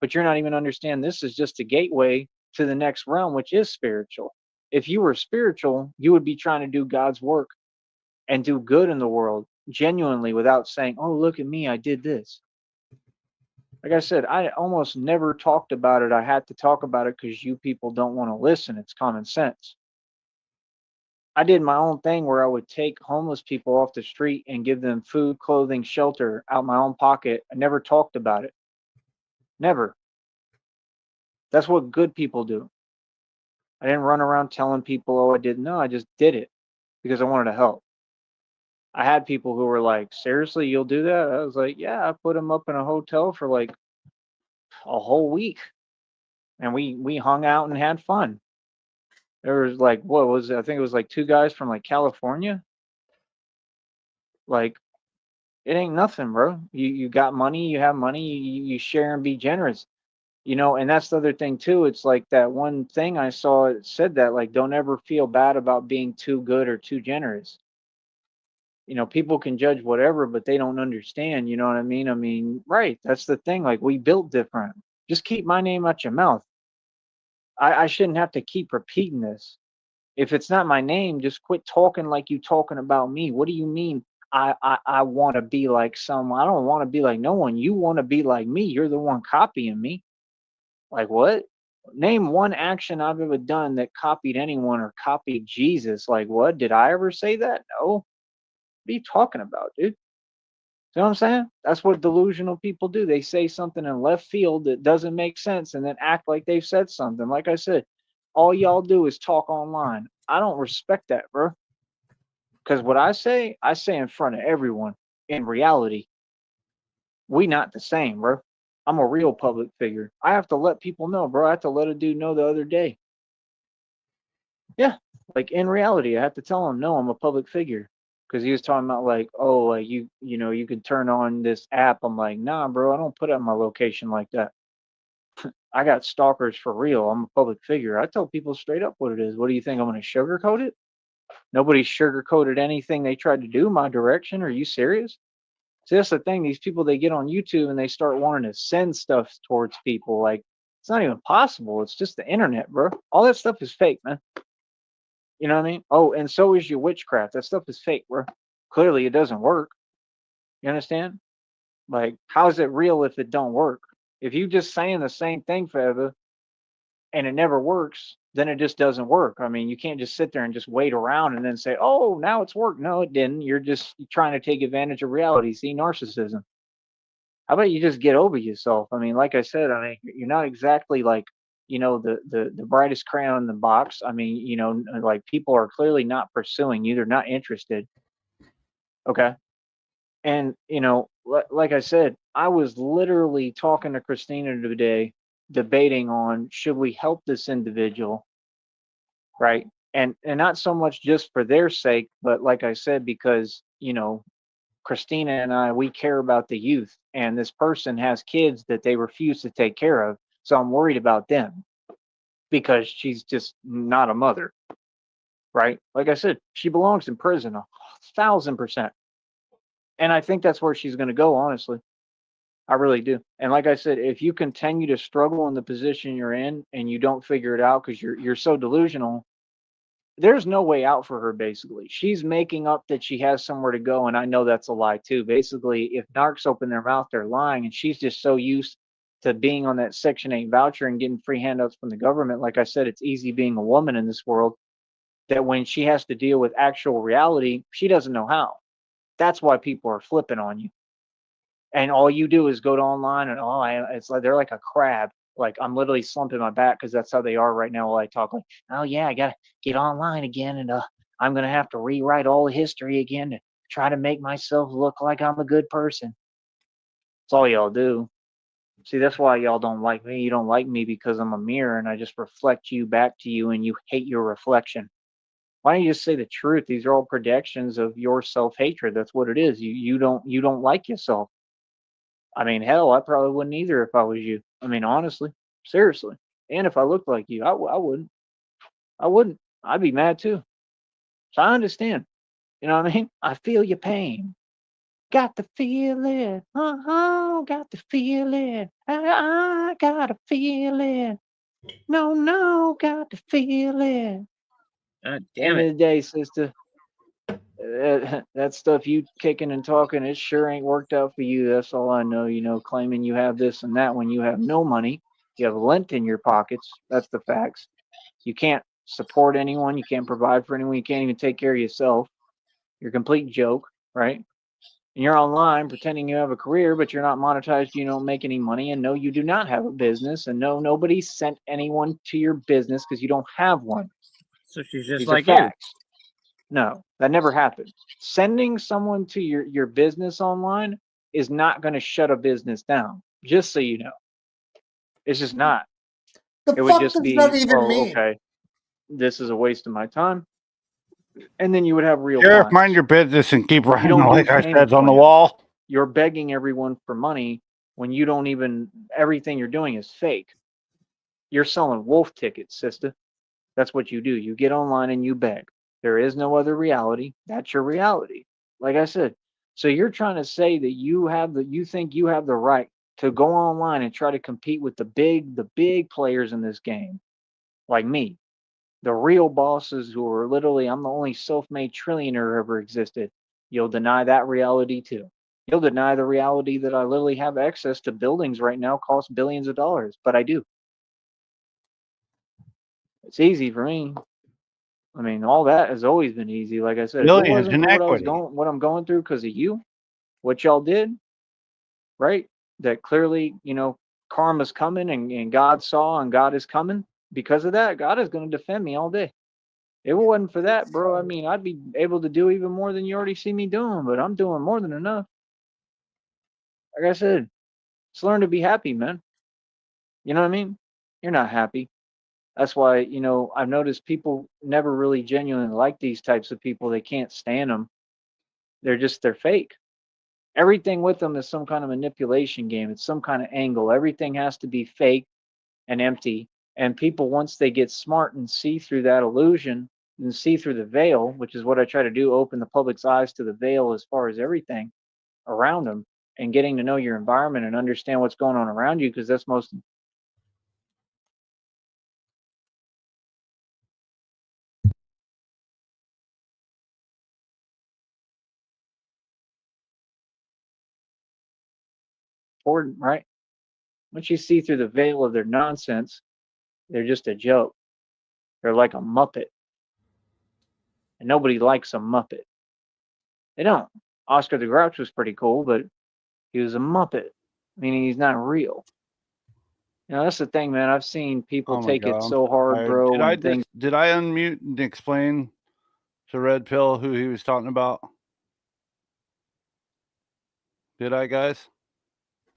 but you're not even understand this is just a gateway to the next realm, which is spiritual. If you were spiritual, you would be trying to do God's work and do good in the world genuinely, without saying, "Oh, look at me, I did this." Like I said, I almost never talked about it. I had to talk about it because you people don't want to listen. It's common sense. I did my own thing where I would take homeless people off the street and give them food, clothing, shelter out my own pocket. I never talked about it. Never. That's what good people do. I didn't run around telling people, oh, I didn't know. I just did it because I wanted to help. I had people who were like, seriously, you'll do that? I was like, yeah, I put them up in a hotel for like a whole week. And we hung out and had fun. There was like, what was it? I think it was like 2 guys from like California. Like, it ain't nothing, bro. You got money, you have money, you share and be generous. You know, and that's the other thing too. It's like that one thing I saw, it said that, like, don't ever feel bad about being too good or too generous. You know, people can judge whatever, but they don't understand, you know what I mean? I mean, right, that's the thing. Like, we built different. Just keep my name out your mouth. I shouldn't have to keep repeating this. If it's not my name, just quit talking like you talking about me. What do you mean? I want to be like someone. I don't want to be like no one. You want to be like me. You're the one copying me. Like, what? Name one action I've ever done that copied anyone or copied Jesus. Like, what? Did I ever say that? No. What are you talking about, dude? You know what I'm saying? That's what delusional people do. They say something in left field that doesn't make sense and then act like they've said something. Like I said, all y'all do is talk online. I don't respect that, bro. Because what I say in front of everyone. in reality, we not the same, bro. I'm a real public figure. I have to let people know, bro. I have to let a dude know the other day. Yeah, like in reality, I have to tell him, no, I'm a public figure. Because he was talking about like, oh, like you know, you could turn on this app. I'm like, nah, bro, I don't put up my location like that. I got stalkers for real. I'm a public figure. I tell people straight up what it is. What do you think? I'm going to sugarcoat it? Nobody sugarcoated anything they tried to do my direction. Are you serious? See, that's the thing. These people, they get on YouTube and they start wanting to send stuff towards people. Like, it's not even possible. It's just the internet, bro. All that stuff is fake, man. You know what I mean? Oh, and so is your witchcraft. That stuff is fake, bro. Clearly, it doesn't work. You understand? Like, how is it real if it don't work? If you just saying the same thing forever and it never works, then it just doesn't work. I mean, you can't just sit there and just wait around and then say, oh, now it's worked. No, it didn't. You're just trying to take advantage of reality. See, narcissism. How about you just get over yourself? I mean, like I said, I mean, you're not exactly like, you know, the brightest crayon in the box. I mean, you know, like people are clearly not pursuing you. They're not interested. Okay. And, you know, like I said, I was literally talking to Christina today, debating on should we help this individual, right? And not so much just for their sake, but like I said, because, you know, Christina and I, we care about the youth, and this person has kids that they refuse to take care of. So I'm worried about them because she's just not a mother, right? Like I said, she belongs in prison 1,000%. And I think that's where she's going to go, honestly. I really do. And like I said, if you continue to struggle in the position you're in and you don't figure it out because you're so delusional, there's no way out for her. Basically, she's making up that she has somewhere to go, and I know that's a lie too. Basically, if narcs open their mouth, they're lying, and she's just so used to being on that Section 8 voucher and getting free handouts from the government. Like I said, it's easy being a woman in this world, that when she has to deal with actual reality, she doesn't know how. That's why people are flipping on you. And all you do is go to online and it's like they're like a crab. Like I'm literally slumping my back because that's how they are right now while I talk. Like, oh yeah, I gotta get online again, and I'm gonna have to rewrite all the history again to try to make myself look like I'm a good person. That's all y'all do. See, that's why y'all don't like me. You don't like me because I'm a mirror and I just reflect you back to you, and you hate your reflection. Why don't you just say the truth? These are all projections of your self-hatred. That's what it is. You don't like yourself. I mean, hell, I probably wouldn't either if I was you. I mean, honestly, seriously. And if I looked like you, I wouldn't. I wouldn't. I'd be mad too. So I understand. You know what I mean? I feel your pain. Got to feel it. Got to feel it. I got to feel it. No, got to feel it. God End damn of it. the day, sister. That stuff you kicking and talking, it sure ain't worked out for you. That's all I know. You know, claiming you have this and that when you have no money, you have lint in your pockets. That's the facts. You can't support anyone. You can't provide for anyone. You can't even take care of yourself. You're a complete joke, right? And you're online pretending you have a career, but you're not monetized. You don't make any money. And no, you do not have a business. And no, nobody sent anyone to your business because you don't have one. So she's just These like are facts. No, that never happened. Sending someone to your business online is not going to shut a business down. Just so you know, it's just not. The It would fuck just does that be, even oh, mean? okay, this is a waste of my time, and then you would have real Sheriff, mind clients. your business and keep You writing don't do like I payment said on the plans. wall. You're begging everyone for money when you don't even. Everything you're doing is fake. You're selling wolf tickets, sister. That's what you do. You get online and you beg. There is no other reality. That's your reality. Like I said. So you're trying to say that you think you have the right to go online and try to compete with the big players in this game, like me, the real bosses who are literally, I'm the only self-made trillionaire who ever existed. You'll deny that reality too. You'll deny the reality that I literally have access to buildings right now cost billions of dollars, but I do. It's easy for me. I mean, all that has always been easy. Like I said, if it Billions wasn't in for equity. what I'm going through because of you, what y'all did, right? That clearly, you know, karma's coming and God saw and God is coming. Because of that, God is going to defend me all day. If it wasn't for that, bro, I mean, I'd be able to do even more than you already see me doing, but I'm doing more than enough. Like I said, just learn to be happy, man. You know what I mean? You're not happy. That's why, you know, I've noticed people never really genuinely like these types of people. They can't stand them. They're fake. Everything with them is some kind of manipulation game. It's some kind of angle. Everything has to be fake and empty. And people, once they get smart and see through that illusion and see through the veil, which is what I try to do, open the public's eyes to the veil as far as everything around them and getting to know your environment and understand what's going on around you, because that's most important, right? Once you see through the veil of their nonsense, they're just a joke. They're like a Muppet. And nobody likes a Muppet. They don't. Oscar the Grouch was pretty cool, but he was a Muppet, meaning he's not real. You know, that's the thing, man. I've seen people take it so hard, bro. Did I unmute and explain to Red Pill who he was talking about? Did I, guys?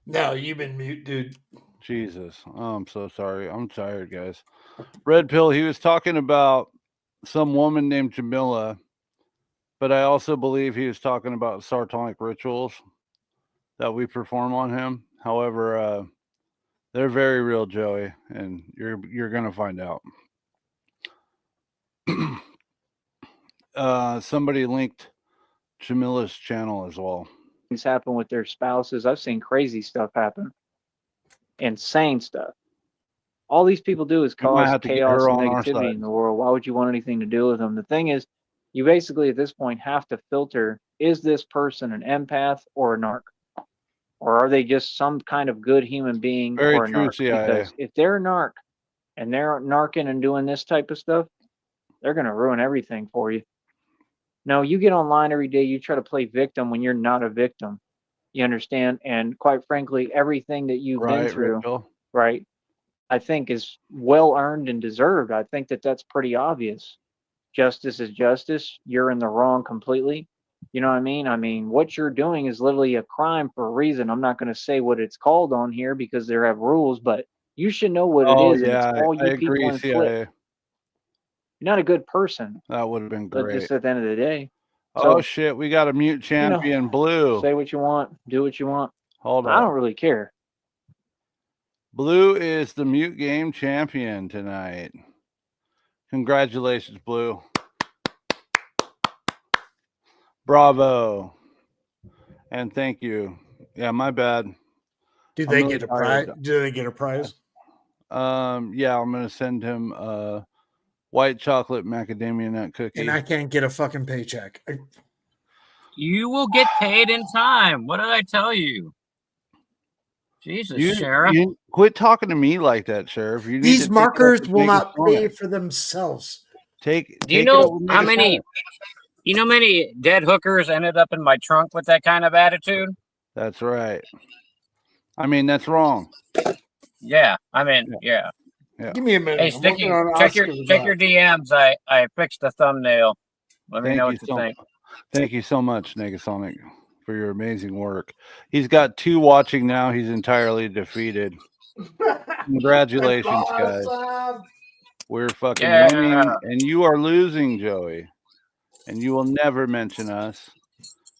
No, you've been mute, dude. Jesus. Oh, I'm so sorry. I'm tired, guys. Red Pill, he was talking about some woman named Jamila, but I also believe he was talking about sartonic rituals that we perform on him. However, they're very real, Joey, and you're gonna find out. Somebody linked Jamila's channel as well. Things happen with their spouses. I've seen crazy stuff happen. Insane stuff. All these people do is cause chaos and negativity in the world. Why would you want anything to do with them? The thing is, you basically at this point have to filter, is this person an empath or a narc? Or are they just some kind of good human being or a narc? Because if they're a narc and they're narking and doing this type of stuff, they're going to ruin everything for you. No, you get online every day, you try to play victim when you're not a victim. You understand? And quite frankly, everything that you've been through, right, I think is well earned and deserved. I think that that's pretty obvious. Justice is justice. You're in the wrong completely. You know what I mean? I mean, what you're doing is literally a crime for a reason. I'm not going to say what it's called on here because there have rules, but you should know what it is. And it's all you people inflict. You're not a good person. That would have been great. But just at the end of the day. Oh, shit. We got a mute champion, Blue. Say what you want. Do what you want. Hold on. I don't really care. Blue is the mute game champion tonight. Congratulations, Blue. Bravo. And thank you. Yeah, my bad. Do they get a prize? Do they get a prize? Yeah, I'm gonna send him a white chocolate macadamia nut cookie. And I can't get a fucking paycheck. You will get paid in time. What did I tell you? Jesus, Sheriff. You quit talking to me like that, Sheriff. You need These markers will not pay for themselves. Do you know how many? You know, many dead hookers ended up in my trunk with that kind of attitude. That's right. I mean, that's wrong. Yeah, I mean, yeah. Give me a minute. Hey, Sticky, check your DMs. I fixed the thumbnail. Let me know what you think. Thank you so much, Negasonic, for your amazing work. He's got 2 watching now. He's entirely defeated. Congratulations, guys. We're fucking winning, and you are losing, Joey. And you will never mention us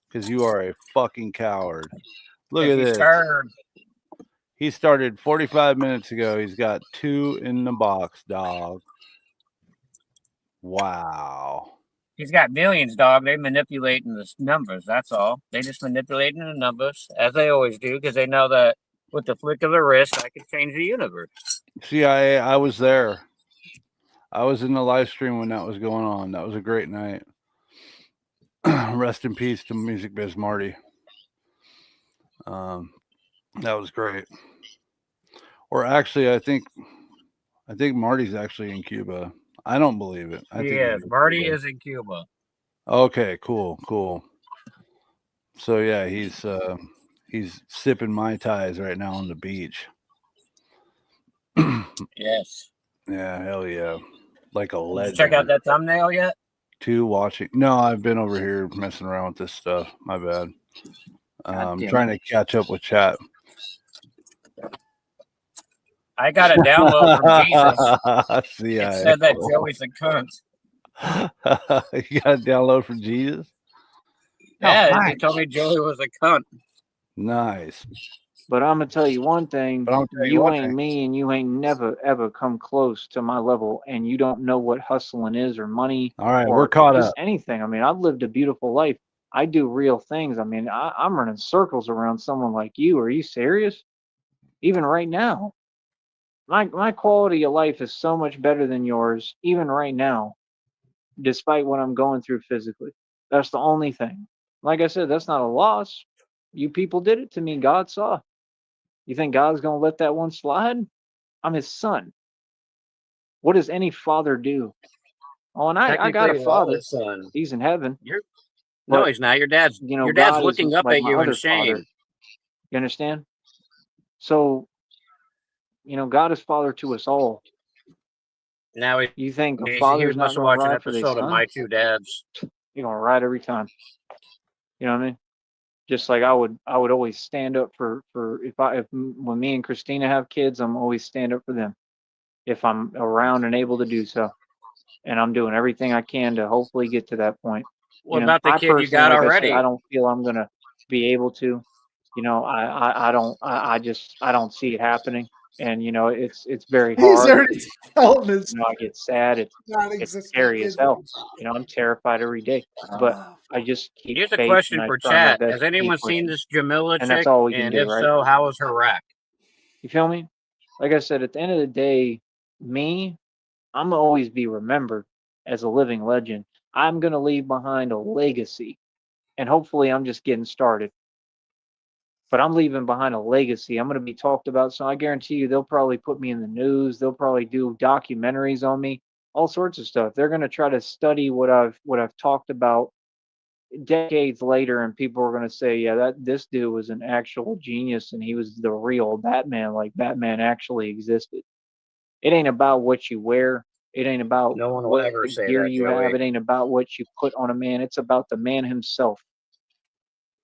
because you are a fucking coward. Look at this. He started 45 minutes ago. He's got 2 in the box, dog. Wow. He's got millions, dog. They're manipulating the numbers. That's all. They just manipulating the numbers, as they always do, because they know that with the flick of the wrist, I could change the universe. CIA, I was there. I was in the live stream when that was going on. That was a great night. Rest in peace to Music Biz Marty. That was great. Or actually, I think Marty's actually in Cuba. I don't believe it. Marty is in Cuba. Okay, cool. So yeah, he's sipping Mai Tais right now on the beach. Yes. Yeah, hell yeah. Like a legend. Check out that thumbnail yet? 2 watching. No, I've been over here messing around with this stuff. My bad. damn trying to catch up with chat. I got a download from Jesus. CIA. It said that Joey's a cunt. You got a download from Jesus? Yeah, Oh, he told me Joey was a cunt. Nice. But I'm gonna tell you one thing: But I'm tell you you one ain't thing. me, and you ain't never ever come close to my level, and you don't know what hustling is, or money, All right, or we're caught just up. anything. I mean, I've lived a beautiful life. I do real things. I mean, I'm running circles around someone like you. Are you serious? Even right now, my quality of life is so much better than yours, even right now, despite what I'm going through physically. That's the only thing. Like I said, that's not a loss. You people did it to me. God saw. You think God's going to let that one slide? I'm his son. What does any father do? Oh, and I got Technically, a we're all father. his son. He's in heaven. No, But, he's not. Your dad's God is looking up like at my you in other shame. father. You understand? So, God is father to us all. Now You think a he father's not must going to watch an ride for their episode of son? My Two Dads. You're going to ride every time. You know what I mean? Just like I would always stand up for when me and Christina have kids, I'm always stand up for them if I'm around and able to do so. And I'm doing everything I can to hopefully get to that point. What about the I kid you personally, got like I said, already? I don't feel I'm gonna be able to. I don't see it happening. And it's very He's hard. already telling his I get sad. It's non-existent scary kid. as hell. I'm terrified every day. But I just keep Here's a faith question and I for try my chat. best Has to keep anyone seen pushing. this Jamila And that's chick? all we can And do, if right? so, how was her rack? You feel me? Like I said, at the end of the day, me, I'm gonna always be remembered as a living legend. I'm gonna leave behind a legacy, and hopefully, I'm just getting started. But I'm leaving behind a legacy. I'm gonna be talked about, so I guarantee you, they'll probably put me in the news. They'll probably do documentaries on me, all sorts of stuff. They're gonna try to study what I've talked about decades later, and people are gonna say, yeah, that this dude was an actual genius, and he was the real Batman. Like Batman actually existed. It ain't about what you wear. It ain't about No one will what ever say gear that, you have. Joey. It ain't about what you put on a man. It's about the man himself.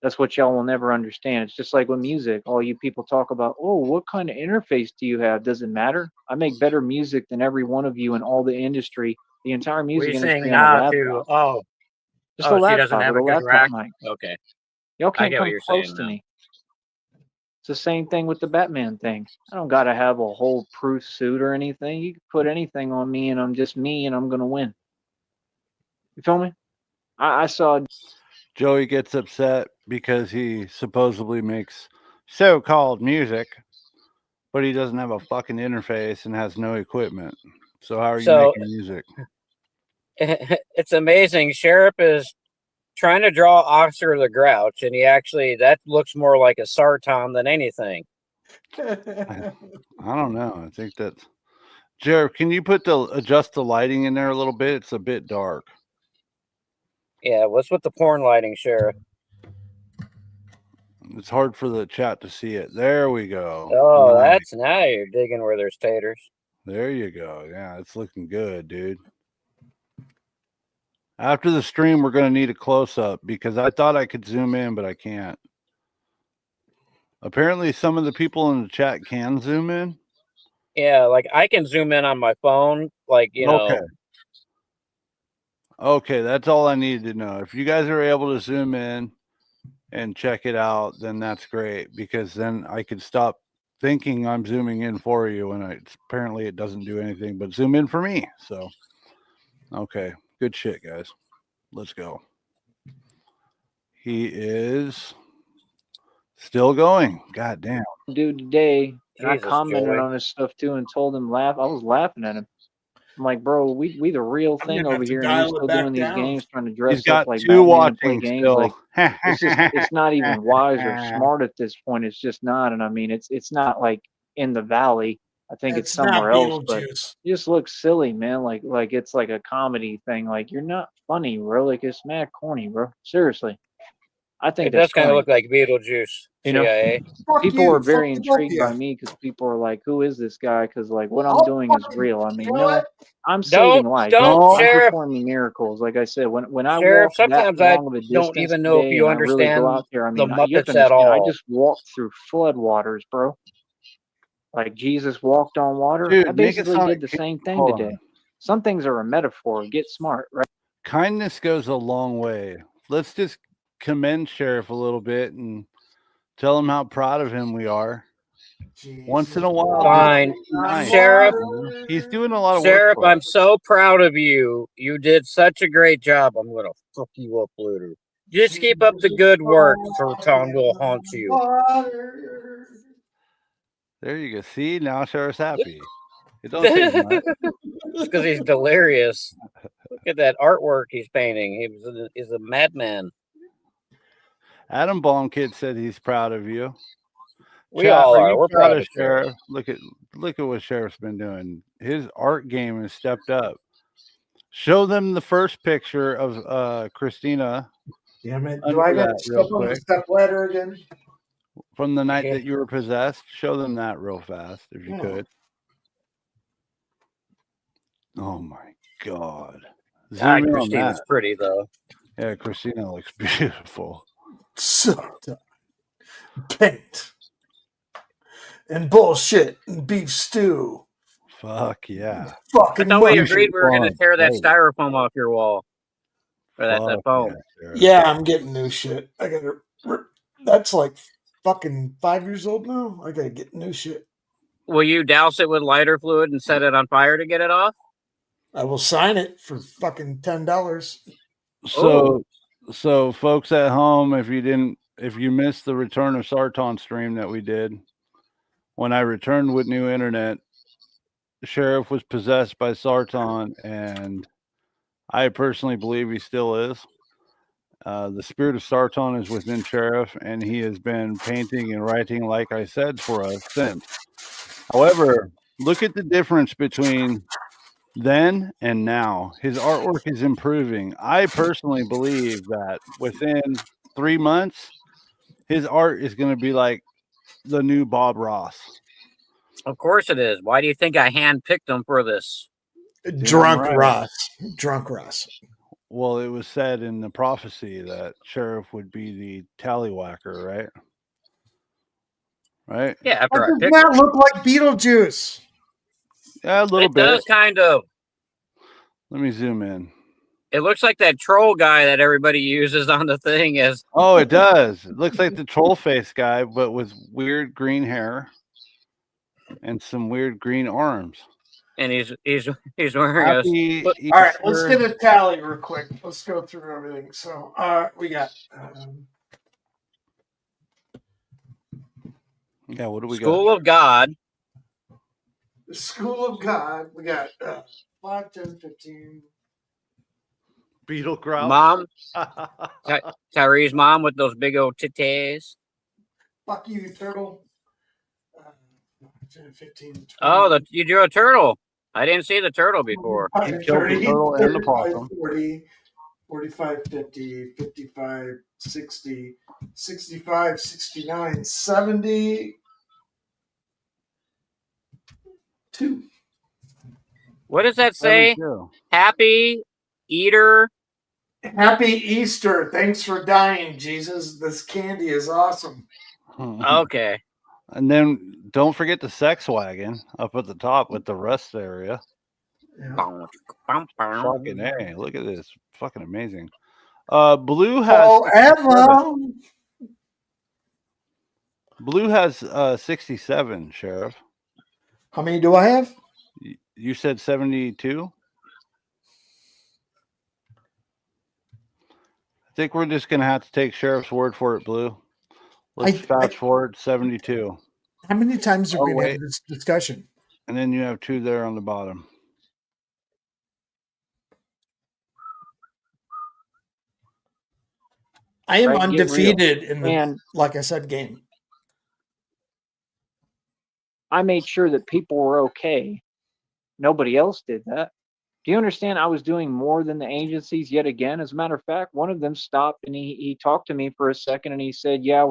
That's what y'all will never understand. It's just like with music. All you people talk about, oh, what kind of interface do you have? Does it matter? I make better music than every one of you in all the industry, the entire What are music you saying industry on a now laptop. to, Just a she doesn't laptop have with a a good laptop rack? mic. Okay. Y'all I can't get what come you're close saying to now. me. It's the same thing with the Batman thing. I don't gotta have a whole proof suit or anything. You can put anything on me and I'm just me and I'm gonna win. You feel me? I saw Joey gets upset because he supposedly makes so-called music, but he doesn't have a fucking interface and has no equipment. So how are you making music? It's amazing. Sheriff is trying to draw Oscar the Grouch, and that looks more like a Sarton than anything. I don't know. I think that Jared, can you adjust the lighting in there a little bit? It's a bit dark. Yeah, what's with the porn lighting, Sheriff? It's hard for the chat to see it. There we go. Oh, Nice. now you're digging where there's taters. There you go. Yeah, it's looking good, dude. After the stream, we're going to need a close-up because I thought I could zoom in, but I can't. Apparently, some of the people in the chat can zoom in. Yeah, like I can zoom in on my phone, Okay. Okay, that's all I needed to know. If you guys are able to zoom in and check it out, then that's great because then I could stop thinking I'm zooming in for you and apparently it doesn't do anything but zoom in for me. So, okay, good shit, guys. Let's go. He is still going. God damn. dude today, and I Jesus, commented Joey. on his stuff too, and told him I was laughing at him. I'm like, bro, we the real I'm thing gonna over have to here, and you dial it still back doing these down. games, trying to He's dress up got like 2 Batman and play watching games. still. Like it's not even wise or smart at this point. It's just not, and I mean, it's not like in the valley. I think it's It's not somewhere else, but Beetlejuice. you just look silly, man. Like it's like a comedy thing. Like you're not funny, bro. Like it's mad corny, bro. Seriously. I think It does that's kind of funny. look like Beetlejuice. You know, CIA. people are very intrigued by me because people are like, "Who is this guy?" Because like what I'm doing is real. I mean, no, I'm saving lives. I'm Sheriff. performing miracles. Like I said, when I Sheriff, walk that sometimes I long of a don't distance even know if today you and I really go understand out there, I the mean, you have to Muppets at understand. I all. just walked through floodwaters, bro. Like Jesus walked on water. I Dude, make it basically sound did like, the same thing hold today. on. Some things are a metaphor. Get smart, right? Kindness goes a long way. Let's just commend Sheriff a little bit and tell him how proud of him we are. Once in a while, Fine. just be nice, Sheriff. you know? He's doing a lot of work Sheriff, for us. I'm so proud of you. You did such a great job. I'm gonna fuck you up later. Just keep up the good work, Sarton will haunt you. There you go. See, now Sheriff's happy. It don't take much. Just because he's delirious. Look at that artwork he's painting. He's a madman. Adam Baumkid said he's proud of you. We Chat, all are. you We're proud proud of of Sheriff. Sheriff? Look at what Sheriff's been doing. His art game has stepped up. Show them the first picture of Christina. Damn it. Do I get to step on the step ladder again? From the night that you were possessed. Show them that real fast if you Yeah. could. Oh my God. Ah, Zoom in on Christina's that. pretty though. Yeah, Christina looks beautiful. So paint and bullshit and beef stew. Fuck yeah. Fucking I thought we monkey. agreed we were going to tear that styrofoam off your wall. Or that foam. Yeah, I'm getting new shit. I gotta. That's like fucking 5 years old now. I gotta get new shit. Will you douse it with lighter fluid and set it on fire to get it off? I will sign it for fucking $10. So folks at home, if you missed the return of Sarton stream that we did, when I returned with new internet, Sheriff was possessed by Sarton, and I personally believe he still is. The spirit of Sarton is within Sheriff, and he has been painting and writing, like I said, for us since. However, look at the difference between then and now. His artwork is improving. I personally believe that within 3 months, his art is going to be like the new Bob Ross. Of course it is. Why do you think I handpicked him for this? Drunk Ross. Drunk Ross. Well, it was said in the prophecy that Sheriff would be the tallywhacker, right? Right? Yeah, after I Does picked that him. look like Beetlejuice? Yeah, a little bit. It does kind of. Let me zoom in. It looks like that troll guy that everybody uses on the thing is. Oh, it does. It looks like the troll face guy, but with weird green hair and some weird green arms. And he's wearing Happy All right, let's get a tally real quick. Let's go through everything. So, we got. Yeah, what do we School got? of God. The School of God. We got 5, 10, 15. Beetle Grout. Mom. Tyree's mom with those big old titties. Fuck you, turtle. 10, 15, 20. Oh, you drew a turtle. I didn't see the turtle before. 30, 35, 40, 45, 50, 55, 60, 65, 69, 70. 2. What does that say? 72. Happy Eater. Happy Easter. Thanks for dying, Jesus. This candy is awesome. Okay. And then don't forget the sex wagon up at the top with the rest area. Yeah. Fucking A. Look at this. Fucking amazing. Blue has Blue has 67, Sheriff. How many do I have? You said 72? I think we're just going to have to take Sheriff's word for it, Blue. Let's fast forward 72. How many times are we going to have this discussion? And then you have 2 there on the bottom. I am undefeated in the, like I said, game. I made sure that people were okay. Nobody else did that. Do you understand? I was doing more than the agencies yet again. As a matter of fact, one of them stopped and he talked to me for a second and he said, "Yeah,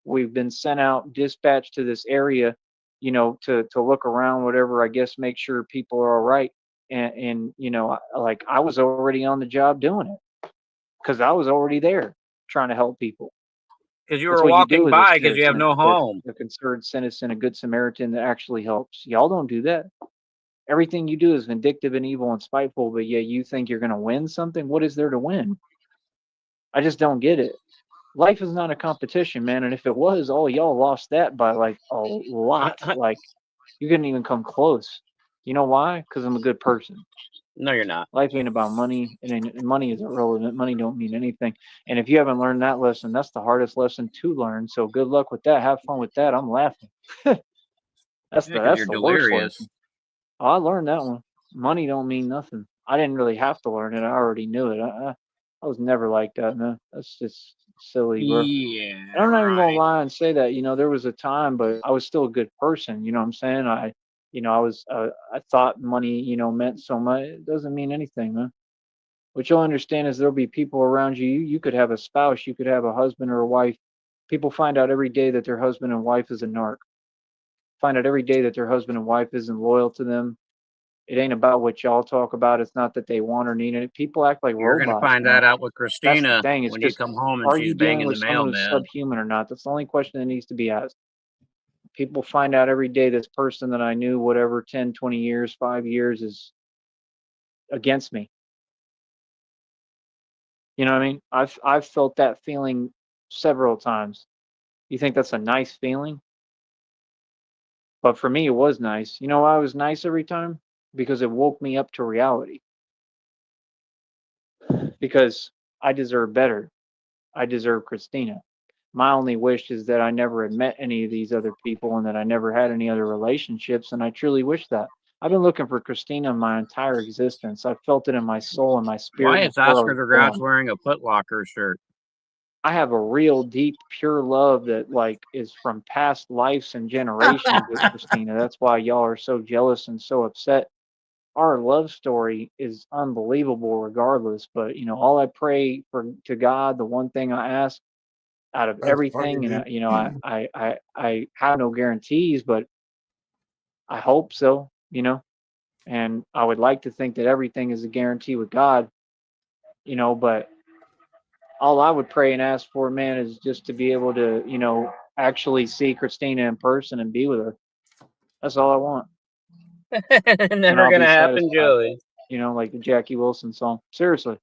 we've been sent out, dispatched to this area, you know, to look around, whatever. I guess make sure people are all right." And you know, like I was already on the job doing it because I was already there trying to help people. Because you That's were what you do walking as a by because you have citizen, no home. a concerned citizen, a good Samaritan that actually helps. Y'all don't do that. Everything you do is vindictive and evil and spiteful, but yet you think you're going to win something? What is there to win? I just don't get it. Life is not a competition, man. And if it was, all y'all lost that by like a lot. Like you couldn't even come close. You know why? Because I'm a good person. No, you're not. Life ain't about money. Money is irrelevant. Money don't mean anything. And if you haven't learned that lesson, that's the hardest lesson to learn. So good luck with that. Have fun with that. I'm laughing. That's Because you're the worst delirious. lesson. Oh, I learned that one. Money don't mean nothing. I didn't really have to learn it. I already knew it. I was never like that, man. That's just silly, bro. Yeah, And I'm not even gonna right. lie and say that. You know, there was a time, but I was still a good person. You know what I'm saying? I thought money, you know, meant so much. It doesn't mean anything, man. What you'll understand is there'll be people around you. You could have a spouse, you could have a husband or a wife. People find out every day that their husband and wife is a narc. Find out every day that their husband and wife isn't loyal to them. It ain't about what y'all talk about. It's not that they want or need it. People act like You're gonna robots, find man. that out with That's the Christina thing. It's when you just, come home and are she's you dealing banging the with someone who's mailman. subhuman or not? That's the only question that needs to be asked. People find out every day this person that I knew, whatever, 10, 20 years, 5 years, is against me. You know what I mean? I've felt that feeling several times. You think that's a nice feeling? But for me, it was nice. You know why it was nice every time? Because it woke me up to reality. Because I deserve better. I deserve Christina. My only wish is that I never had met any of these other people and that I never had any other relationships. And I truly wish that. I've been looking for Christina my entire existence. I felt it in my soul and my spirit Why is before I Oscar was the Grouch born. wearing a Foot Locker shirt? I have a real deep, pure love that like is from past lives and generations with Christina. That's why y'all are so jealous and so upset. Our love story is unbelievable regardless. But you know, all I pray for to God, the one thing I ask out of That's funny, everything, and dude. you know, I have no guarantees, but I hope so, you know, and I would like to think that everything is a guarantee with God, you know, but all I would pray and ask for, man, is just to be able to, you know, actually see Christina in person and be with her. That's all I want. And Never I'll gonna be happen, satisfied, Joey. you know, like the Jackie Wilson song. Seriously.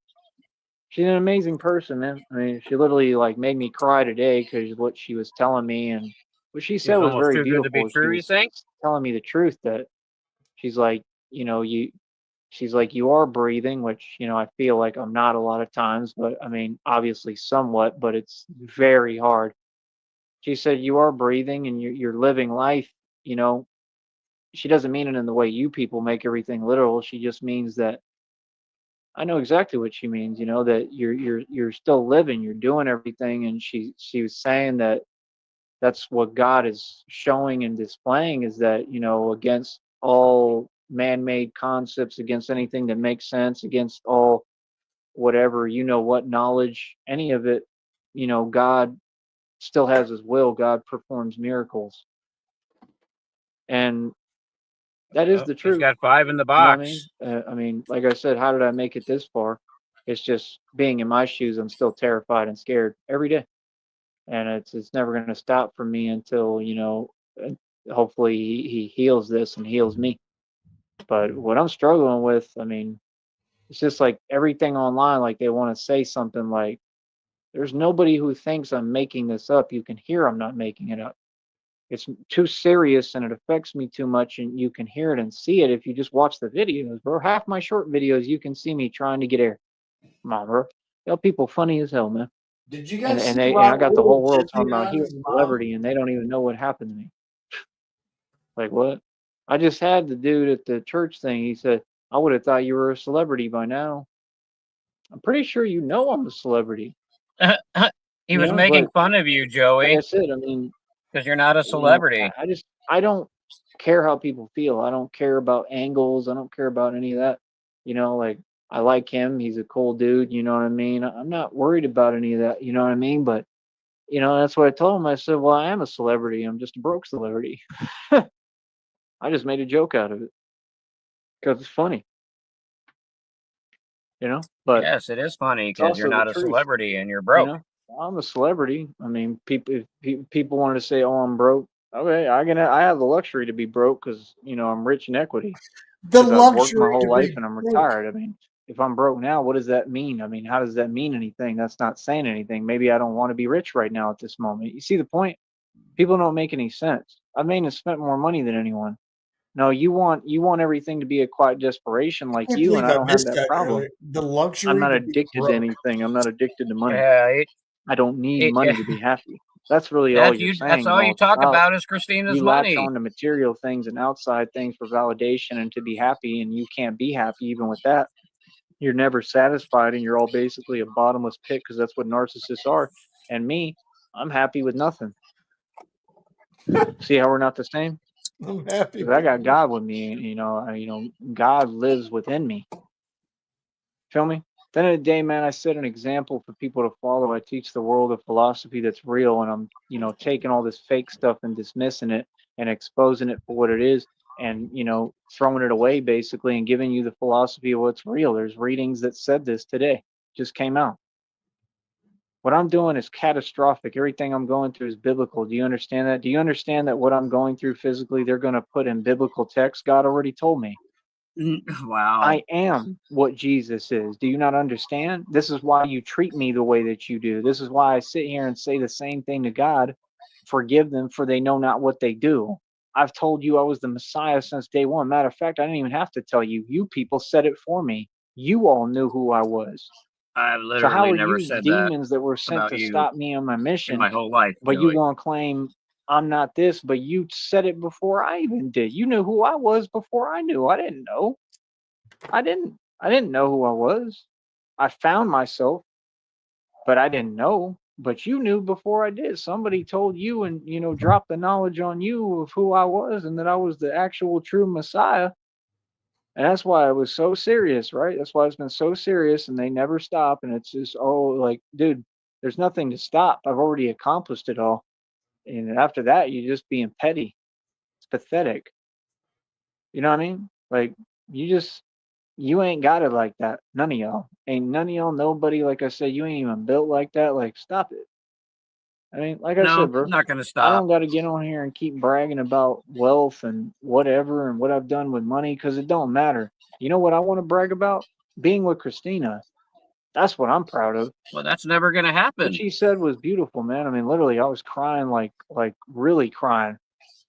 She's an amazing person, man. I mean, she literally like made me cry today because what she was telling me and what she She said was was almost very too good to be beautiful. She true, you was think? telling me the truth that she's like, you know, she's like, you are breathing, which, you know, I feel like I'm not a lot of times, but I mean, obviously somewhat, but it's very hard. She said, you are breathing and you're living life, you know. She doesn't mean it in the way you people make everything literal. She just means that I know exactly what she means, you know, that you're still living, you're doing everything. And she was saying that that's what God is showing and displaying is that, you know, against all man-made concepts, against anything that makes sense, against all whatever, you know, what knowledge, any of it, you know, God still has his will. God performs miracles. And that is Oh, the he's truth. got 5 in the You know what box. I mean, like I said, how did I make it this far? It's just being in my shoes. I'm still terrified and scared every day, and it's never going to stop for me until you know. Hopefully, he heals this and heals me. But what I'm struggling with, I mean, it's just like everything online. Like they want to say something like, "There's nobody who thinks I'm making this up." You can hear I'm not making it up. It's too serious and it affects me too much, and you can hear it and see it if you just watch the videos, bro. Half my short videos, you can see me trying to get air. Come on, bro. Y'all people funny as hell, man. Did you And guys and see they and I Robert got the whole Little world talking chipping about on he's his a mom? celebrity, and they don't even know what happened to me. Like what? I just had the dude at the church thing. He said, "I would have thought you were a celebrity by now." I'm pretty sure you know I'm a celebrity, He you was know. making But fun of you, like I Joey, said, I mean, because you're not a you know, celebrity. I don't care how people feel. I don't care about angles. I don't care about any of that. You know, like I like him. He's a cool dude. You know what I mean? I'm not worried about any of that. You know what I mean? But you know, that's what I told him. I said, well, I am a celebrity. I'm just a broke celebrity. I just made a joke out of it because it's funny. You know, but Yes, it is funny it's because you're also the not a truth. celebrity and you're You broke. know, I'm a celebrity. I mean, people if people wanted to say, "Oh, I'm broke." Okay, I have the luxury to be broke because you know I'm rich in equity The because I've worked my luxury whole to life be and I'm broke. retired. I mean, if I'm broke now, what does that mean? I mean, how does that mean anything? That's not saying anything. Maybe I don't want to be rich right now at this moment. You see the point? People don't make any sense. I may have spent more money than anyone. No, you want everything to be a quiet desperation I like can't you, and believe I I don't have missed that that problem. earlier. The I'm luxury not to be addicted to broke. anything. I'm not addicted to money. Yeah, I don't need yeah. money to be happy. That's really all you're That's saying. all you All it's talk about. about is Christina's You latch money. on to material things and outside things for validation and to be happy, and you can't be happy even with that. You're never satisfied, and you're all basically a bottomless pit because that's what narcissists are. And me, I'm happy with nothing. See how we're not the same? I'm happy Because I with got it. God with me. God lives within me. Feel me? At the end of the day, man, I set an example for people to follow. I teach the world a philosophy that's real, and I'm, taking all this fake stuff and dismissing it and exposing it for what it is, and throwing it away basically, and giving you the philosophy of what's real. There's readings that said this today, just came out. What I'm doing is catastrophic. Everything I'm going through is biblical. Do you understand that? Do you understand that what I'm going through physically, they're going to put in biblical text? God already told me. Wow. I am what Jesus is. Do you not understand? This is why you treat me the way that you do. This is why I sit here and say the same thing to God. Forgive them, for they know not what they do. I've told you I was the Messiah since day one. Matter of fact, I didn't even have to tell you. You people said it for me. You all knew who I was. I've So how literally are never you said that demons that were sent about to you stop me on my in mission, my whole life, but you Joey. gonna claim I'm not this, but you said it before I even did. You knew who I was before I knew. I didn't know. I didn't know who I was. I found myself, but I didn't know. But you knew before I did. Somebody told you and dropped the knowledge on you of who I was and that I was the actual true Messiah. And that's why it was so serious, right? That's why it's been so serious and they never stop. And it's just, oh, like, dude, there's nothing to stop. I've already accomplished it all. And after that, you're just being petty. It's pathetic. You know what I mean? Like, you ain't got it like that. None of y'all. Ain't none of y'all, nobody, like I said, you ain't even built like that. Like, stop it. I mean, like I No, said, bro, I'm not gonna I stop. don't got to get on here and keep bragging about wealth and whatever and what I've done with money because it don't matter. You know what I want to brag about? Being with Christina. That's what I'm proud of. Well, that's never gonna What happen. she said was beautiful, man. I mean, literally, I was crying, like really crying.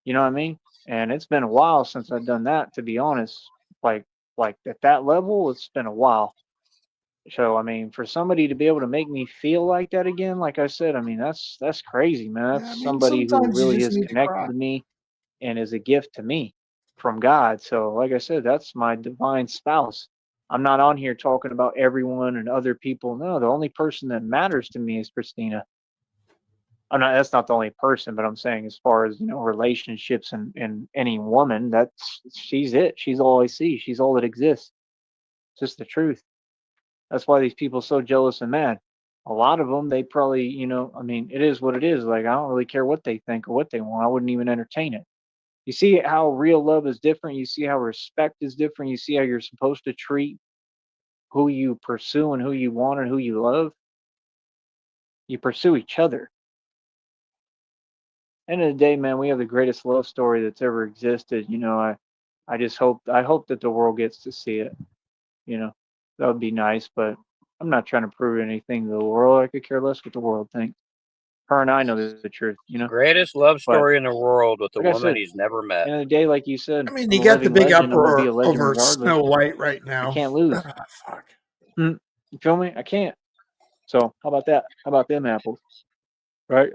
You know what I mean? And it's been a while since I've done that, to be honest. Like, like at that level, it's been a while. So I mean, for somebody to be able to make me feel like that again, like I said, I mean that's crazy, man. Yeah, I That's mean, somebody who sometimes you really just is need to connected cry. to me and is a gift to me from God. So like I said, that's my divine spouse. I'm not on here talking about everyone and other people. No, the only person that matters to me is Christina. I'm not. That's not the only person, but I'm saying as far as relationships and any woman, she's it. She's all I see. She's all that exists. It's just the truth. That's why these people are so jealous and mad. A lot of them, they probably, I mean, it is what it is. Like, I don't really care what they think or what they want. I wouldn't even entertain it. You see how real love is different. You see how respect is different. You see how you're supposed to treat who you pursue and who you want and who you love. You pursue each other. End of the day, man, we have the greatest love story that's ever existed. I hope that the world gets to see it. That would be nice, but I'm not trying to prove anything to the world. I could care less what the world thinks. Her and I know the truth. Greatest love But story in the world with a like I woman said, he's never met. end of the day, like you said, I mean, I'm you a got the living big legend. I'm gonna be a uproar legend over regardless. Snow White right I now. can't lose. Fuck. You feel me? I can't. So how about that? How about them apples? Right?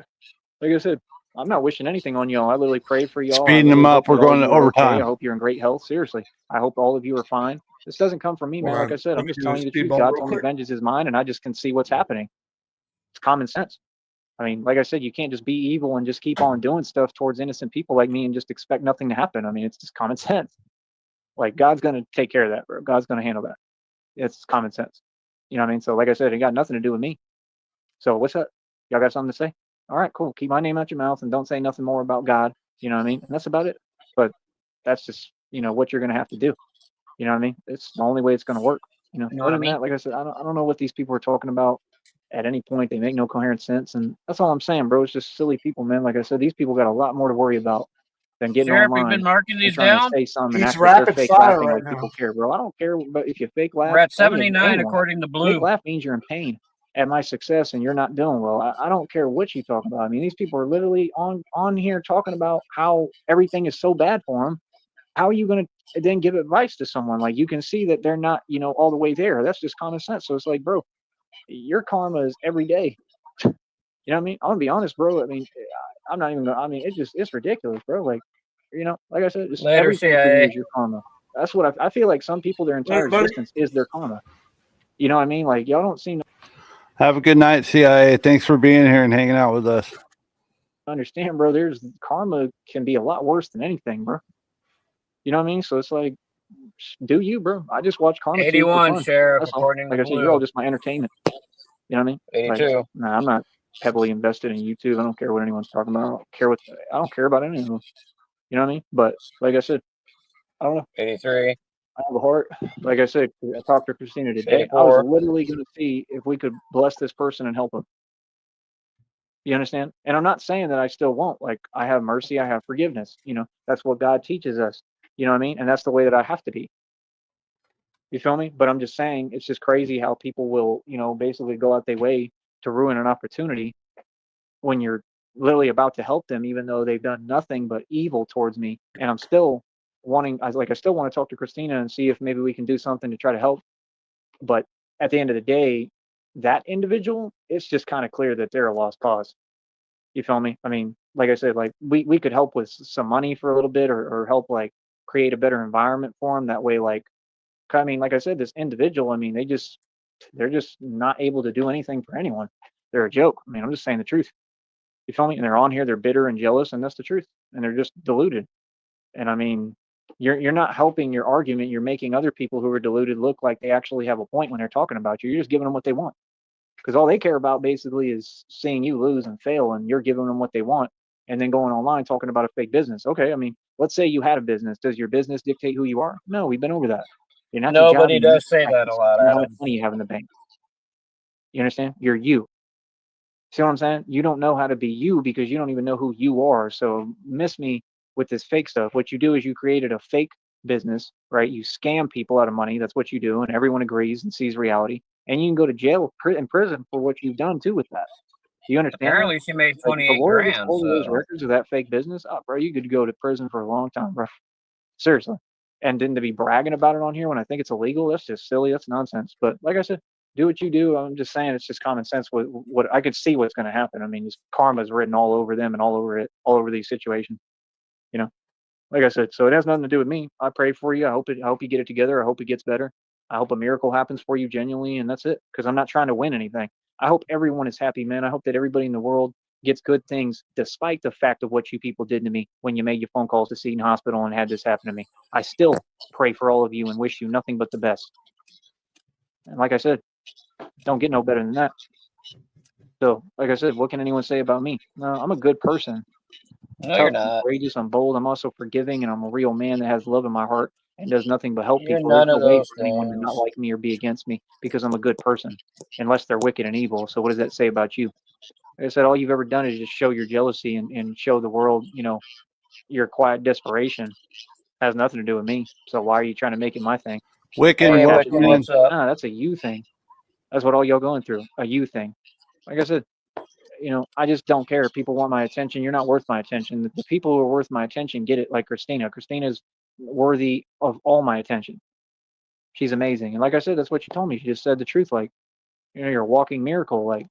Like I said, I'm not wishing anything on y'all. I literally pray for y'all. I Speeding them literally up. hope We're that all going to you are okay. I overtime. hope you're in great health. Seriously. I hope all of you are fine. This doesn't come from me, man. Hold Like I on. said, Let I'm me just do a telling you the speed truth. bump God real told me quick. vengeance is mine, and I just can see what's happening. It's common sense. I mean, like I said, you can't just be evil and just keep on doing stuff towards innocent people like me and just expect nothing to happen. I mean, it's just common sense. Like, God's going to take care of that, bro. God's going to handle that. It's common sense. You know what I mean? So like I said, it got nothing to do with me. So what's up? Y'all got something to say? All right, cool. Keep my name out your mouth and don't say nothing more about God. You know what I mean? And that's about it. But that's just, what you're gonna have to do. You know what I mean? It's the only way it's gonna work. You know Other what I than mean? that, like I said, I don't know what these people are talking about at any point. They make no coherent sense, and that's all I'm saying, bro. It's just silly people, man. Like I said, these people got a lot more to worry about than getting Sheriff, you've been online marking and these trying to down? say something and He's act like they're rapid fake fire laughing right like now. people care, bro. I don't care, but if you fake laugh, We're at any of 79 anyone, according to fake Blue. laugh means you're in pain at my success and you're not doing well. I don't care what you talk about. I mean, these people are literally on here talking about how everything is so bad for them. How are you going to then give advice to someone? Like, you can see that they're not, all the way there. That's just common sense. So it's like, bro, your karma is every day. You know what I mean? I'm gonna be honest, bro. I mean, I'm not even gonna. I mean, it's ridiculous, bro. Like, like I said, just Later, everything for you CIA. is your karma. That's what I feel like. Some people, their entire existence is their karma. You know what I mean? Like, y'all don't seem to Have a good night, CIA. Thanks for being here and hanging out with us. understand, bro. There's karma can be a lot worse than anything, bro. You know what I mean? So it's like, do you, bro? I just watch Karma 2 for 81, fun. Sheriff, That's all. according to Like I said, you're all Blue. just my entertainment. You know what I mean? Like, 82. nah, I'm not heavily invested in YouTube. I don't care what anyone's talking about. I don't care about any of them. You know what I mean? But like I said, I don't know. 83. I have a heart. Like I said, I talked to Christina today. I was 84. literally going to see if we could bless this person and help them. You understand? And I'm not saying that I still won't. Like, I have mercy, I have forgiveness. That's what God teaches us. You know what I mean? And that's the way that I have to be. You feel me? But I'm just saying, it's just crazy how people will, basically go out their way to ruin an opportunity when you're literally about to help them, even though they've done nothing but evil towards me. And I'm still I still want to talk to Christina and see if maybe we can do something to try to help. But at the end of the day, that individual, it's just kind of clear that they're a lost cause. You feel me? I mean, like I said, like we could help with some money for a little bit or help like create a better environment for them. That way, like, I mean, like I said, this individual, I mean, they're just not able to do anything for anyone. They're a joke. I mean, I'm just saying the truth. You feel me? And they're on here, they're bitter and jealous, and that's the truth. And they're just deluded. And I mean, you're not helping your argument. You're making other people who are deluded look like they actually have a point when they're talking about you. You're just giving them what they want. Because all they care about basically is seeing you lose and fail, and you're giving them what they want, and then going online talking about a fake business. Okay, I mean, let's say you had a business. Does your business dictate who you are? No, we've been over that. You're not your job. Nobody You're not does your say that a practice. lot, You know how much Adam. money you have in the bank. You understand? You're you. See what I'm saying? You don't know how to be you because you don't even know who you are. So miss me with this fake stuff. What you do is you created a fake business, right? You scam people out of money. That's what you do, and everyone agrees and sees reality. And you can go to jail in prison for what you've done too with that. Do you understand that? Apparently, she made Like, if a 28 lawyer gets grand, hold of those so. records of that fake business, oh, bro, you could go to prison for a long time, bro. Seriously. And then to be bragging about it on here when I think it's illegal, that's just silly. That's nonsense. But like I said, do what you do. I'm just saying it's just common sense. What I could see what's going to happen. I mean, just karma's written all over them and all over it, all over these situations. You know, like I said, so it has nothing to do with me. I pray for you. I hope you get it together. I hope it gets better. I hope a miracle happens for you genuinely, and that's it. Because I'm not trying to win anything. I hope everyone is happy, man. I hope that everybody in the world gets good things, despite the fact of what you people did to me when you made your phone calls to Seton Hospital and had this happen to me. I still pray for all of you and wish you nothing but the best. And like I said, don't get no better than that. So, like I said, what can anyone say about me? No, I'm a good person. No, you're Tough, I'm not. courageous, I'm bold, I'm also forgiving, and I'm a real man that has love in my heart and does nothing but help You're people. There's none no of way those for anyone to not things. like me or be against me because I'm a good person, unless they're wicked and evil. So what does that say about you? Like I said, all you've ever done is just show your jealousy and show the world, your quiet desperation. Has nothing to do with me. So why are you trying to make it my thing? Wiccan, Hey, That's just Wiccan, you. welcome. what's up? That's a you thing. That's what all y'all going through. A you thing. Like I said, I just don't care. People want my attention. You're not worth my attention. The people who are worth my attention get it, like Christina. Christina's worthy of all my attention. She's amazing. And like I said, that's what she told me. She just said the truth. Like, you're a walking miracle. Like,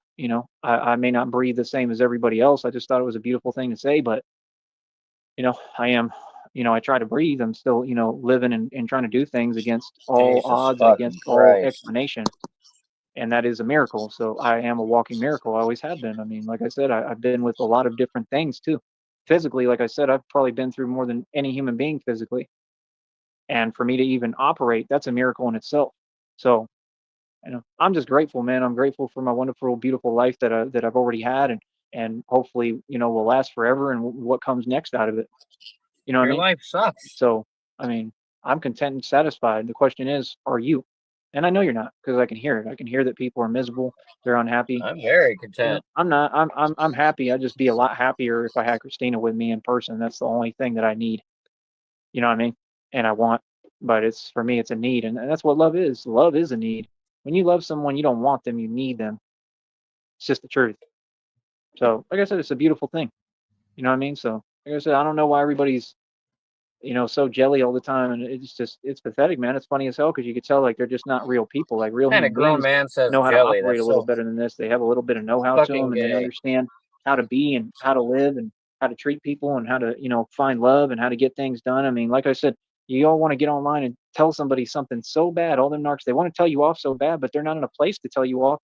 I may not breathe the same as everybody else. I just thought it was a beautiful thing to say, but, I am, I try to breathe. I'm still, living and trying to do things against all Jesus odds and fucking against all Christ. explanation. And that is a miracle. So I am a walking miracle. I always have been. I mean, like I said, I've been with a lot of different things too. Physically, like I said, I've probably been through more than any human being physically. And for me to even operate, that's a miracle in itself. So, I'm just grateful, man. I'm grateful for my wonderful, beautiful life that I've already had, and hopefully, will last forever, and what comes next out of it. You know what I Your mean? life sucks. So, I mean, I'm content and satisfied. The question is, are you? And I know you're not, because I can hear it. I can hear that people are miserable. They're unhappy. I'm very content. I'm not. I'm happy. I'd just be a lot happier if I had Christina with me in person. That's the only thing that I need. You know what I mean? And I want. But for me, it's a need, and that's what love is. Love is a need. When you love someone, you don't want them. You need them. It's just the truth. So, like I said, it's a beautiful thing. You know what I mean? So, like I said, I don't know why everybody's so jelly all the time, and it's pathetic, man. It's funny as hell because you could tell like they're just not real people. Like real And a human grown beings man says know how to jelly. operate a That's little so better than this. They have a little bit of know-how to fucking them, and they gay. understand how to be and how to live and how to treat people and how to find love and how to get things done. I mean, like I said, you all want to get online and tell somebody something so bad. All them narcs, they want to tell you off so bad, but they're not in a place to tell you off.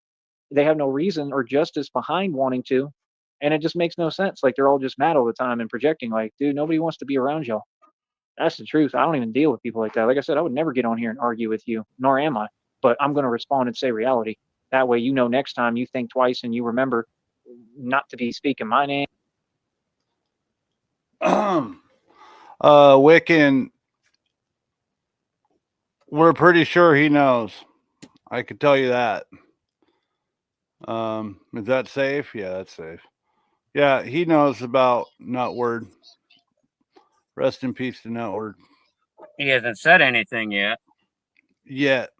They have no reason or justice behind wanting to, and it just makes no sense. Like they're all just mad all the time and projecting. Like, dude, nobody wants to be around y'all. That's the truth. I don't even deal with people like that. Like I said, I would never get on here and argue with you, nor am I. But I'm going to respond and say reality. That way, next time you think twice and you remember not to be speaking my name. Wiccan, we're pretty sure he knows. I can tell you that. Is that safe? Yeah, that's safe. Yeah, he knows about Nutword. Rest in peace to Nutword. He hasn't said anything yet. Yet.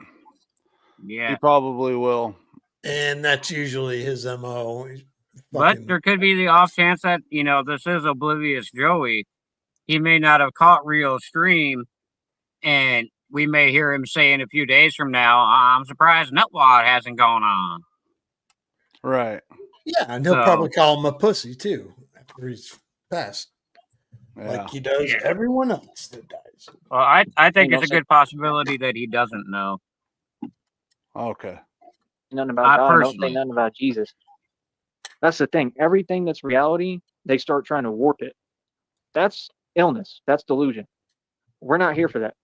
Yeah. He probably will. And that's usually his MO. But there could be the off chance that, this is Oblivious Joey. He may not have caught real stream, and we may hear him say in a few days from now, I'm surprised Nutwad hasn't gone on. Right. Yeah, and he'll probably call him a pussy too after he's passed. Yeah. Like he does everyone else that dies. Well, I think it's a good possibility that he doesn't know. Okay. Nothing about God. Don't say nothing about Jesus. That's the thing. Everything that's reality, they start trying to warp it. That's illness. That's delusion. We're not here for that.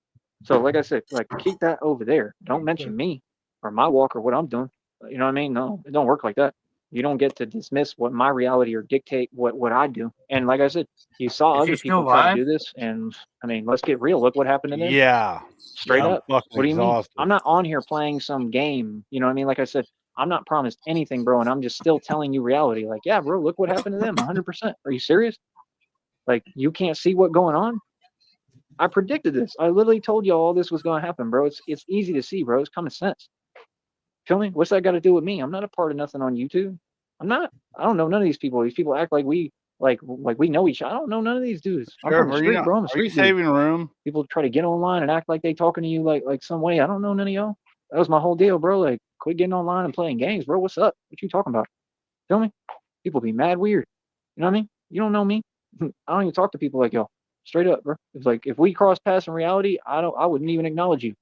So, like I said, like keep that over there. Don't mention me or my walk or what I'm doing. You know what I mean? No, it don't work like that. You don't get to dismiss what my reality or dictate what I do. And like I said, you saw other people try to do this, and I mean, let's get real. Look what happened to them. Yeah. Straight up. What do you exhausted. mean? I'm not on here playing some game. You know what I mean? Like I said, I'm not promised anything, bro, and I'm just still telling you reality. Like, yeah, bro, look what happened to them. 100%. Are you serious? Like, you can't see what's going on? I predicted this. I literally told you all this was going to happen, bro. It's easy to see, bro. It's common sense. Feel me? What's that got to do with me? I'm not a part of nothing on YouTube. I'm not. I don't know none of these people. These people act like we we know each other. I don't know none of these dudes. I'm from the street, bro. I'm a street dude. Saving room? People try to get online and act like they talking to you like some way. I don't know none of y'all. That was my whole deal, bro. Like, quit getting online and playing games, bro. What's up? What you talking about? Feel me? People be mad weird. You know what I mean? You don't know me. I don't even talk to people like y'all. Straight up, bro. It's like if we cross paths in reality, I wouldn't even acknowledge you.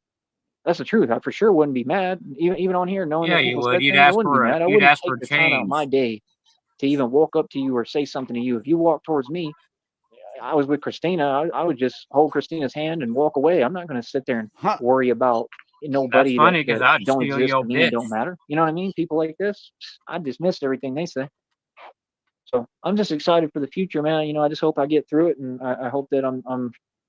That's the truth. I for sure wouldn't be mad, even on here, knowing that people said things. I wouldn't be mad. I wouldn't take the time out of my day to even walk up to you or say something to you. If you walk towards me, I was with Christina, I would just hold Christina's hand and walk away. I'm not going to sit there and worry about nobody that don't exist to me and don't matter. You know what I mean? People like this, I dismiss everything they say. So I'm just excited for the future, man. I just hope I get through it, and I hope that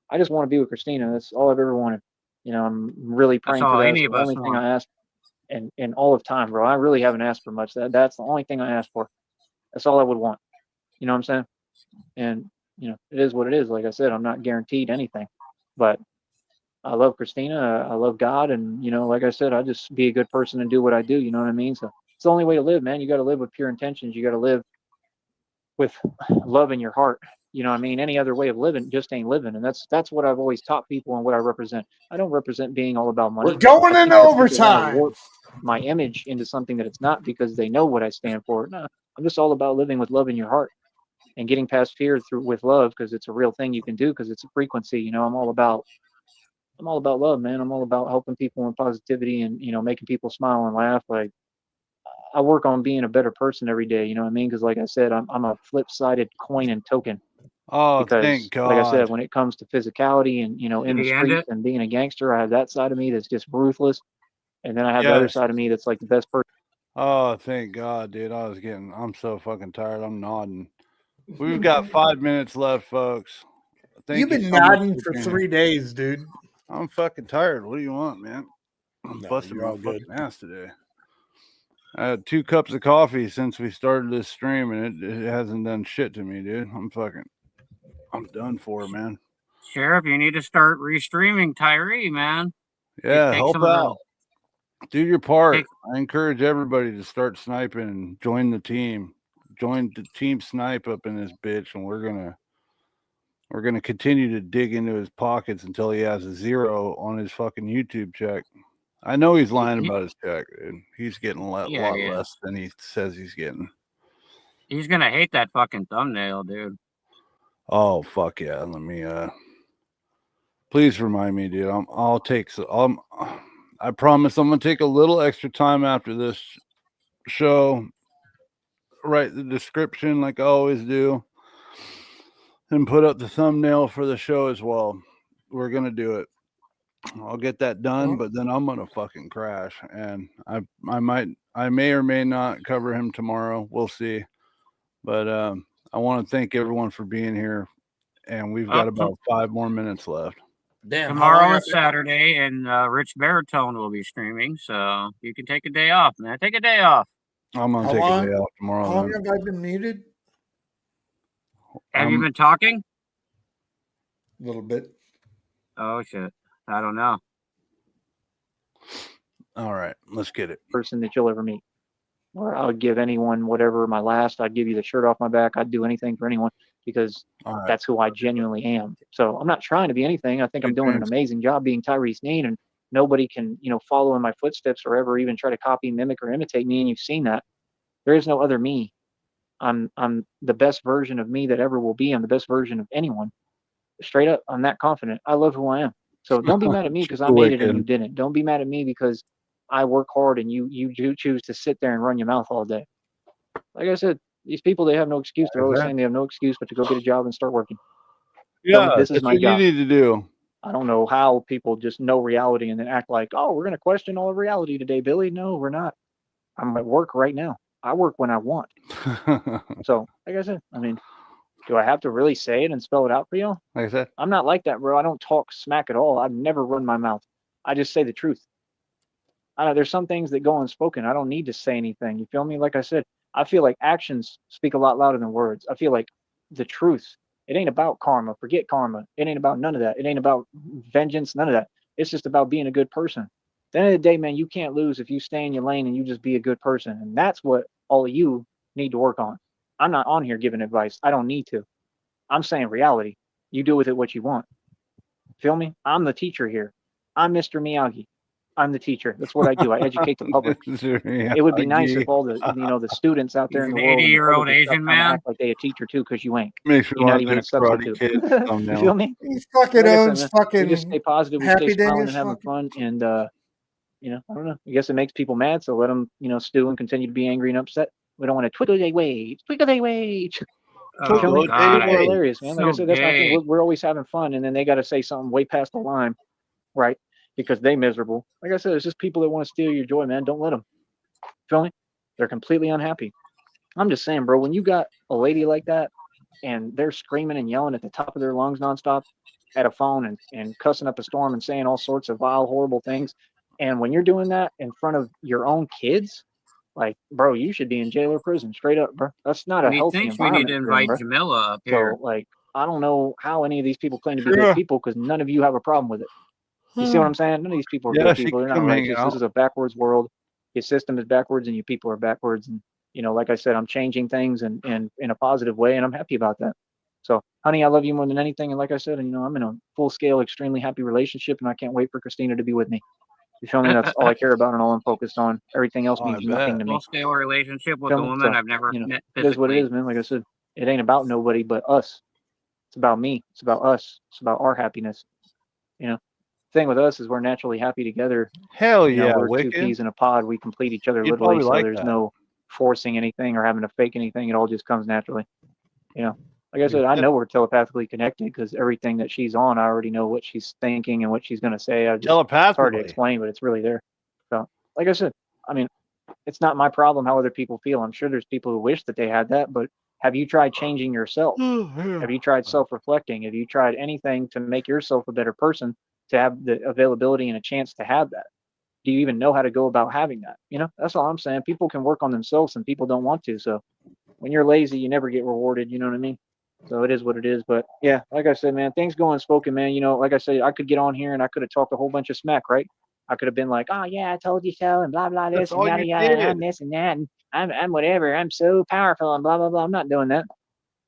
I just want to be with Christina. That's all I've ever wanted. I'm really praying for that. That's the only thing I asked in all of time, bro. I really haven't asked for much. That's the only thing I asked for. That's all I would want. You know what I'm saying? And it is what it is. Like I said, I'm not guaranteed anything, but I love Christina. I love God. And, like I said, I just be a good person and do what I do. You know what I mean? So it's the only way to live, man. You got to live with pure intentions. You got to live with love in your heart. You know what I mean? Any other way of living just ain't living. And that's what I've always taught people and what I represent. I don't represent being all about money. We're going in overtime. Warp my image into something that it's not because they know what I stand for. No, I'm just all about living with love in your heart and getting past fear with love, because it's a real thing you can do, because it's a frequency. I'm all about love, man. I'm all about helping people and positivity and making people smile and laugh. Like, I work on being a better person every day. You know what I mean? Because like I said, I'm a flip-sided coin and token. Oh, because, thank God. Like I said, when it comes to physicality and in the streets and being a gangster, I have that side of me that's just ruthless. And then I have the other side of me that's like the best person. Oh, thank God, dude. I'm so fucking tired. I'm nodding. We've got 5 minutes left, folks. You've been nodding for 3 days, dude. I'm fucking tired. What do you want, man? I'm busting you're my all good. fucking ass today. I had 2 cups of coffee since we started this stream, and it hasn't done shit to me, dude. I'm done for, man. Sheriff, you need to start restreaming Tyree, man. Yeah, Take help some of the- out. Do your part. I encourage everybody to start sniping and join the team. Join the team Snipe up in this bitch, and we're gonna continue to dig into his pockets until he has a 0 on his fucking YouTube check. I know he's lying about his check, dude. He's getting a lot less than he says he's getting. He's gonna hate that fucking thumbnail, dude. Oh fuck yeah! Let me please remind me, dude. I promise I'm gonna take a little extra time after this show. Write the description like I always do, and put up the thumbnail for the show as well. We're gonna do it. I'll get that done, but then I'm gonna fucking crash, and I may or may not cover him tomorrow. We'll see. But I want to thank everyone for being here, and we've got about 5 more minutes left. Damn. Tomorrow is Saturday, and Rich Baritone will be streaming, so you can take a day off, man. Take a day off. I'm gonna take a day off tomorrow. How long have I been muted? Have you been talking? A little bit. Oh shit. I don't know. All right, let's get it. Person that you'll ever meet. Or I would give anyone whatever my last. I'd give you the shirt off my back. I'd do anything for anyone because that's who I genuinely am. So I'm not trying to be anything. I think I'm doing an amazing job being Tyree Sneed, and nobody can, follow in my footsteps or ever even try to copy, mimic, or imitate me. And you've seen that. There is no other me. I'm the best version of me that ever will be. I'm the best version of anyone. Straight up, I'm that confident. I love who I am. So don't be mad at me because I made it and you didn't. Don't be mad at me because I work hard and you choose to sit there and run your mouth all day. Like I said, these people, they have no excuse. They're always saying they have no excuse but to go get a job and start working. Yeah, this is my what job. you need to do. I don't know how people just know reality and then act like, oh, we're going to question all of reality today, Billy. No, we're not. I'm at work right now. I work when I want. So, like I said, do I have to really say it and spell it out for you? Like I said, I'm not like that, bro. I don't talk smack at all. I've never run my mouth. I just say the truth. I know there's some things that go unspoken. I don't need to say anything. You feel me? Like I said, I feel like actions speak a lot louder than words. I feel like the truth. It ain't about karma. Forget karma. It ain't about none of that. It ain't about vengeance. None of that. It's just about being a good person. At the end of the day, man, you can't lose if you stay in your lane and you just be a good person. And that's what all of you need to work on. I'm not on here giving advice. I don't need to. I'm saying reality. You do with it what you want. Feel me? I'm the teacher here. I'm Mr. Miyagi. I'm the teacher. That's what I do. I educate the public. It would be nice if all the the students out there in the world, 80-year-old Asian man, act like they a teacher too, because you ain't. Make sure You're not even a substitute. You feel me? He fucking owns fucking. We just stay positive. We Happy stay smiling and Days having fun, and I don't know. I guess it makes people mad, so let them stew and continue to be angry and upset. We don't want to twiddle their ways. Twinkle their ways. Oh, People are hilarious, man. Like I So said, that's my gay. thing. We're always having fun, and then they got to say something way past the line, right? Because they miserable. Like I said, it's just people that want to steal your joy, man. Don't let them. Feel me? They're completely unhappy. I'm just saying, bro, when you got a lady like that and they're screaming and yelling at the top of their lungs nonstop at a phone and cussing up a storm and saying all sorts of vile, horrible things. And when you're doing that in front of your own kids, like, bro, you should be in jail or prison, straight up, bro. That's not a healthy Methinks we need environment. to invite Jamila up here. So, like, I don't know how any of these people claim to be good people because none of you have a problem with it. You see what I'm saying? None of these people are good people. They're not righteous. This is a backwards world. Your system is backwards and you people are backwards. And, like I said, I'm changing things and in a positive way, and I'm happy about that. So, honey, I love you more than anything. And like I said, I'm in a full-scale, extremely happy relationship, and I can't wait for Christina to be with me. You feel me? That's all I care about and all I'm focused on. Everything else means nothing to me. Full-scale relationship with a woman I've never met physically. It is what it is, man. Like I said, it ain't about nobody but us. It's about me. It's about us. It's about our happiness. Thing with us is we're naturally happy together. Hell yeah, we're Wicked. two peas in a pod. We complete each other You'd literally, probably so like there's that. no forcing anything or having to fake anything. It all just comes naturally. Like I said, I know we're telepathically connected because everything that she's on, I already know what she's thinking and what she's going to say. It's hard to explain, but it's really there. So like I said, I mean, it's not my problem how other people feel. I'm sure there's people who wish that they had that, but have you tried changing yourself? Have you tried self-reflecting? Have you tried anything to make yourself a better person, to have the availability and a chance to have that? Do you even know how to go about having that? You know, that's all I'm saying. People can work on themselves and people don't want to. So when you're lazy, you never get rewarded. You know what I mean? So it is what it is. But yeah, like I said, man, things go unspoken, man. You know, like I said, I could get on here and I could have talked a whole bunch of smack, right? I could have been like, oh yeah, I told you so, and blah blah That's this and all yada you yada, and I'm did. this and that, and I'm whatever. I'm so powerful and blah blah blah. I'm not doing that.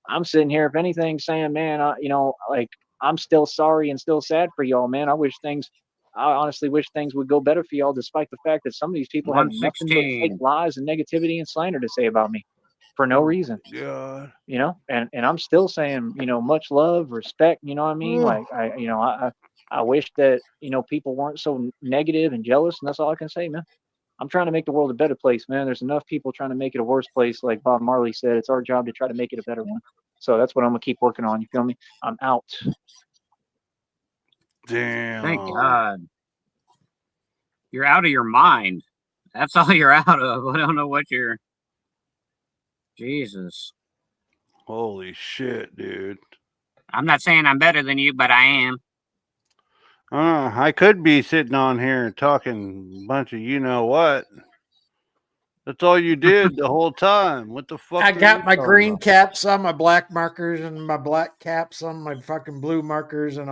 I'm sitting here, if anything, saying, man, you know, like I'm still sorry and still sad for y'all, man. I honestly wish things would go better for y'all, despite the fact that some of these people have nothing but fake 116. lies and negativity and slander to say about me for no Oh reason. God. You know, and I'm still saying, you know, much love, respect. You know what I mean? Like I wish that, you know, people weren't so negative and jealous, and that's all I can say, man. I'm trying to make the world a better place, man. There's enough people trying to make it a worse place. Like Bob Marley said, it's our job to try to make it a better one. So that's what I'm gonna keep working on. You feel me? I'm out. Damn. Thank God. You're out of your mind. That's all you're out of. I don't know what you're. Jesus. Holy shit, dude. I'm not saying I'm better than you, but I am. I could be sitting on here and talking a bunch of you know what. That's all you did the whole time. What the fuck? I are got you my talking green about? caps on my black markers and my black caps on my fucking blue markers, and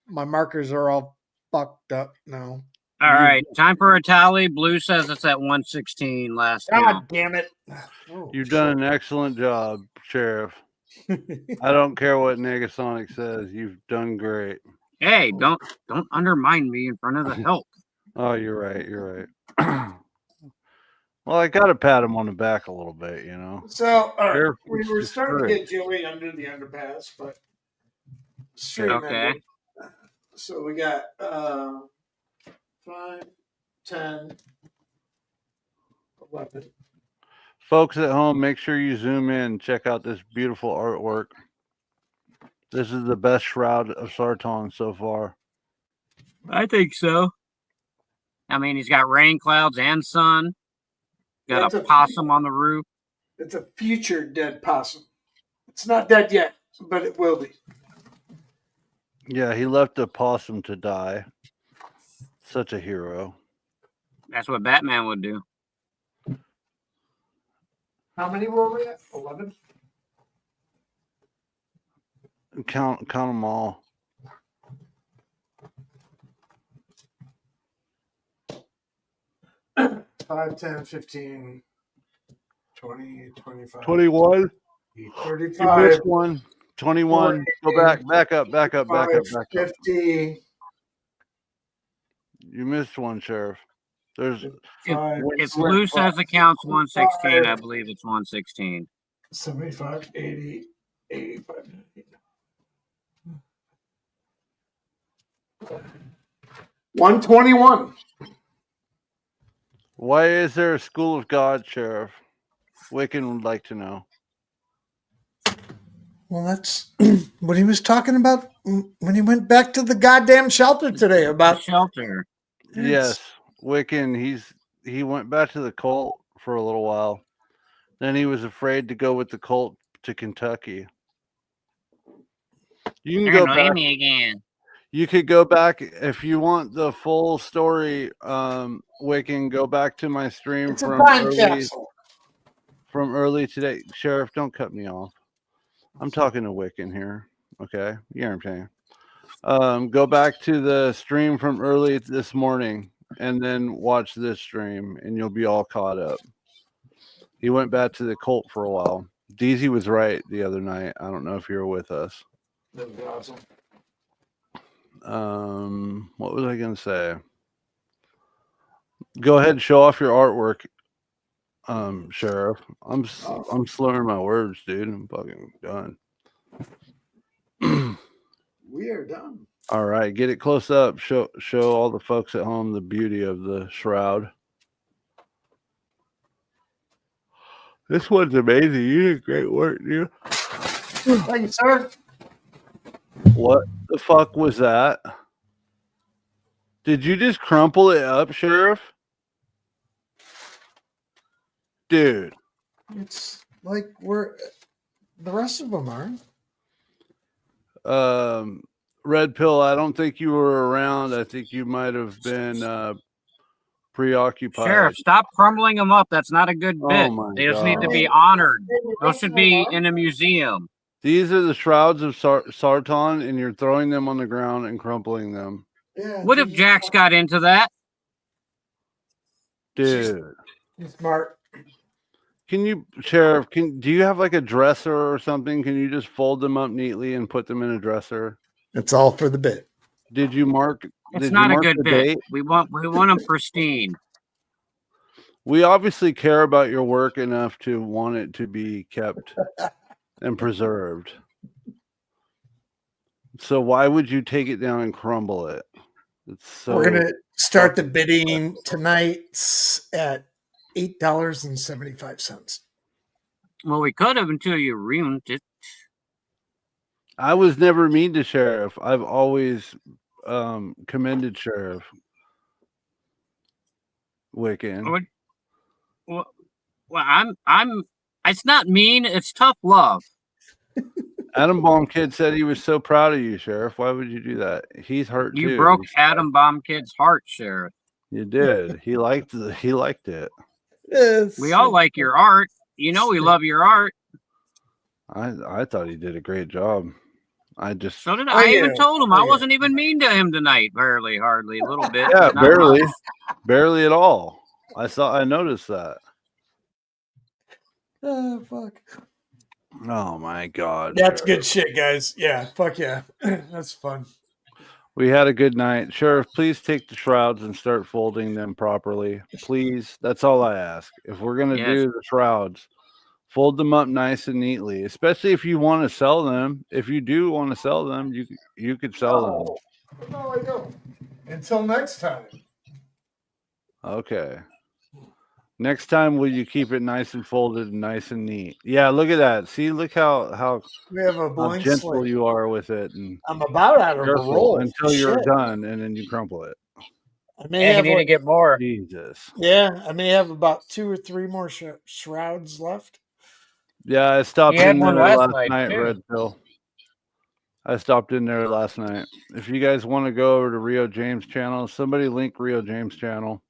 my markers are all fucked up now. All right, time for a tally. Blue says it's at 116 last count. God damn it. Oh, You've done an excellent job, Sheriff. I don't care what Negasonic says. You've done great. Hey, don't undermine me in front of the help. Oh, you're right. You're right. Well, I got to pat him on the back a little bit, you know. So, all right, Sheriff, we it's were just starting to great. get Joey under the underpass, but stream Okay. ended. So we got 5, 10, 11. Folks at home, make sure you zoom in and check out this beautiful artwork. This is the best shroud of Sarton so far. I think so. I mean, he's got rain clouds and sun. Got a possum on the roof. It's a future dead possum. It's not dead yet, but it will be. Yeah, he left a possum to die. Such a hero. That's what Batman would do. How many were we at? 11? Count them all. Five, 10, 15, 20, 25. 21. 35. You missed one. 21. 40, Go back up. 50. You missed one, Sheriff. There's If Blue says the count's 116, I believe it's 116. 75, 80, 85. 121. Why is there a school of God, Sheriff? Wiccan would like to know. Well, that's what he was talking about when he went back to the goddamn shelter today. About the shelter. Yes, Wiccan. He went back to the cult for a little while. Then he was afraid to go with the cult to Kentucky. You can go back. Me again. You could go back if you want the full story. Wiccan, go back to my stream from early today. Sheriff, don't cut me off. I'm talking to Wiccan here. Okay, you know what I'm saying. Go back to the stream from early this morning and then watch this stream, and you'll be all caught up. He went back to the cult for a while. DZ was right the other night. I don't know if you were with us. That was awesome. What was I going to say? Go ahead and show off your artwork, Sheriff. I'm slurring my words, dude. I'm fucking done. We are done. All right, get it close up. Show all the folks at home the beauty of the shroud. This one's amazing. You did great work, dude. Thank you, sir. What the fuck was that? Did you just crumple it up, Sheriff? Dude. It's like we're the rest of them are. Red Pill, I don't think you were around. I think you might have been preoccupied. Sheriff, stop crumbling them up. That's not a good bit. Oh my They just God. need to be honored. Those should be in a museum. These are the shrouds of Sarton, and you're throwing them on the ground and crumpling them. Yeah. What if Jax got into that? Dude. He's smart. Can you, Sheriff, do you have like a dresser or something? Can you just fold them up neatly and put them in a dresser? It's all for the bit. Did you mark? It's not a good bit. We want them pristine. We obviously care about your work enough to want it to be kept and preserved. So why would you take it down and crumble it? It's so. We're gonna start the bidding tonight at $8.75. Well, we could have until you ruined it. I was never mean to Sheriff. I've always commended Sheriff Wiccan. Well, I'm. It's not mean. It's tough love. Adam Bomb Kid said he was so proud of you, Sheriff. Why would you do that? He's hurt too. You broke Adam Bomb Kid's heart, Sheriff. You did. He liked it. Yes. We all like your art. You know we love your art. I thought he did a great job. So did I. I even told him I wasn't even mean to him tonight. Hardly, a little bit. Yeah, barely. Much. Barely at all. I noticed that. Oh fuck. Oh my God. That's good shit, guys. Yeah, fuck yeah. That's fun. We had a good night. Sheriff, please take the shrouds and start folding them properly. Please. That's all I ask. If we're going to do the shrouds, fold them up nice and neatly, especially if you want to sell them. If you do want to sell them, you could sell them. No, I don't. Until next time. Okay. Next time, will you keep it nice and folded and nice and neat? Yeah, look at that. See, look how We have a blank gentle slate. you are with it. And I'm about out of a roll until you're done, and then you crumple it. I may have you need to get more. Jesus. Yeah, I may have about 2 or 3 more shrouds left. Yeah, I stopped You had in one there last last night, too. Red Pill. I stopped in there last night. If you guys want to go over to Rio James channel, somebody link Rio James channel.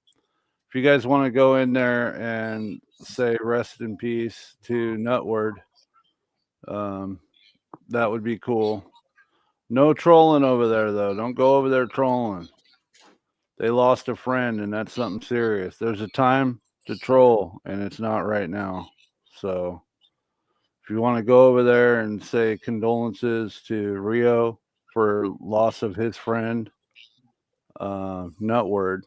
If you guys want to go in there and say rest in peace to Nutward, that would be cool. No trolling over there, though. Don't go over there trolling. They lost a friend, and that's something serious. There's a time to troll, and it's not right now. So if you want to go over there and say condolences to Rio for loss of his friend, Nutward,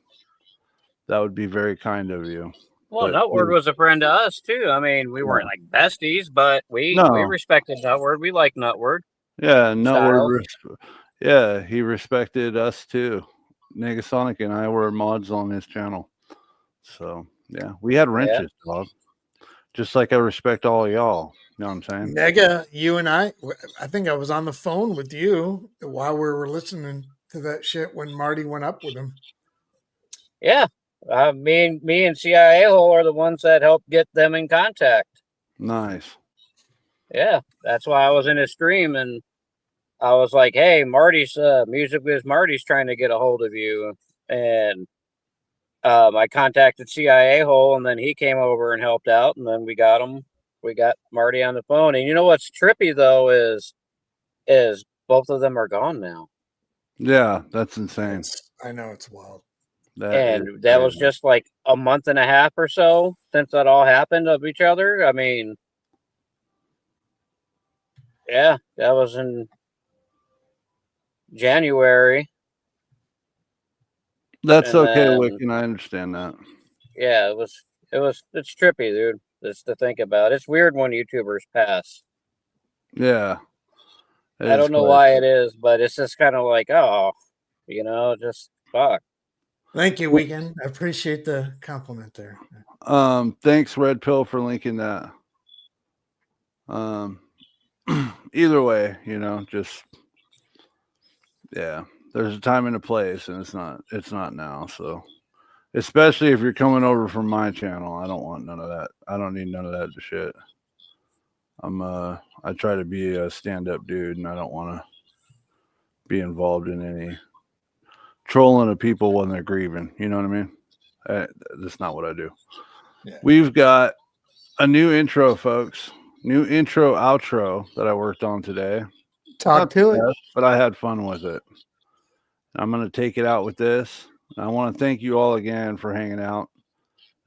that would be very kind of you. Well, Nutward was a friend to us too. I mean, we weren't like besties, but we respected Nutward. We like Nutward. Yeah, Nutward. Yeah, he respected us too. Negasonic and I were mods on his channel. So yeah, we had wrenches, dog. Just like I respect all of y'all. You know what I'm saying? Nega, you and I think I was on the phone with you while we were listening to that shit when Marty went up with him. Yeah. Me and CIA Hole are the ones that helped get them in contact. Nice. Yeah, that's why I was in his stream and I was like, "Hey, Marty's Music Biz Marty's trying to get a hold of you," and I contacted CIA Hole, and then he came over and helped out, and then we got Marty on the phone. And you know what's trippy though is both of them are gone now. Yeah, that's insane. I know, it's wild. That was just like a month and a half or so since that all happened of each other. I mean, yeah, that was in January. That's okay, Wiccan. I understand that. Yeah, it's trippy, dude. Just to think about. It's weird when YouTubers pass. Yeah. I don't know why it is, but it's just kind of like, oh, just fuck. Thank you, Weekend. I appreciate the compliment there. Thanks, Red Pill, for linking that. Either way, just there's a time and a place, and it's not now. So Especially if you're coming over from my channel. I don't want none of that. I don't need none of that shit. I try to be a stand-up dude, and I don't want to be involved in any trolling of people when they're grieving. You know what I mean? That's not what I do. Yeah. We've got a new intro, folks. New intro outro that I worked on today. Talk to it. But I had fun with it. I'm going to take it out with this. I want to thank you all again for hanging out.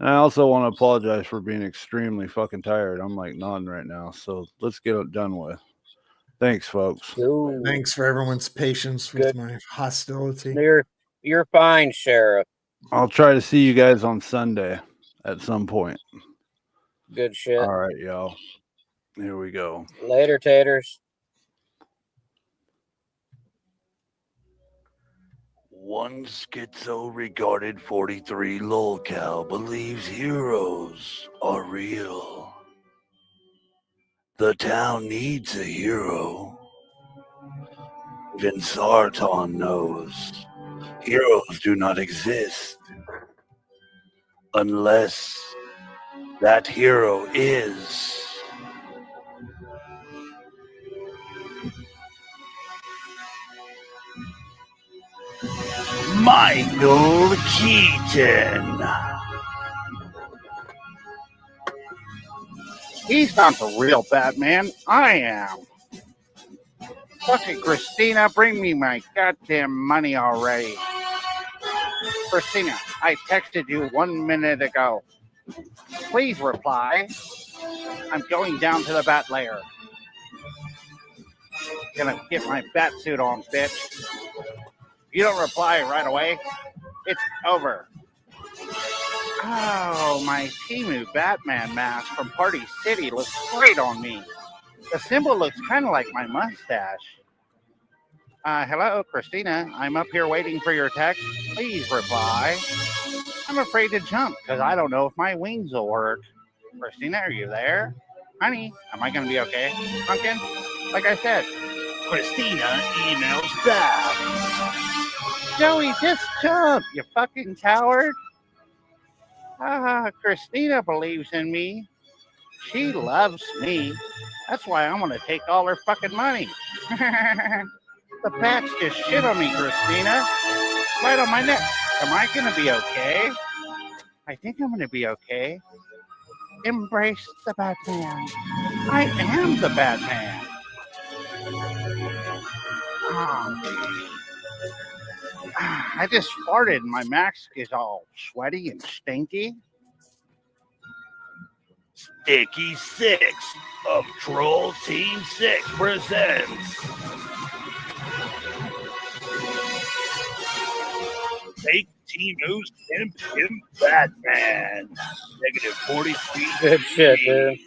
And I also want to apologize for being extremely fucking tired. I'm like nodding right now. So let's get it done with. Thanks, folks. Ooh. Thanks for everyone's patience with my hostility. You're fine, Sheriff. I'll try to see you guys on Sunday at some point. Good shit. All right, y'all. Here we go. Later, taters. One schizo regarded 43 lolcow believes heroes are real. The town needs a hero. Even Sarton knows heroes do not exist unless that hero is Michael Keaton. He's not the real Batman. I am. Fucking Christina, bring me my goddamn money already. Christina, I texted you 1 minute ago. Please reply. I'm going down to the bat lair. Gonna get my bat suit on, bitch. If you don't reply right away, it's over. Oh, my Timu Batman mask from Party City looks great on me. The symbol looks kind of like my mustache. Hello, Christina. I'm up here waiting for your text. Please reply. I'm afraid to jump because I don't know if my wings will work. Christina, are you there? Honey, am I going to be okay? Pumpkin? Like I said, Christina emails back. Joey, just jump, you fucking coward. Christina believes in me. She loves me. That's why I'm going to take all her fucking money. The bats just shit on me, Christina. Right on my neck. Am I going to be okay? I think I'm going to be okay. Embrace the Batman. I am the Batman. I just farted and my mask is all sweaty and stinky. Sticky 6 of Troll Team 6 presents Fake Timu's Pimp Batman. -43. Good shit, dude.